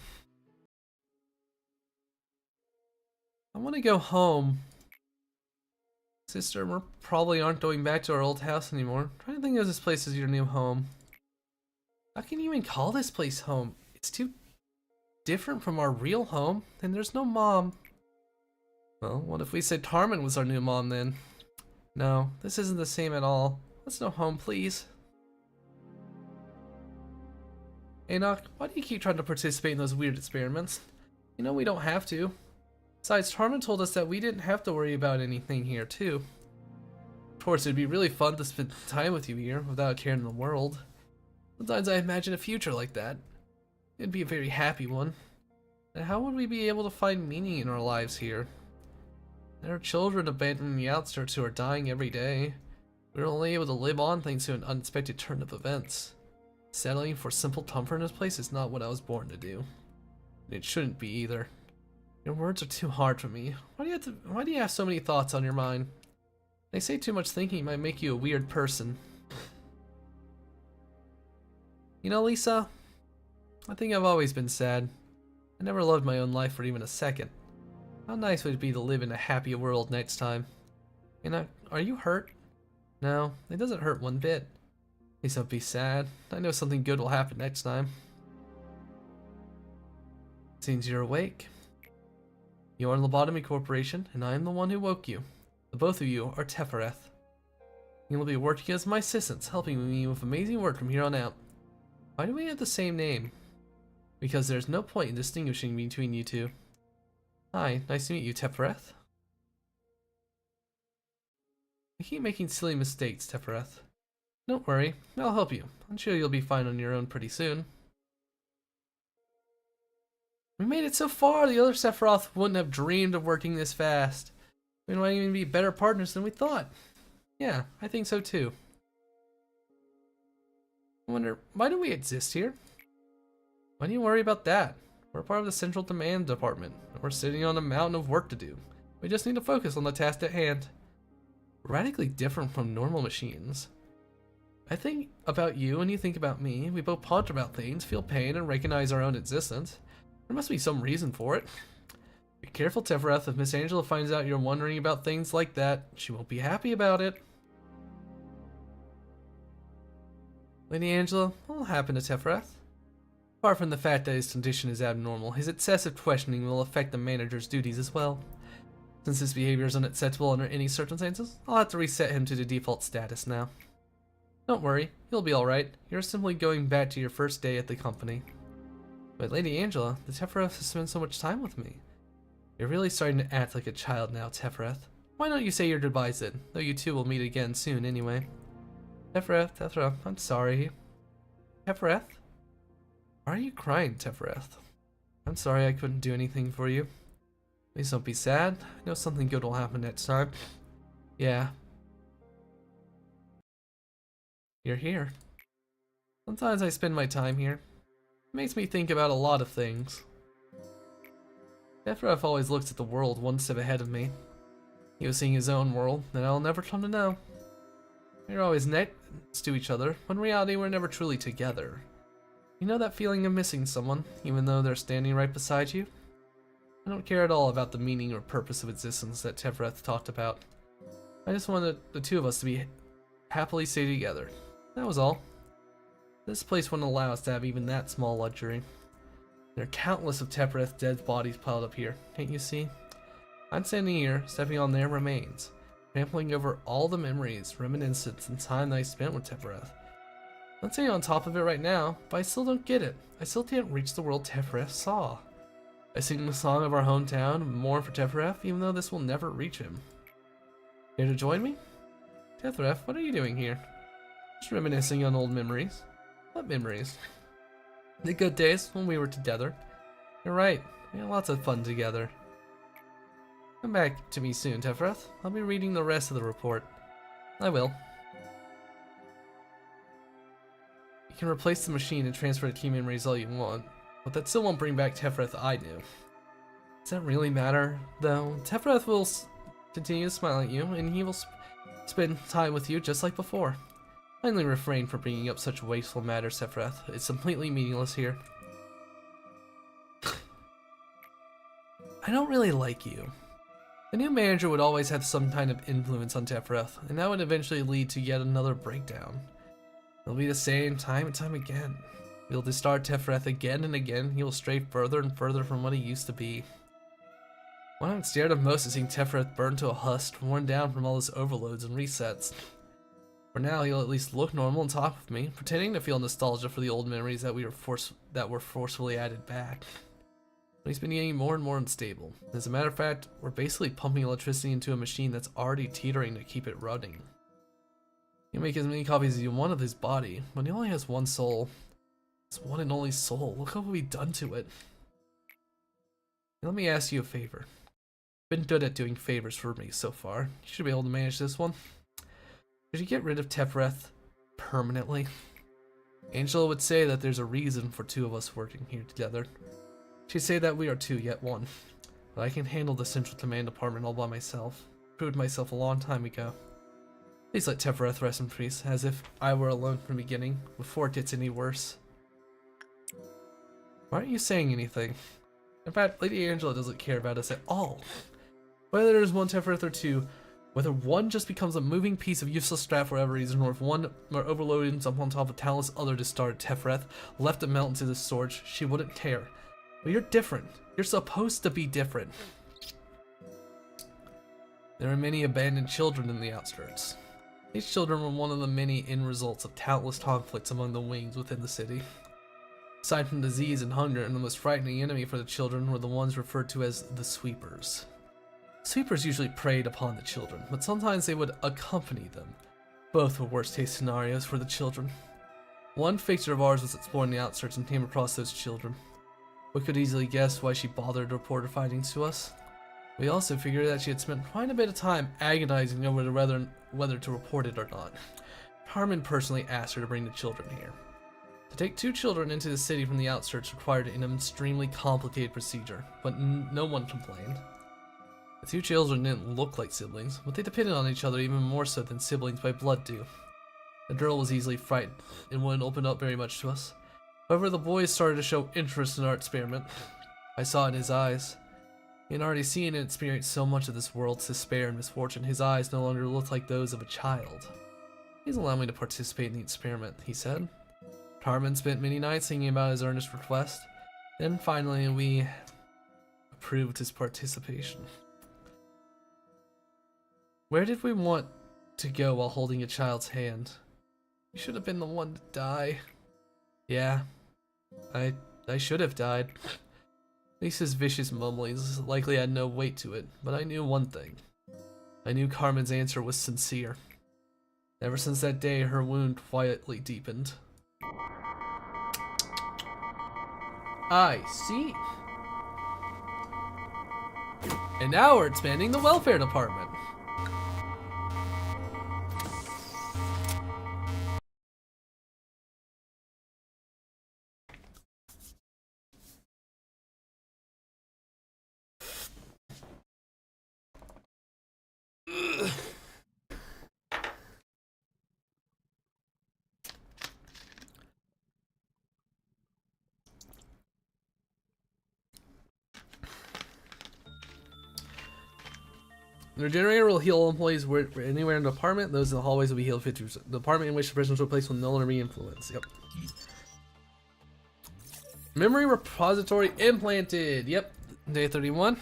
I want to go home. Sister, we probably aren't going back to our old house anymore. I'm trying to think of this place as your new home. How can you even call this place home? It's too different from our real home, and there's no mom. Well, what if we said Carmen was our new mom then? No, this isn't the same at all. Let's go home, please. Enoch, why do you keep trying to participate in those weird experiments? You know we don't have to. Besides, Carmen told us that we didn't have to worry about anything here, too. Of course, it'd be really fun to spend time with you here without a care in the world. Sometimes I imagine a future like that. It'd be a very happy one. And how would we be able to find meaning in our lives here? There are children abandoned in the outskirts who are dying every day. We were only able to live on thanks to an unexpected turn of events. Settling for simple comfort in this place is not what I was born to do. And it shouldn't be either. Your words are too hard for me. Why do you have so many thoughts on your mind? They say too much thinking might make you a weird person. You know, Lisa, I think I've always been sad. I never loved my own life for even a second. How nice would it be to live in a happier world next time? Are you hurt? No, it doesn't hurt one bit. Please don't be sad. I know something good will happen next time. Seems you're awake. You are Lobotomy Corporation, and I am the one who woke you. The both of you are Tefereth. You will be working as my assistants, helping me with amazing work from here on out. Why do we have the same name? Because there's no point in distinguishing between you two. Hi, nice to meet you, Tefereth. I keep making silly mistakes, Tefereth. Don't worry, I'll help you. I'm sure you'll be fine on your own pretty soon. We made it so far, the other Sephiroth wouldn't have dreamed of working this fast. We might even be better partners than we thought. Yeah, I think so too. I wonder, why do we exist here? Why do you worry about that? We're part of the Central Command Department, and we're sitting on a mountain of work to do. We just need to focus on the task at hand. Radically different from normal machines. I think about you and you think about me. We both ponder about things, feel pain, and recognize our own existence. There must be some reason for it. Be careful, Tefereth. If Miss Angela finds out you're wondering about things like that, she won't be happy about it. Lady Angela, what will happen to Tefereth? Apart from the fact that his condition is abnormal, his excessive questioning will affect the manager's duties as well. Since his behavior is unacceptable under any circumstances, I'll have to reset him to the default status now. Don't worry, you'll be alright. You're simply going back to your first day at the company. But Lady Angela, the Tefereth has spent so much time with me. You're really starting to act like a child now, Tefereth. Why don't you say your goodbyes then, though you two will meet again soon anyway. Tefereth, I'm sorry. Tefereth? Why are you crying, Tefereth? I'm sorry I couldn't do anything for you. Please don't be sad. I know something good will happen next time. Yeah. You're here. Sometimes I spend my time here. It makes me think about a lot of things. Tefereth always looks at the world one step ahead of me. He was seeing his own world that I'll never come to know. We're always next to each other, when in reality we're never truly together. You know that feeling of missing someone, even though they're standing right beside you? I don't care at all about the meaning or purpose of existence that Tefereth talked about. I just wanted the two of us to be happily stay together. That was all. This place wouldn't allow us to have even that small luxury. There are countless of Tefereth's dead bodies piled up here, can't you see? I'm standing here, stepping on their remains, trampling over all the memories, reminiscences, and time that I spent with Tefereth. I'm sitting on top of it right now, but I still don't get it. I still can't reach the world Tefereth saw. I sing the song of our hometown and mourn for Tefereth, even though this will never reach him. Here to join me? Tefereth, what are you doing here? Just reminiscing on old memories. What memories? The good days when we were together. You're right, we had lots of fun together. Come back to me soon, Tefereth. I'll be reading the rest of the report. I will. You can replace the machine and transfer the key memories all you want, but that still won't bring back Tefereth I knew. Does that really matter, though? Tefereth will continue to smile at you, and he will spend time with you just like before. Kindly refrain from bringing up such wasteful matters, Tefereth. It's completely meaningless here. I don't really like you. The new manager would always have some kind of influence on Tefereth, and that would eventually lead to yet another breakdown. It'll be the same time and time again. We'll discard Tefereth again and again. He will stray further and further from what he used to be. What I'm scared of most is seeing Tefereth burned to a husk, worn down from all his overloads and resets. For now, he'll at least look normal and talk with me, pretending to feel nostalgia for the old memories that were forcefully added back. But he's been getting more and more unstable. As a matter of fact, we're basically pumping electricity into a machine that's already teetering to keep it running. You can make as many copies as you want of his body, but he only has one soul. His one and only soul. Look what we've done to it. Now let me ask you a favor. Been good at doing favors for me so far. You should be able to manage this one. Should you get rid of Tefreth permanently? Angela would say that there's a reason for two of us working here together. She'd say that we are two yet one. But I can handle the Central Command Department all by myself. Proved myself a long time ago. Please let Tefreth rest in peace, as if I were alone from the beginning, before it gets any worse. Why aren't you saying anything? In fact, Lady Angela doesn't care about us at all. Whether there's one Tefreth or two, whether one just becomes a moving piece of useless scrap for whatever reason, or if one are overloaded up on top of a talentless other to start Tefreth, left to melt into the storage, she wouldn't care. But you're different. You're supposed to be different. There are many abandoned children in the outskirts. These children were one of the many end results of countless conflicts among the wings within the city. Aside from disease and hunger, and the most frightening enemy for the children were the ones referred to as the sweepers. Sweepers usually preyed upon the children, but sometimes they would accompany them. Both were worst-case scenarios for the children. One fixture of ours was exploring the outskirts and came across those children. We could easily guess why she bothered to report her findings to us. We also figured that she had spent quite a bit of time agonizing over whether to report it or not. Harmon personally asked her to bring the children here. To take two children into the city from the outskirts required an extremely complicated procedure, but no one complained. The two children didn't look like siblings, but they depended on each other even more so than siblings by blood do. The girl was easily frightened and wouldn't open up very much to us. However, the boy started to show interest in our experiment. I saw it in his eyes. He had already seen and experienced so much of this world's despair and misfortune, his eyes no longer looked like those of a child. Please allow me to participate in the experiment, he said. Harmon spent many nights thinking about his earnest request. Then finally we approved his participation. Where did we want to go while holding a child's hand? You should have been the one to die. Yeah, I should have died. Lisa's vicious mumblings likely had no weight to it, but I knew one thing. I knew Carmen's answer was sincere. Ever since that day, her wound quietly deepened. I see. And now we're expanding the welfare department. The regenerator will heal all employees anywhere in the department. Those in the hallways will be healed 50%. The department in which the prisoners were placed will no longer be influenced. Yep. Memory repository implanted. Yep. Day 31.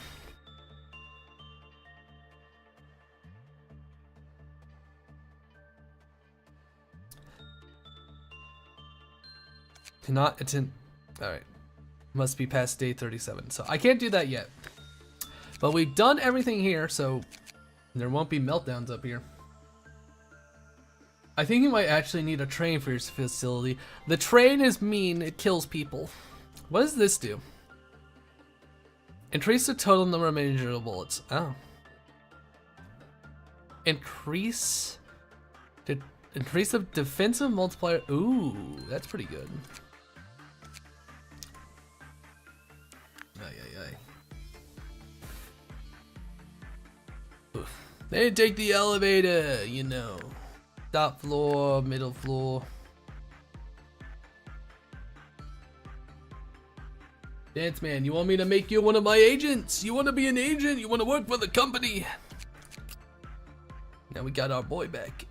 Cannot attend. Alright. Must be past day 37. So I can't do that yet. But we've done everything here, so there won't be meltdowns up here. I think you might actually need a train for your facility. The train is mean, it kills people. What does this do? Increase the total number of manageable bullets. Oh. Increase the defensive multiplier. Ooh, that's pretty good. They didn't take the elevator, you know. Top floor, middle floor. Dance man, you want me to make you one of my agents? You want to be an agent? You want to work for the company? Now we got our boy back.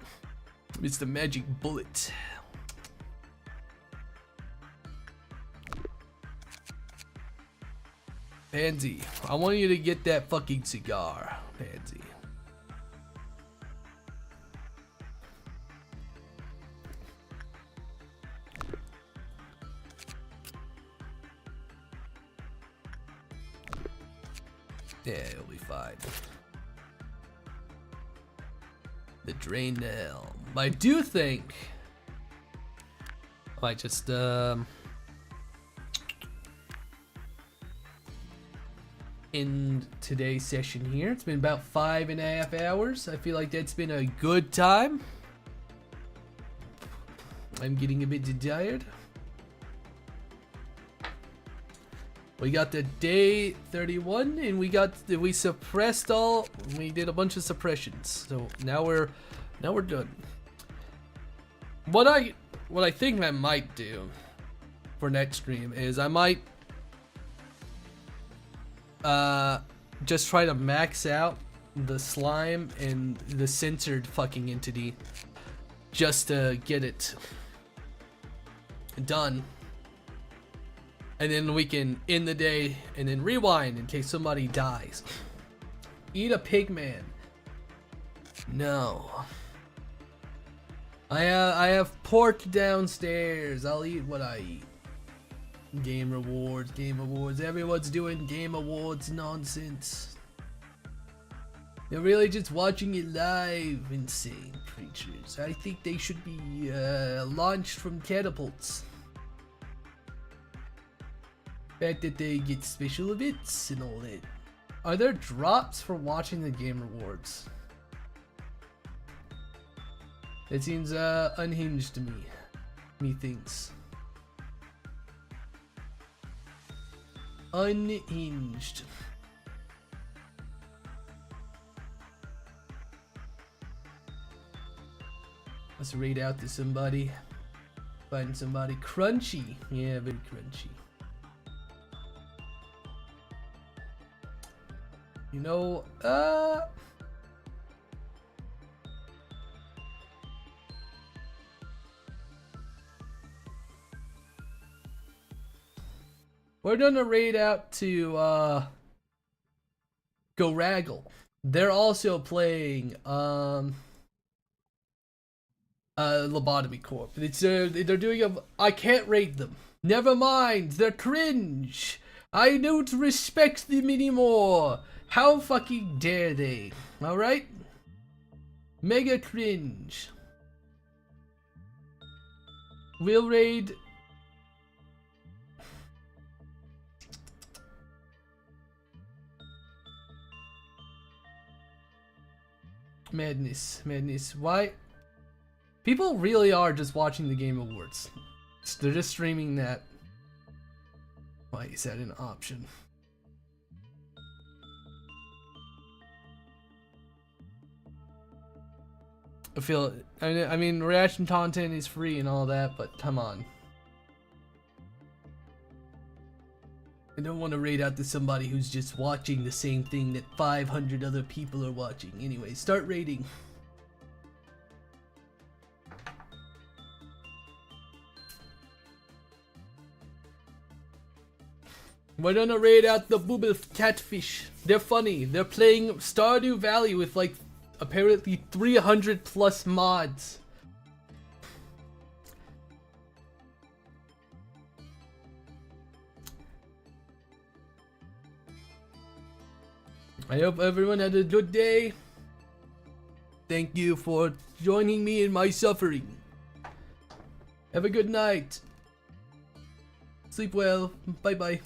Mr. Magic Bullet. Pansy, I want you to get that fucking cigar, Pansy. Yeah, it'll be fine. The drain nail. I do think I might just end today's session here. It's been about 5.5 hours. I feel like that's been a good time. I'm getting a bit tired. We got the day 31, and we suppressed all. We did a bunch of suppressions, so now we're done. What I think I might do for next stream is I might just try to max out the slime and the censored fucking entity just to get it done. And then we can end the day and then rewind in case somebody dies. Eat a pig man. No. I have pork downstairs. I'll eat what I eat. Game rewards, game awards. Everyone's doing game awards nonsense. They're really just watching it live, insane creatures. I think they should be launched from catapults. Fact that they get special events and all that. Are there drops for watching the game rewards? It seems unhinged to me. Methinks. Unhinged. Let's read out to somebody. Find somebody crunchy. Yeah, very crunchy. You know, we're gonna raid out to Groundhog. They're also playing Lobotomy Corp. They're doing I can't rate them. Never mind, they're cringe. I don't respect them anymore. How fucking dare they? Alright? Mega cringe. We'll raid. Madness. Why? People really are just watching the Game Awards. They're just streaming that. Why is that an option? I mean, reaction content is free and all that, but come on. I don't want to raid out to somebody who's just watching the same thing that 500 other people are watching. Anyway, start raiding. We're gonna raid out the Booble Catfish. They're funny. They're playing Stardew Valley with like apparently 300 plus mods. I hope everyone had a good day. Thank you for joining me in my suffering. Have a good night. Sleep well. Bye bye.